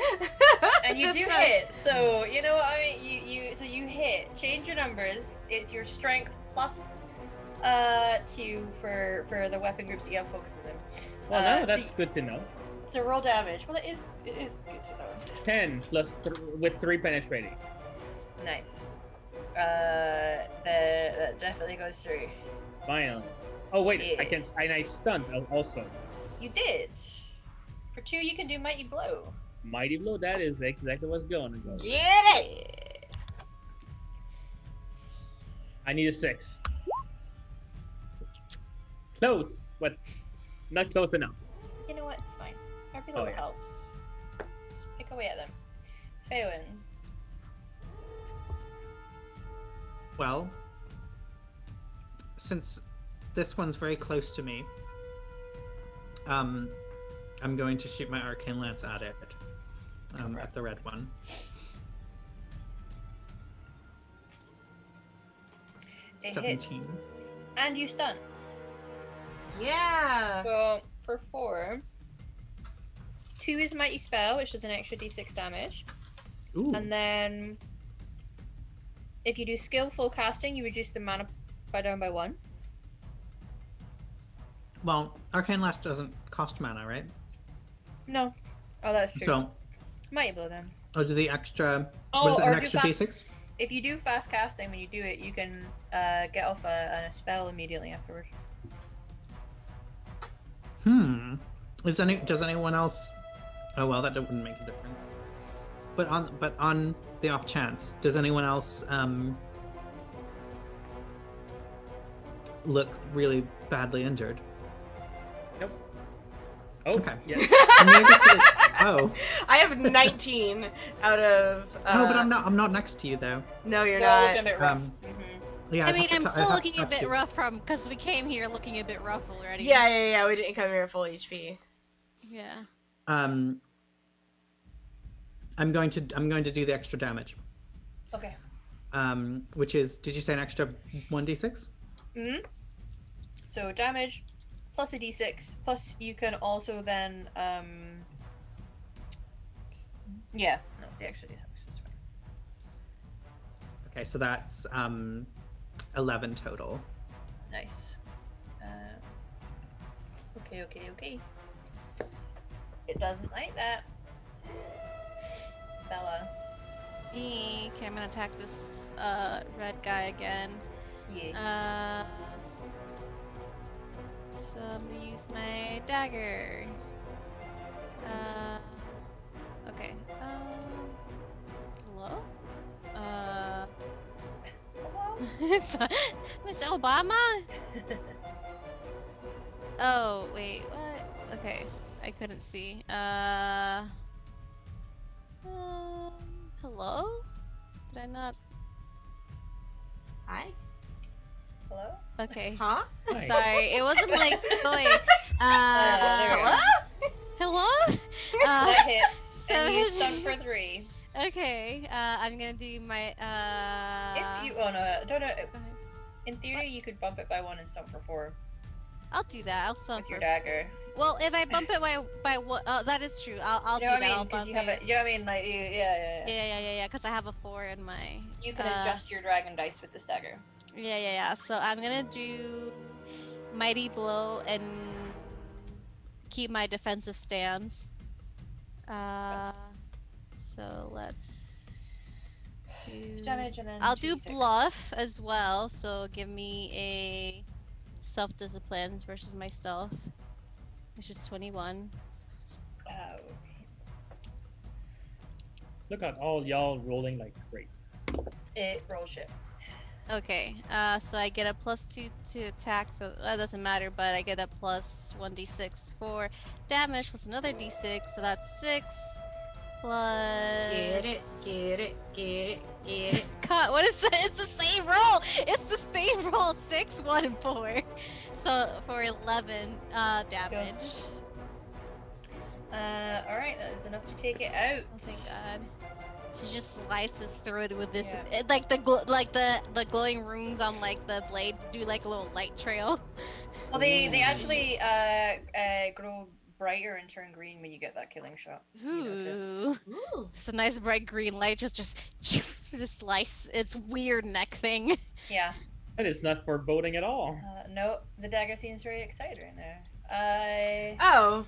And you do So- hit, so you know what I mean. You hit. Change your numbers. It's your strength +2 for the weapon groups that you have focuses in. Well, now so that's good to know. So roll damage. Well, it is good to know. 10 plus with 3 penetrating. Nice. That definitely goes through. Finally. Oh wait, Yeah. I stunned also. You did. For 2, you can do mighty blow. Mighty blow. That is exactly what's going to go. Get it. I need a 6. Close, but not close enough. You know what? It's fine. Every Oh, little yeah. helps. Just pick away at them. Faewin. Well, since this one's very close to me, I'm going to shoot my arcane lance at it. At the red one. It 17. hits. And you stun. Yeah. So for 4, 2 is mighty spell, which does an extra d6 damage. Ooh. And then if you do skillful casting, you reduce the mana down by 1. Well, arcane lance doesn't cost mana, right? No. Oh, that's true. So, Mighty blow then. oh, do the extra? Oh, what is it? or An do extra fast- d6? If you do fast casting, when you do it, you can get off a spell immediately afterwards. Does anyone else? Oh well, that wouldn't make a difference. But on the off chance, does anyone else look really badly injured? Nope. Oh, Okay. yes. I'm gonna go for the- oh. I have 19 out of. No, but I'm not next to you though. No, you're They're all not. looking a bit rough. Yeah. I I'd mean, have I'm to- I'd still have looking to a bit touch rough because we came here looking a bit rough already. Yeah. We didn't come here at full HP. Yeah. you. I'm going to do the extra damage. Okay. Which is, did you say an extra 1d6? Mm-hmm. So damage plus a d6, plus you can also then yeah, no, the extra d6 is fine. Okay, so that's 11 total. Nice. Okay. It doesn't like that. Bella. Okay, I'm gonna attack this red guy again. Yeah. So I'm gonna use my dagger. Okay. Hello? Mr. Obama? Oh, wait, what? Okay, I couldn't see. Hello? Did I not? Hi. Hello? Okay. Huh? Hi. Sorry, it wasn't like going. there we go. Hello? That hits, and you so- stun for 3. Okay, I'm gonna do my. If you, oh no, I don't know. Go ahead. In theory, you could bump it by 1 and stun for 4 I'll do that. I'll stun with your for. dagger. Well, if I bump it by one, that is true. I'll You do know what that. I I'll mean? Because bump you have it. it. You know what I mean? Like, yeah. Yeah. Because I have a 4 in my. You can adjust your dragon dice with this dagger. Yeah. So I'm gonna do mighty blow and keep my defensive stance. So let's do. Damage and then I'll do 2d6. bluff as well. So give me a self-discipline versus my stealth, which is 21. Oh. Look at all y'all rolling like crazy. It rolled shit. Okay, so I get a +2 to attack, so that doesn't matter, but I get a plus 1d6 for damage, plus another d6, so that's 6 plus. Get it. God, what is it? It's the same roll! It's the same roll! 6, 1, and 4. So for 11 damage. Yes. Alright, that is enough to take it out. Oh, thank God. She just slices through it with this, Yeah. like the glowing runes on like the blade do like a little light trail. Well, they actually grow brighter and turn green when you get that killing shot. You notice. Ooh, Ooh. it's a nice bright green light. Just slice its weird neck thing. Yeah. That is not foreboding at all. No, the dagger seems very excited right now. Oh.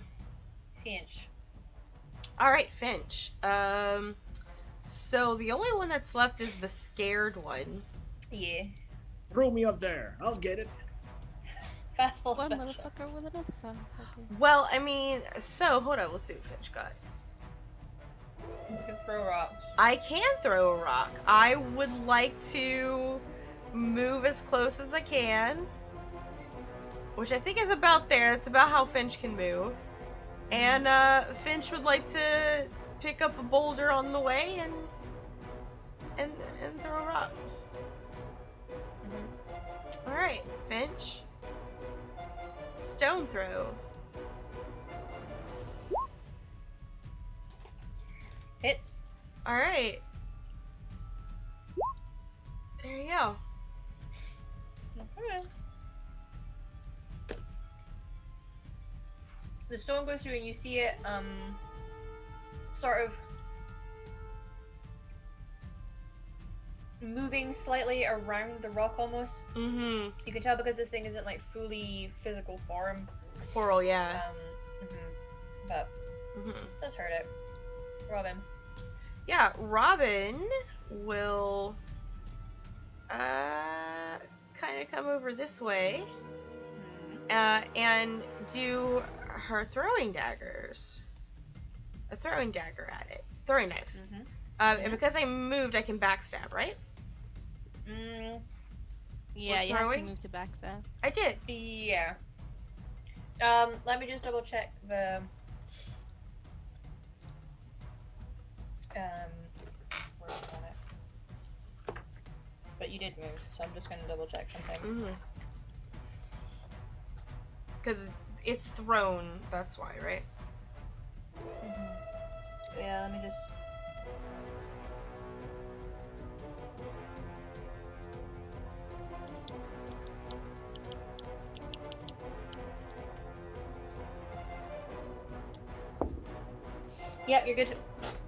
Finch. All right, Finch. So the only one that's left is the scared one. Yeah. Throw me up there. I'll get it. Fastball One special. motherfucker with another motherfucker. Well, I mean, so hold on. We'll see what Finch got. You can throw rocks. I can throw a rock. I would like to move as close as I can, which I think is about there. It's about how Finch can move. And Finch would like to pick up a boulder on the way and throw a rock. All right, Finch. Stone throw. Hits. All right. There you go. Okay. The stone goes through and you see it sort of moving slightly around the rock almost. Mm-hmm. You can tell because this thing isn't like fully physical form. Coral, yeah. But Mm-hmm. does hurt it. Robin. Yeah, Robin will kind of come over this way and do her throwing daggers. A throwing dagger at it. Throwing knife. And because I moved, I can backstab, right? Yeah, With you have to throwing? move to backstab. I did. Yeah. Let me just double check the where is it? But you did move, so I'm just gonna double check something. Mm-hmm. Because it's thrown, that's why, right? Yeah, let me just. Yep, you're good.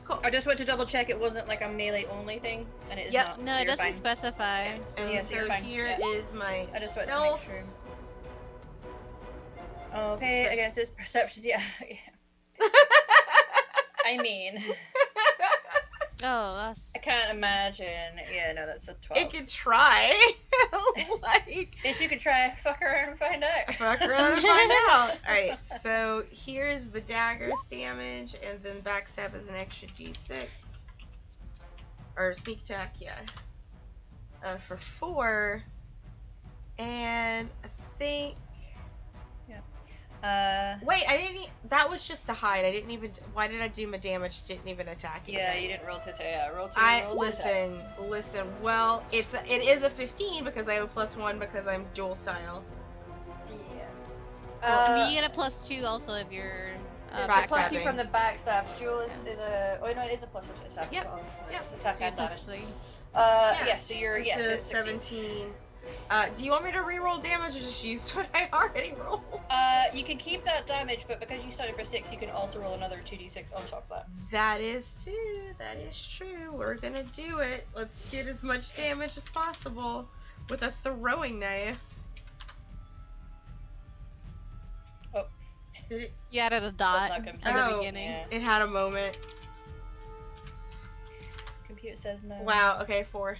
Cool. I just went to double check it wasn't like a melee only thing, and it is Yep. not. No, so it you're doesn't fine. specify. And Yeah, so you're so fine. here Yeah. is my I just went stealth. to make sure. Okay, against this perception, yeah. I mean, Oh, that's. I can't imagine. Yeah, no, that's a 12. It could try. Like, If you could try, fuck around and find out. fuck around and find out. Alright, so here's the dagger's damage, and then backstab is an extra d6. Or sneak attack, yeah. For 4. And I think. Wait, I didn't. That was just to hide. I didn't even. Why did I do my damage? Didn't even attack you. Yeah, you didn't roll to say roll to. I roll to attack. listen. Well, it is a 15 because I have +1 because I'm dual style. Yeah. I mean, you get a +2 also if you're. It's a backstabbing. +2 from the backstab. Jewel is a. Oh no, it is a +1 to attack Yep. as well. So Yep. it's attack and damage. Honestly. Yeah. So you're It's yes, a it's 17. Do you want me to re-roll damage or just use what I already rolled? You can keep that damage, but because you started for 6, you can also roll another 2d6 on top of that. That is true. We're gonna do it. Let's get as much damage as possible with a throwing knife. Oh. Did it? You added a dot not at computer. the Oh. beginning. Yeah. It had a moment. Computer says no. Wow. Okay, 4.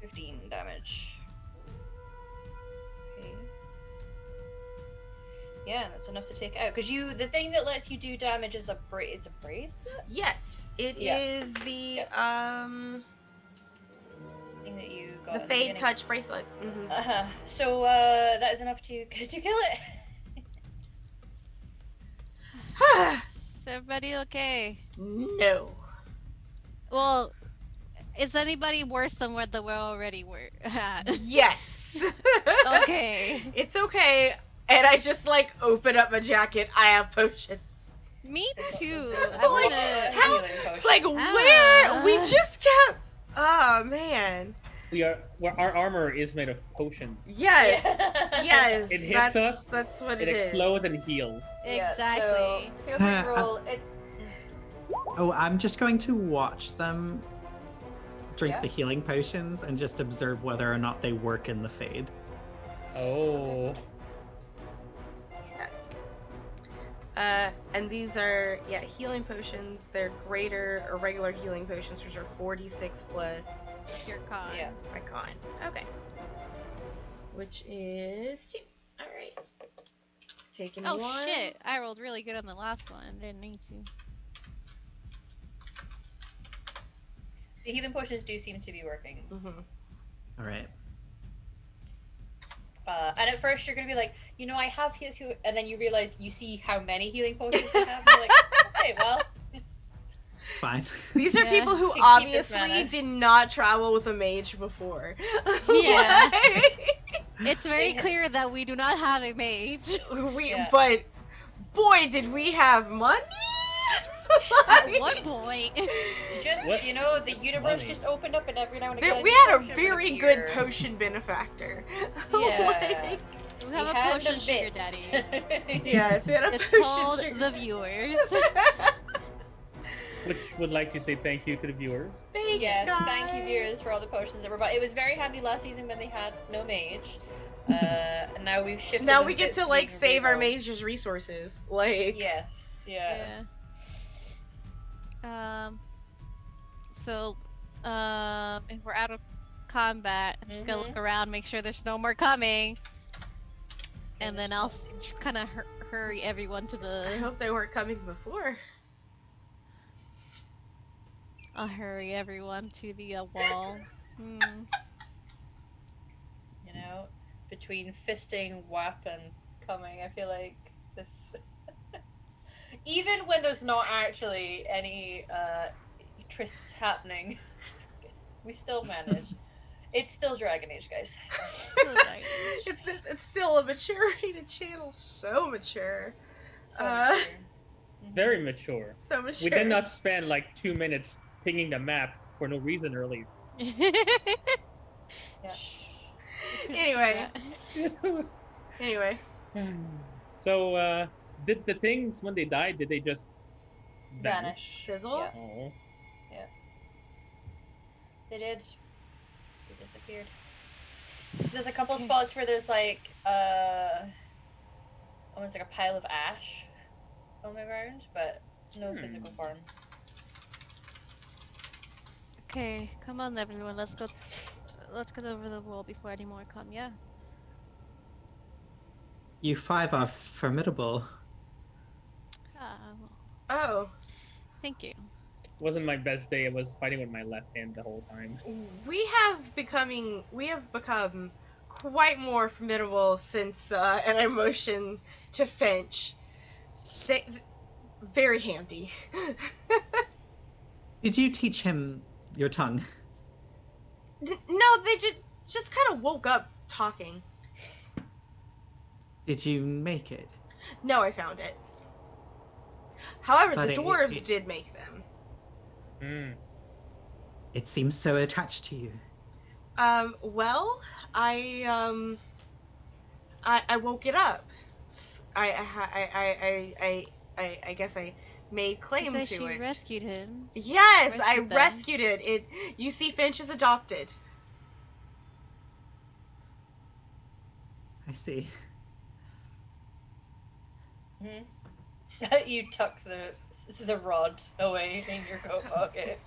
15 damage. Okay. Yeah, that's enough to take out. Cause the thing that lets you do damage is it's a bracelet Yes, it Yeah. is the thing that you got. the at Fade beginning. Touch bracelet. Mm-hmm. So that is enough to kill it. Is everybody okay? No. Well, is anybody worse than what we're already were at? Yes. Okay. It's okay. And I just like open up my jacket. I have potions. Me too. Like, I wanna. how- Healing potion. Like where we just kept. Oh man. Our armor is made of potions. Yes. Yeah. Yes. It hits that's, us, That's what It it is. explodes and heals. Yeah, Exactly. so feel free to roll. It's Oh, I'm just going to watch them drink Yeah. the healing potions and just observe whether or not they work in the fade. Oh. And these are healing potions. They're greater or regular healing potions, which are 46 plus Your con. yeah. my con. Okay. Which is 2. All right. Taking Oh 1. shit! I rolled really good on the last one. Didn't need to. The healing potions do seem to be working. Mm-hmm. All right. And at first you're gonna be like, I have healing, and then you realize you see how many healing potions they have. And you're like, okay, well, Fine. These are Yeah. people who Keep this obviously mana. did not travel with a mage before. Yes. Like, It's very clear that we do not have a mage. we, Yeah. but boy, did we have money! At one point. Just, What? you know, the universe Money. just opened up and every now and again We new had a potion would very good appear. potion benefactor. Yeah. We have a had potion the sugar bits. daddy. Yes, we had a It's potion called sugar. the viewers. Which would like to say thank you to the viewers. Thanks, Yes, guys. thank you viewers for all the potions that were bought. It was very handy last season when they had no mage. And now we've shifted. Now those we get bits to like being save our rerolls. mage's resources. Like, Yes, yeah. So, if we're out of combat, I'm just gonna Mhm. look around, make sure there's no more coming, and then I'll kind of hurry everyone to I the. hope they weren't coming before. I'll hurry everyone to the wall. You know, between fisting, WAP, and coming, I feel like this. Even when there's not actually any trysts happening, we still manage. It's still Dragon Age, guys. It's still a mature rated channel. So mature. So mature. Very mature. So mature. We did not spend like 2 minutes pinging the map for no reason earlier. Yeah. Anyway. So, did the things when they died? Did they just Vanish. Fizzle? Yeah, Oh, they did. They disappeared. There's a couple spots where there's like almost like a pile of ash on the ground, but no physical form. Okay, come on, everyone. Let's go. Let's get over the wall before any more come. Yeah. You 5 are formidable. Oh. Thank you. wasn't my best day. I was fighting with my left hand the whole time. We have become quite more formidable since an emotion to Finch. Very handy. Did you teach him your tongue? No, they just kind of woke up talking. Did you make it? No, I found it. However, But the dwarves did make them. It seems so attached to you. Well, I woke it up. I guess I made claim to she it. rescued him. Yes, I Rescued them. rescued it. You see, Finch is adopted. I see. You tuck the rod away in your coat pocket.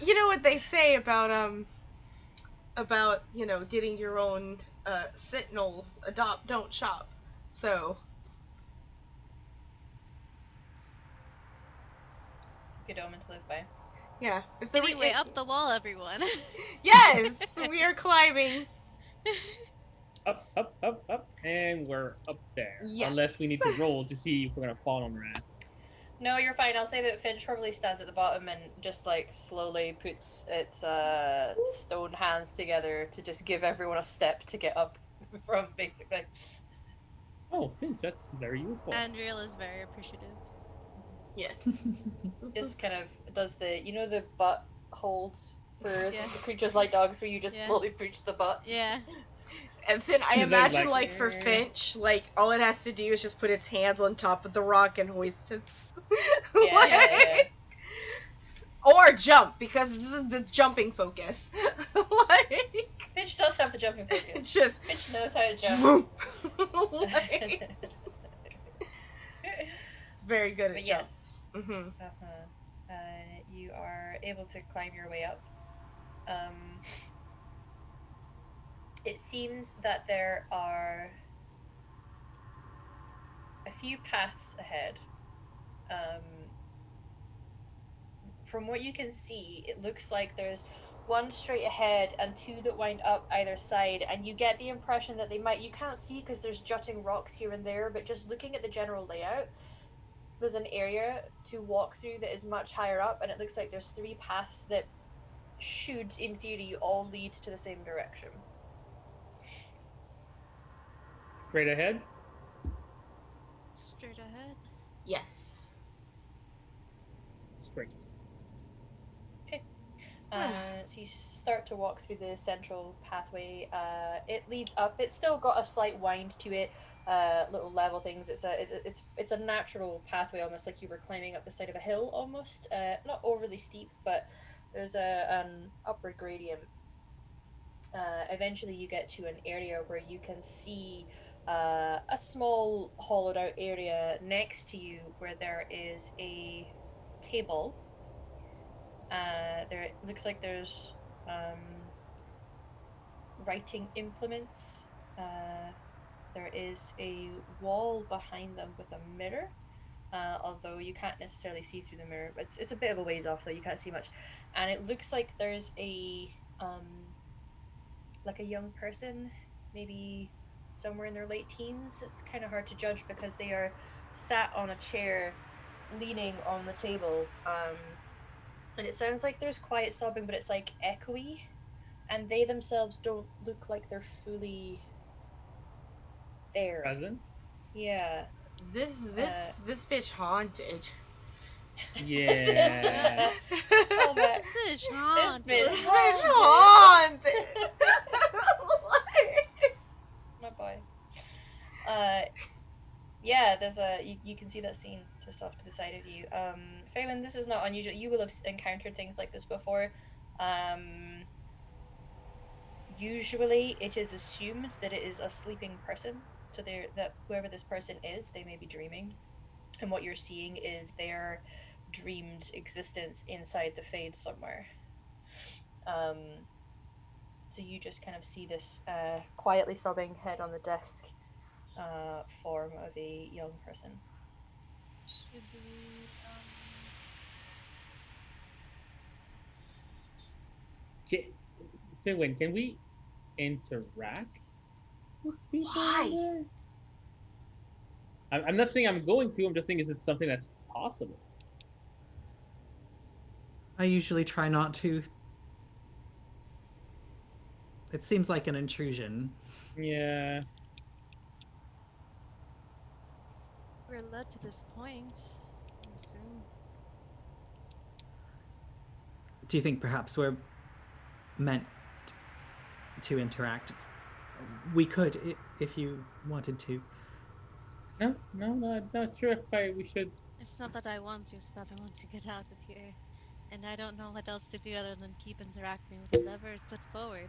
You know what they say about getting your own sentinels. Adopt, don't shop. So. Good omen to live by. Yeah. Anyway, up the wall, everyone. Yes, we are climbing. Up, up, up, up, and we're up there. Yes. Unless we need to roll to see if we're gonna fall on our ass. No, you're fine. I'll say that Finch probably stands at the bottom and just like slowly puts its stone hands together to just give everyone a step to get up from, basically. Oh, that's very useful. Andriel is very appreciative. Yes. Just kind of does the butt holds for Yeah. the creatures like dogs where you just Yeah. slowly preach the butt. Yeah. And then I He's imagine, like, for Finch, all it has to do is just put its hands on top of the rock and hoist his... Yeah. Or jump, because this is the jumping focus. Finch does have the jumping It's focus. just... Finch knows how to jump. Whoop. It's very good at But jump. yes. Mm-hmm. You are able to climb your way up. It seems that there are a few paths ahead. From what you can see, it looks like there's one straight ahead and two that wind up either side, and you get the impression that you can't see because there's jutting rocks here and there, but just looking at the general layout, there's an area to walk through that is much higher up, and it looks like there's 3 paths that should, in theory, all lead to the same direction. Straight ahead? Straight ahead. Yes. Straight. So you start to walk through the central pathway. It leads up. It's still got a slight wind to it, little level things. It's a natural pathway, almost like you were climbing up the side of a hill, almost. Not overly steep, but there's an upward gradient. Eventually, you get to an area where you can see a small hollowed out area next to you, where there is a table. There it looks like there's writing implements. There is a wall behind them with a mirror, although you can't necessarily see through the mirror. It's a bit of a ways off, though. You can't see much, and it looks like there's a like a young person, maybe somewhere in their late teens. It's kind of hard to judge because they are sat on a chair, leaning on the table. And it sounds like there's quiet sobbing, but it's like echoey, and they themselves don't look like they're fully there. Present? Yeah. This bitch haunted. Yeah. Oh, but This bitch this haunted. bitch This bitch haunted. My boy. Yeah, there's you can see that scene just off to the side of you. Phelan, this is not unusual. You will have encountered things like this before. Usually it is assumed that it is a sleeping person, so that whoever this person is, they may be dreaming, and what you're seeing is their dreamed existence inside the Fade somewhere. So you just kind of see this quietly sobbing head on the desk form of a young person. Should we, Wait, can we interact with people? Why? I'm not saying I'm going to. I'm just saying, is it something that's possible? I usually try not to. It seems like an intrusion. Yeah. we're led to this point. I assume. Do you think perhaps we're meant to interact? We could, if you wanted to. No, I'm not sure if we should. It's not that I want to, it's that I want to get out of here. And I don't know what else to do other than keep interacting with whatever is put forward.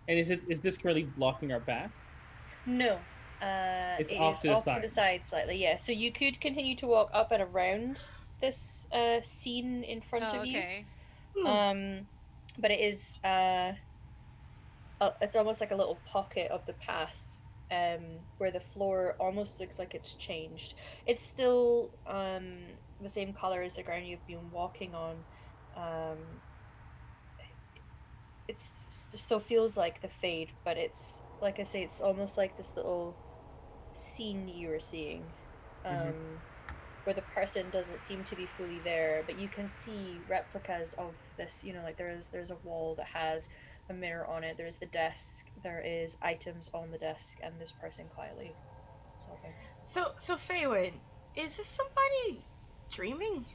And is this currently blocking our path? No. It's it off is to the to the side slightly, yeah. So you could continue to walk up and around this scene in front Oh, of you. okay. But it is it's almost like a little pocket of the path, where the floor almost looks like it's changed. It's still the same color as the ground you've been walking on. It still feels like the Fade, but it's like I say, it's almost like this little scene you were seeing, where the person doesn't seem to be fully there, but you can see replicas of this. You know, like there's a wall that has a mirror on it. There's the desk. There is items on the desk, and this person quietly sobbing. So Faywin, is this somebody dreaming?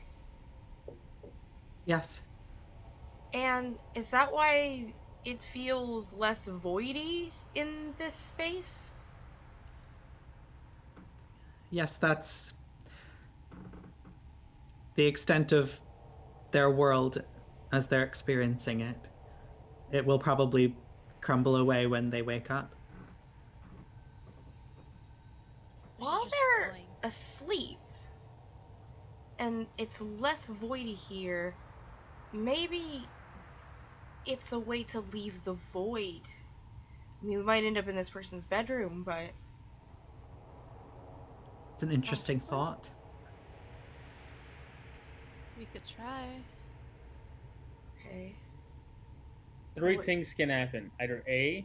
Yes. And is that why it feels less voidy in this space? Yes, that's the extent of their world as they're experiencing it. It will probably crumble away when they wake up. While they're asleep, and it's less voidy here, maybe it's a way to leave the void. I mean, we might end up in this person's bedroom, but... It's an interesting thought. We could try. Okay. Three things can happen. Either A,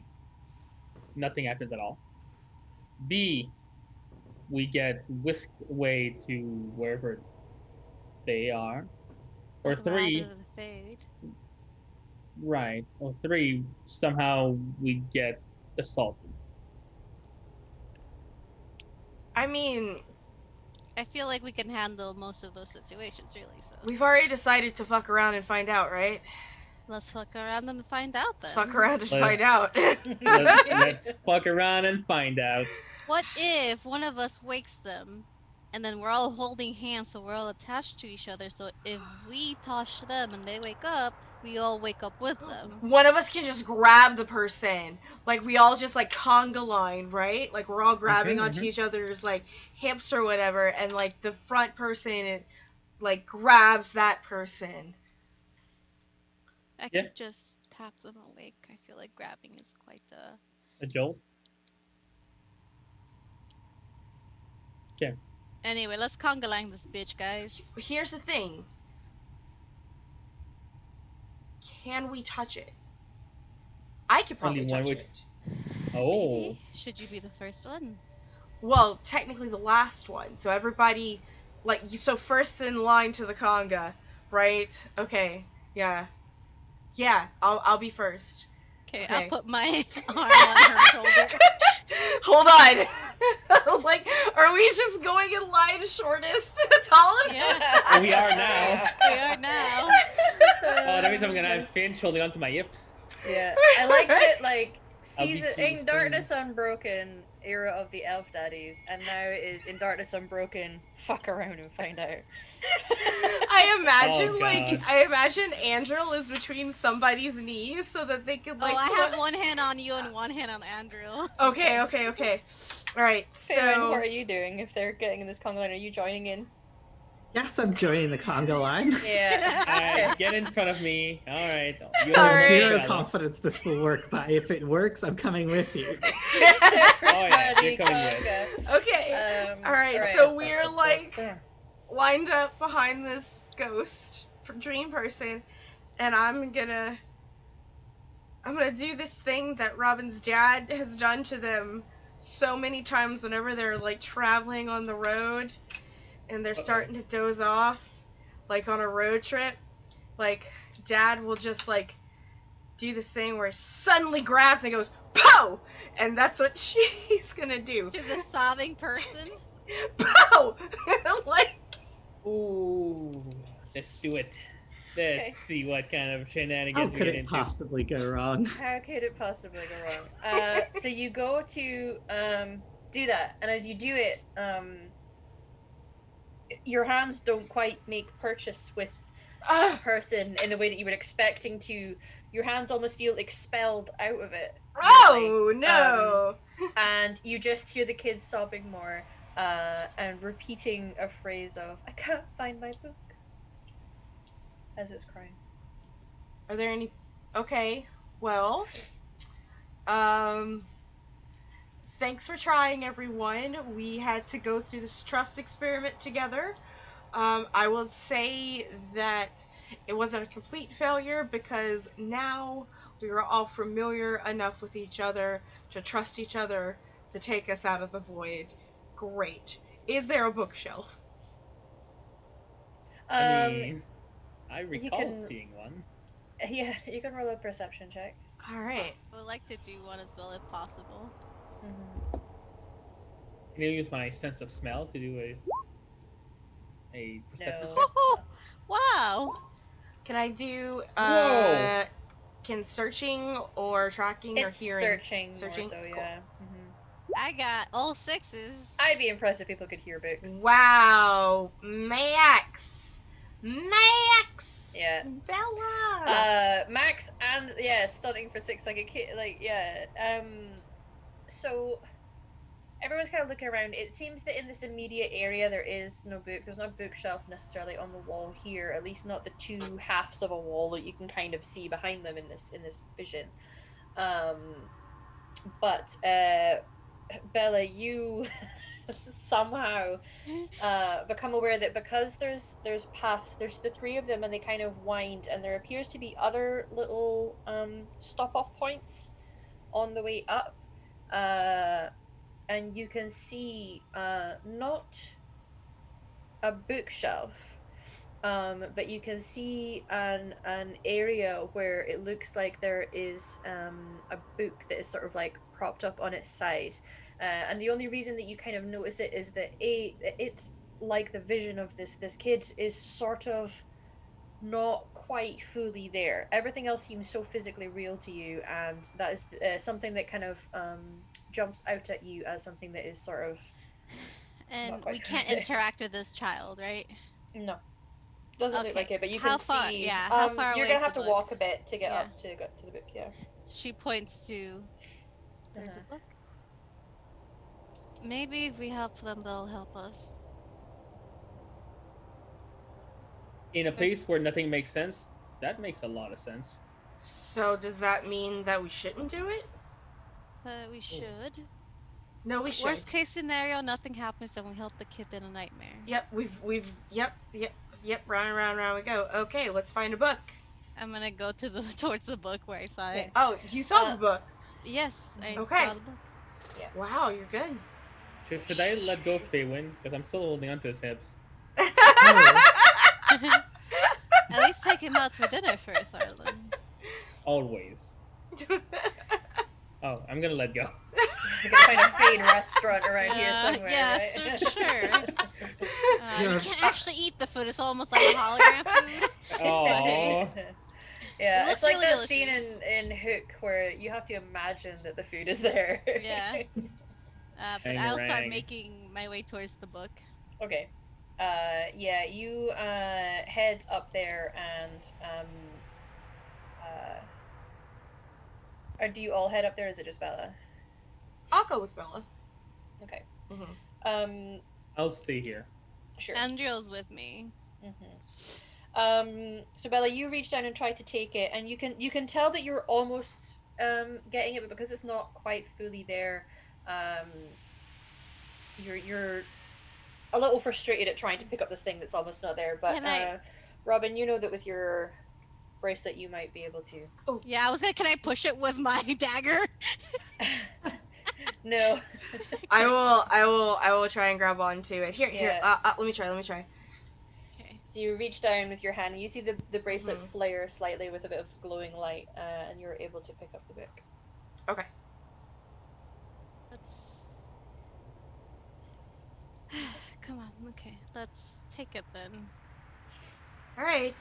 nothing happens at all. B, we get whisked away to wherever they are. Or three, the Fade. right. Or three, somehow we get assault. I mean, I feel like we can handle most of those situations, really. So we've already decided to fuck around and find out, right? let's fuck around and find out Let's then. fuck around and Let's- find out. Let's fuck around and find out. What if one of us wakes them, and then we're all holding hands, so we're all attached to each other. So if we toss them and they wake up, we all wake up with them. One of us can just grab the person. Like, we all just, like, conga line, right? Like, we're all grabbing onto each other's, like, hips or whatever, and, like, the front person, like, grabs that person. I Yeah. could just tap them awake. I feel like grabbing is quite A jolt. Yeah. Anyway, let's conga line this bitch, guys. But here's the thing. Can we touch it? I could probably Only one touch would- it. Oh. Maybe. Should you be the first one? Well, technically the last one. So everybody, like, so first in line to the conga, right? Okay, yeah. Yeah, I'll be first. Okay, Okay. I'll put my arm on her shoulder. Hold on. Like, are we just going in line shortest to tallest? Yeah. We are now. We are now. Oh, that means I'm gonna have Finch holding onto my yips. Yeah, I like that. Like I'll be season seeing in Darkness Unbroken era of the Elf Daddies, and now is in Darkness Unbroken. Fuck around and find out. I imagine, Oh, like, God. I imagine Andrew is between somebody's knees so that they could, like, Oh, I have one hand on you and one hand on Andrew. Okay. Alright, Farron, what so... are you doing if they're getting in this conga line? Are you joining in? Yes, I'm joining the conga line. Yeah. Alright, get in front of me. Alright. You All I have right. zero confidence this will work, but if it works, I'm coming with you. yeah, you're coming with. Okay. Alright, so we're, like, lined up behind this ghost dream person, and I'm gonna do this thing that Robin's dad has done to them so many times whenever they're, like, traveling on the road and they're starting to doze off, like on a road trip. Like, Dad will just, like, do this thing where he suddenly grabs and goes, POW! And that's what she's gonna do. To the sobbing person? POW! Like, Ooh. Let's do it. Let's Okay. see what kind of How shenanigans we could get it into. possibly go wrong? How could it possibly go wrong? So you go to do that, and as you do it, your hands don't quite make purchase with a person in the way that you were expecting to. Your hands almost feel expelled out of it. oh no! And you just hear the kids sobbing more and repeating a phrase of, I can't find my book, as it's crying. Are there any... Okay, well, thanks for trying, everyone. We had to go through this trust experiment together. I will say that it wasn't a complete failure because now we were all familiar enough with each other to trust each other to take us out of the void. Great. Is there a bookshelf? I mean, I recall can- seeing one. Yeah, you can roll a perception check. Alright. I would like to do one as well if possible. Mm-hmm. Can I use my sense of smell to do a perception No. check? Wow! Can I do, Whoa. can searching or tracking or It's hearing? searching, Searching? more so, Cool. yeah. Mm-hmm. I got all sixes. I'd be impressed if people could hear books. Wow, Max, Yeah. Bella. Max and yeah, stunning for six, like a kid, like yeah. So everyone's kind of looking around. It seems that in this immediate area there is no book. There's no bookshelf necessarily on the wall here. At least not the two halves of a wall that you can kind of see behind them in this vision. But Bella, you somehow become aware that because there's paths, there's the three of them, and they kind of wind, and there appears to be other little stop off points on the way up, and you can see not a bookshelf, but you can see an area where it looks like there is a book that is sort of like propped up on its side. And the only reason that you kind of notice it is that it like the vision of this kid is sort of not quite fully there. Everything else seems so physically real to you, and that is something that kind of jumps out at you as something that is sort of And quite we can't fair. interact with this child, right? no. Doesn't look Okay. like it, but you How can far? see. Yeah. How far You're away gonna is have the to book? walk a bit to get Yeah. up to get to the book. Yeah. She points to. There's Uh-huh. a book. Maybe if we help them, they'll help us. In a place where nothing makes sense, that makes a lot of sense. So does that mean that we shouldn't do it? We should. No, we should. Worst case scenario, nothing happens and we help the kid in a nightmare. Yep, yep, round and round and round we go. Okay, let's find a book. I'm gonna go to the towards the book where I saw it. Okay. Oh, you saw the book. Yes, I Okay. saw the book. Wow, you're good. Should I let go of Faywin? Because I'm still holding onto his hips. At least take him out for dinner first, Arlen. Always. Oh, I'm gonna let go. You're gonna find a Fade restaurant around here somewhere. Yeah, right? sure. You can't actually eat the food. It's almost like a hologram food. Aww. Yeah, It it's looks like really that delicious. scene in Hook where you have to imagine that the food is there. Yeah. But Bang, I'll start rang. making my way towards the book. Okay. Yeah, you head up there and or do you all head up there? Or is it just Bella? I'll go with Bella. Okay. Mm-hmm. I'll stay here. Sure. Andrew's with me. So Bella, you reach down and try to take it, and you can tell that you're almost getting it, but because it's not quite fully there, you're a little frustrated at trying to pick up this thing that's almost not there. But Robin, you know that with your bracelet you might be able to. Oh yeah, I was gonna. Can I push it with my dagger? No. I will try and grab onto it. Here. Let me try. Okay. So you reach down with your hand and you see the bracelet flare slightly with a bit of glowing light, and you're able to pick up the book. Okay. Let's. Come on. Okay, let's take it then. All right.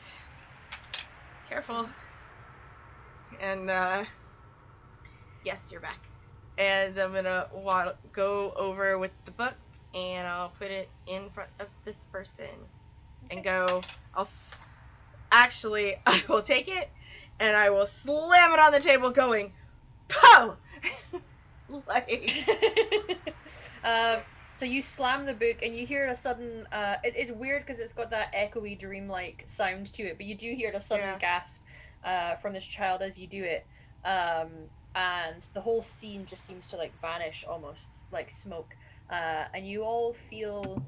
Careful. And yes, you're back. And I'm gonna go over with the book, and I'll put it in front of this person, and go. Actually, I will take it, and I will slam it on the table, going, "Pow!" Like. So you slam the book, and you hear a sudden. It's weird because it's got that echoey, dreamlike sound to it, but you do hear a sudden gasp from this child as you do it. And the whole scene just seems to like vanish almost like smoke, and you all feel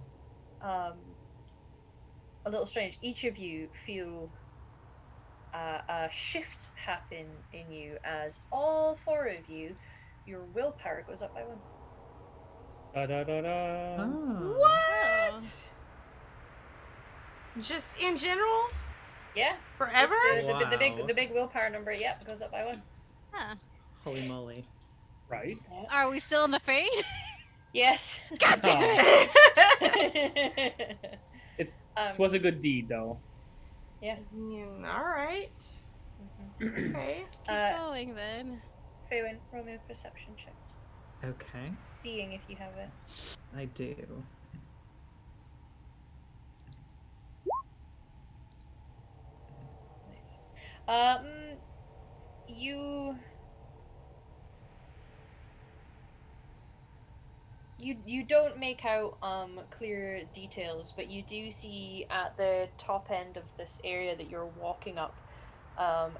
a little strange. Each of you feel a shift happen in you as all four of you, your willpower goes up by 1. Da da da da. Oh. What? Just in general? Yeah. Forever? Just the big willpower number. Yeah, it goes up by 1. Huh. Holy moly. Right? Are we still in the fade? Yes. God damn it! It was a good deed, though. Yeah. All right. Okay. Keep going then. Faywin, roll me a perception check. Okay, Seeing if you have it. I do. Nice. You don't make out clear details, but you do see at the top end of this area that you're walking up,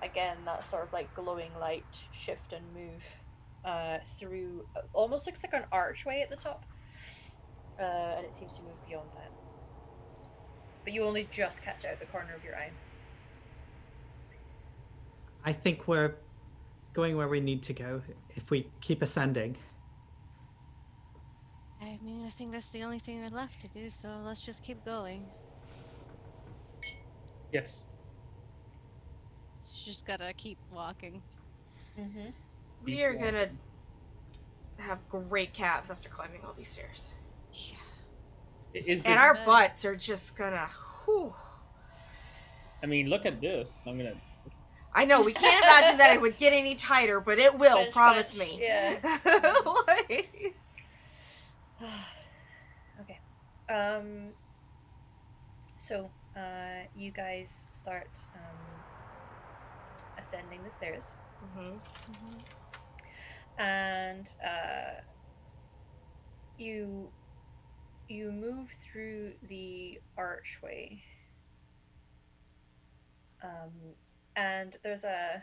again that sort of like glowing light shift and move through. Almost looks like an archway at the top, and it seems to move beyond that. But you only just catch out the corner of your eye. I think we're going where we need to go if we keep ascending. I mean, I think that's the only thing we're left to do, so let's just keep going. Yes. Just gotta keep walking. Mm-hmm. We are gonna have great calves after climbing all these stairs. Is And this? our Good. butts are just gonna. Whew. I mean, look at this. I'm gonna. I know we can't imagine that it would get any tighter, but it will. Bench Promise punch, me. yeah. Like- Okay. So, you guys start ascending the stairs, Mhm. and you move through the archway, and there's an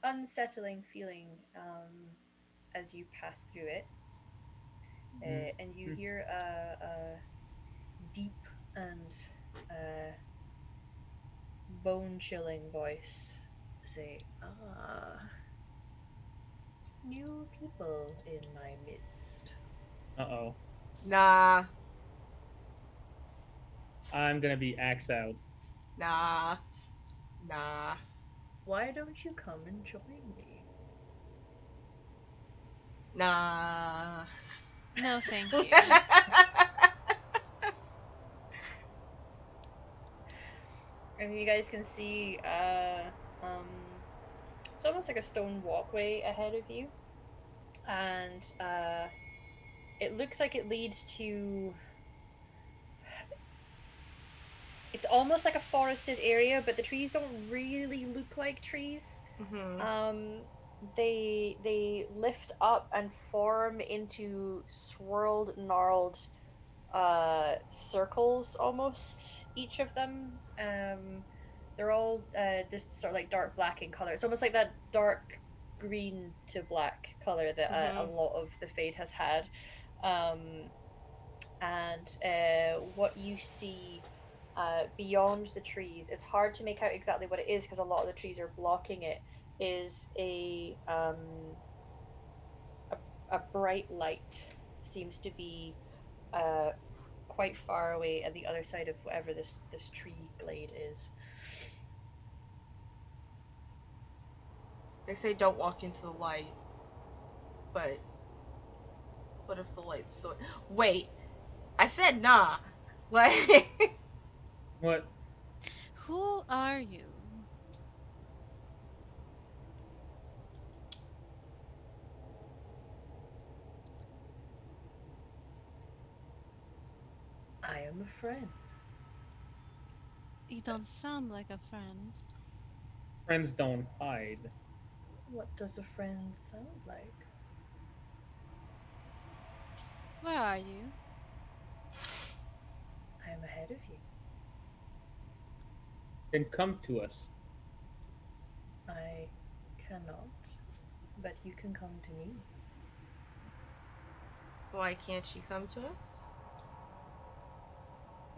unsettling feeling as you pass through it, and you hear a deep and bone-chilling voice say, "Ah, new people in my midst." Uh-oh. Nah. I'm gonna be axe out. Nah. Nah. Why don't you come and join me? Nah. No, thank you. And you guys can see it's almost like a stone walkway ahead of you, and it looks like it leads to, it's almost like a forested area, but the trees don't really look like trees. Mhm. They lift up and form into swirled, gnarled circles almost, each of them. They're all this sort of like dark black in color. It's almost like that dark green to black color that a Mhm. lot of the Fade has had. And what you see beyond the trees, it's hard to make out exactly what it is because a lot of the trees are blocking it, is a bright light. Seems to be quite far away at the other side of whatever this tree glade is. They say don't walk into the light, but what if the light's the wait? I said nah. Like What? Who are you? I am a friend. You don't sound like a friend. Friends don't hide. What does a friend sound like? Where are you? I am ahead of you. Then come to us. I cannot, but you can come to me. why can't you come to us?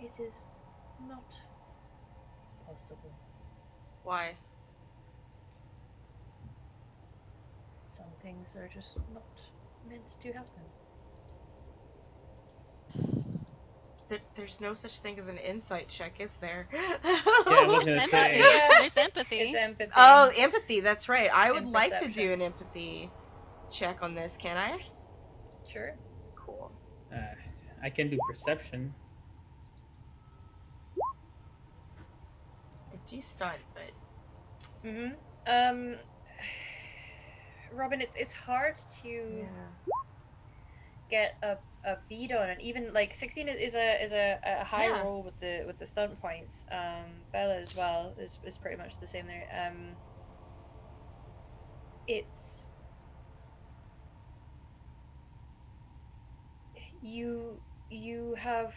It is not possible. Why? Some things are just not meant to happen. There's no such thing as an insight check, is there? Yeah, I was There's gonna empathy. say. Yeah. There's empathy. It's empathy. Oh, empathy. That's right. I would And like to perception. do an empathy check on this. Can I? Sure. Cool. I can do perception. I do stunt, but Robin, it's hard to yeah. get a beat on, and even like 16 is a high Yeah. roll with the stunt points. Bella as well is pretty much the same there. It's you have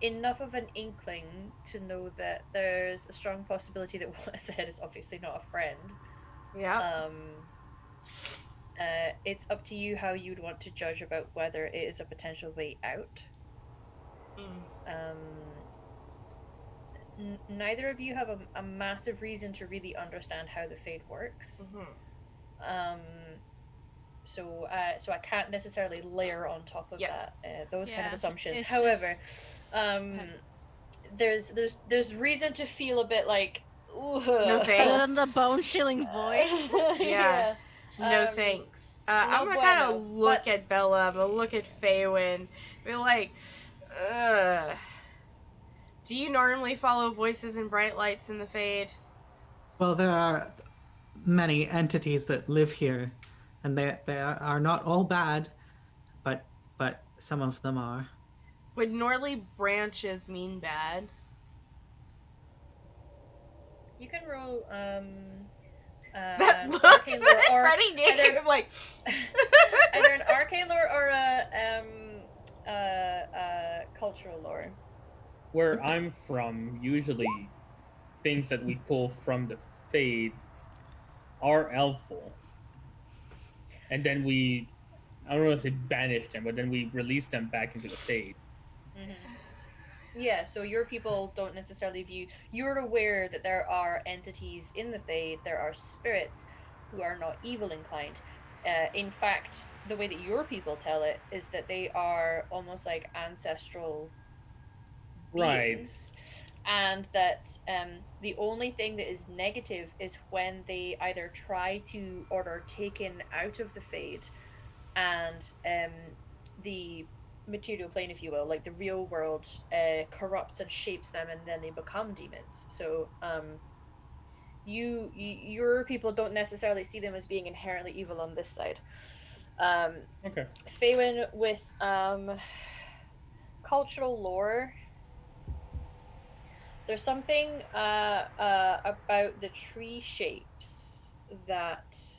enough of an inkling to know that there's a strong possibility that what is ahead is obviously not a friend. Yeah. It's up to you how you'd want to judge about whether it is a potential way out. Neither of you have a massive reason to really understand how the Fade works. So I can't necessarily layer on top of that those kind of assumptions. However, there's reason to feel a bit like No thanks. In the bone-chilling voice. Yeah. No thanks. I'm no gonna kind bueno, of look but- at Bella. I'm gonna look at Faywin. Be like, ugh. Do you normally follow voices and bright lights in the Fade? Well, there are many entities that live here, and they are not all bad, but some of them are. Would Norley branches mean bad? You can roll That look arcane lore that or Freddie did. either- I'm like, either an arcane lore or a cultural lore. Where I'm from, usually things that we pull from the Fade are elful. And then I don't want to say banish them, but then we release them back into the Fade. Yeah, so your people don't necessarily view. You're aware that there are entities in the Fade, there are spirits who are not evil inclined. In fact, the way that your people tell it is that they are almost like ancestral beings. And that the only thing that is negative is when they either try to or are taken out of the Fade and the material plane, if you will, like the real world, corrupts and shapes them, and then they become demons. So your people don't necessarily see them as being inherently evil on this side. Okay. Faywin with cultural lore. There's something about the tree shapes that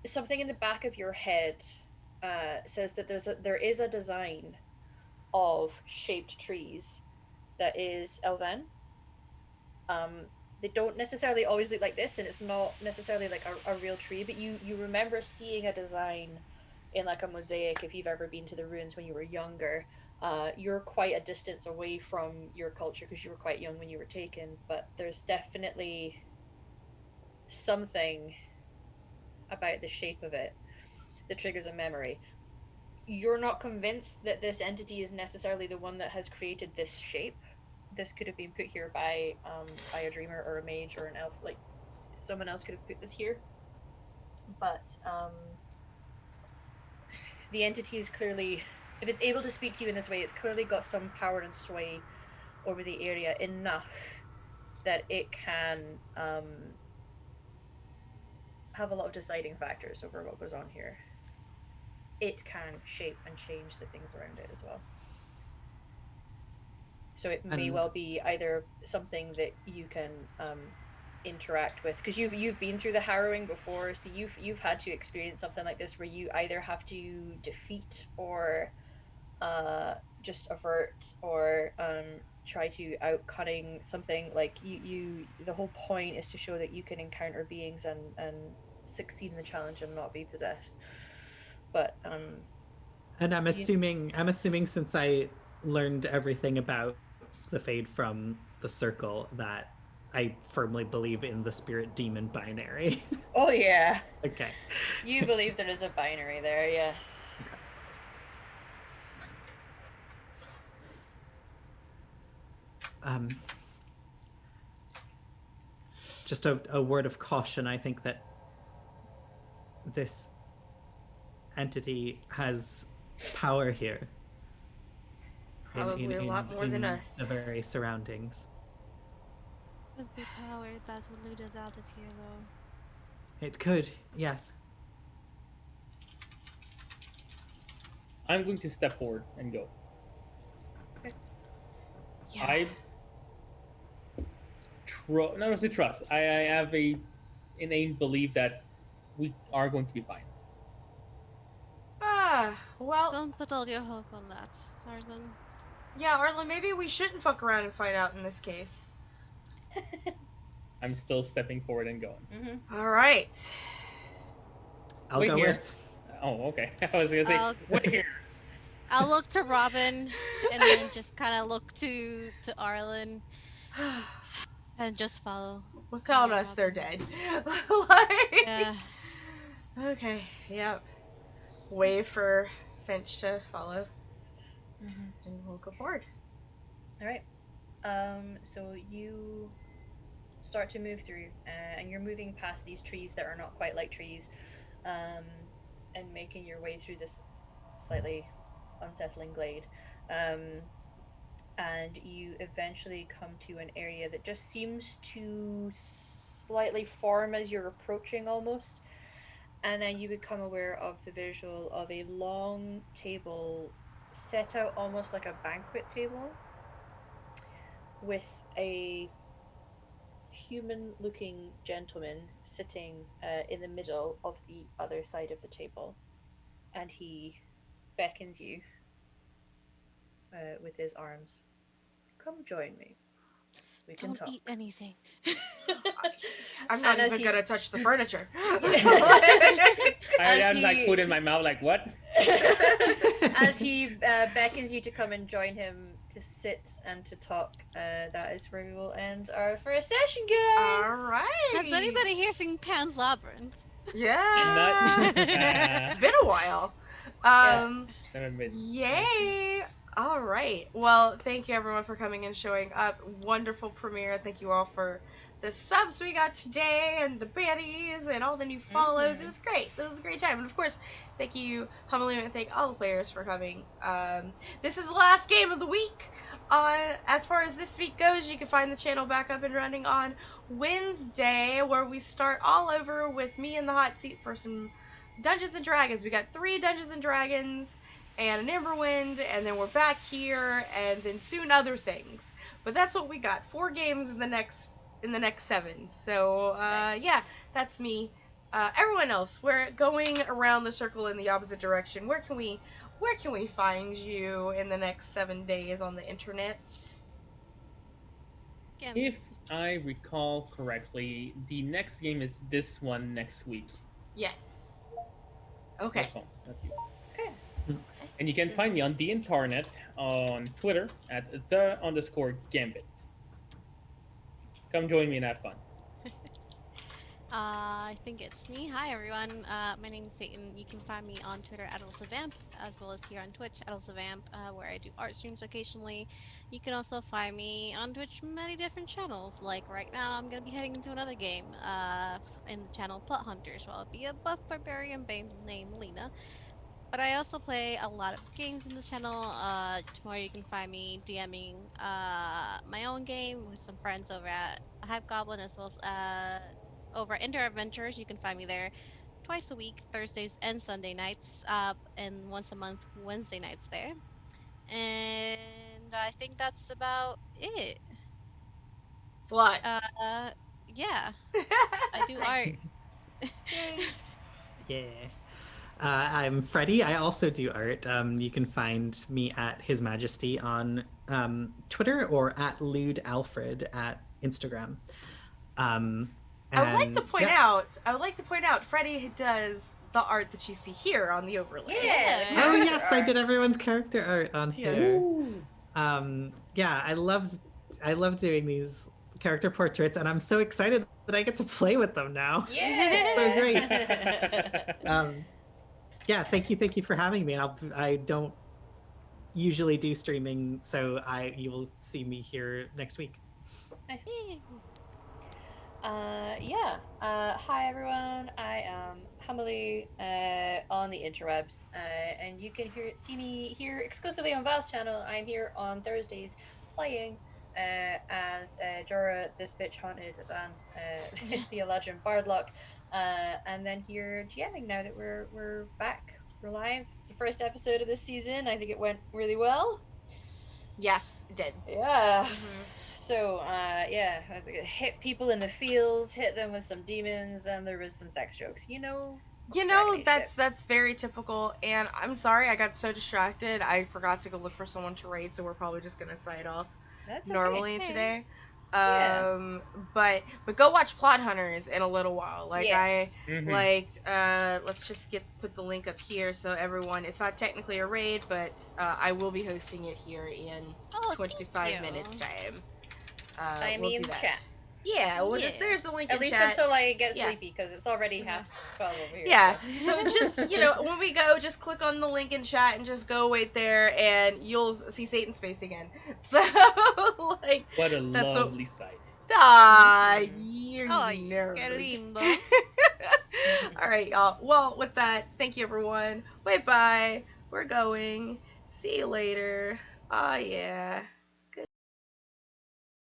something in the back of your head says that there is a design of shaped trees that is Elven. They don't necessarily always look like this, and it's not necessarily like a real tree, but you remember seeing a design in like a mosaic if you've ever been to the ruins when you were younger. You're quite a distance away from your culture because you were quite young when you were taken, but there's definitely something about the shape of it that triggers a memory. You're not convinced that this entity is necessarily the one that has created this shape. This could have been put here by a dreamer or a mage or an elf. Like, someone else could have put this here. But the entity is clearly, if it's able to speak to you in this way, it's clearly got some power and sway over the area enough that it can have a lot of deciding factors over what goes on here. It can shape and change the things around it as well. So it may well be either something that you can interact with, because you've been through the harrowing before, so you've had to experience something like this where you either have to defeat or just avert or try to out cunning something. Like you the whole point is to show that you can encounter beings and succeed in the challenge and not be possessed. But and I'm assuming since I learned everything about the Fade from the Circle that I firmly believe in the spirit demon binary. Oh yeah. Okay. You believe there is a binary there, yes. Just a word of caution. I think that this entity has power here. Probably a lot more than us. The very surroundings. With the power, that would lead us out of here, though. It could, yes. I'm going to step forward and go. Yeah. I not to trust. I have a inane belief that we are going to be fine. Well. Don't put all your hope on that, Arlen. Yeah, Arlen, maybe we shouldn't fuck around and find out in this case. I'm still stepping forward and going. Mm-hmm. All right. I'll Wait go here. with. Oh, okay. I was gonna say, wait here. I'll look to Robin and then just kind of look to Arlen and just follow. Without Yeah, us, they're Robin. dead. Like... Yeah. Okay, yep. Wait for Finch to follow. Mm-hmm. And we'll go forward. All right. So you start to move through, and you're moving past these trees that are not quite like trees, um, and making your way through this slightly unsettling glade. Um, and you eventually come to an area that just seems to slightly form as you're approaching almost. And then you become aware of the visual of a long table set out almost like a banquet table with a human looking gentleman sitting in the middle of the other side of the table. And he beckons you with his arms. Come join me. We can Don't talk. eat anything. I'm not And as even he- gonna touch the furniture. I As am like he- food in my mouth, like what? As he beckons you to come and join him to sit and to talk, that is where we will end our first session, guys. All right. Has anybody here seen Pan's Labyrinth? Yeah. It's been a while. Never been. Yay! All right. Well, thank you everyone for coming and showing up. Wonderful premiere. Thank you all for the subs we got today and the baddies and all the new follows. It was great. It was a great time. And of course, thank you, Humbly, and thank all the players for coming. This is the last game of the week. As far as this week goes, you can find the channel back up and running on Wednesday, where we start all over with me in the hot seat for some Dungeons and Dragons. We got 3 Dungeons and Dragons and an Emberwind, and then we're back here, and then soon other things. But that's what we got. 4 games in the next 7. So Nice. yeah, that's me. Everyone else, we're going around the circle in the opposite direction. Where can we find you in the next 7 days on the internet? If I recall correctly, the next game is this one next week. Yes. Okay. That's all. Thank you. Okay. And you can find me on the internet on Twitter at _Gambit. Come join me in that fun. I think it's me. Hi everyone. My name is Satan. You can find me on Twitter at @AlsaVamp, as well as here on Twitch at @AlsaVamp, where I do art streams occasionally. You can also find me on Twitch many different channels. Like right now, I'm gonna be heading into another game in the channel Plot Hunters, where I'll be a buff barbarian named Lena. But I also play a lot of games in this channel. Tomorrow you can find me DMing my own game with some friends over at Hype Goblin, as well as over at Indoor Adventures. You can find me there twice a week, Thursdays and Sunday nights, and once a month, Wednesday nights there. And I think that's about it. It's a lot. Yeah, I do art. Yeah. I'm Freddie. I also do art. You can find me at His Majesty on Twitter or at Lude Alfred at Instagram. I would like to point out, Freddie does the art that you see here on the overlay. Yeah. Oh yes, I did everyone's character art on here. Ooh. Yeah, I loved doing these character portraits, and I'm so excited that I get to play with them now. Yeah. It's so great. Yeah, thank you for having me. And I don't usually do streaming, so you will see me here next week. Nice. Hi everyone. I am Hamily on the interwebs, and you can see me here exclusively on Val's channel. I'm here on Thursdays playing as Jorah, this bitch haunted Adan, Theologian Bardlock, and then here GMing now that we're back. We're live. It's the first episode of this season. I think it went really well. Yes, it did. Yeah. So, I hit people in the fields, hit them with some demons, and there was some sex jokes. Dragon Age That's very typical, and I'm sorry I got so distracted. I forgot to go look for someone to raid, so we're probably just gonna sign off That's normally okay. today. Yeah. But go watch Plot Hunters in a little while. Like Yes. let's just put the link up here so everyone. It's not technically a raid, but I will be hosting it here in 25 minutes time. I We'll mean, do that. chat. Yeah, well, there's the Yes. link At in least chat. until I get Yeah. sleepy, because it's already half 12 over here. Yeah, So. so just, when we go, just click on the link in chat and just go wait there, and you'll see Satan's face again. So, like, What a that's what. lovely sight. Ah, Mhm. you're Ay, qué nerd. lindo. All right, y'all. Well, with that, thank you, everyone. Bye bye. We're going. See you later. Oh, yeah.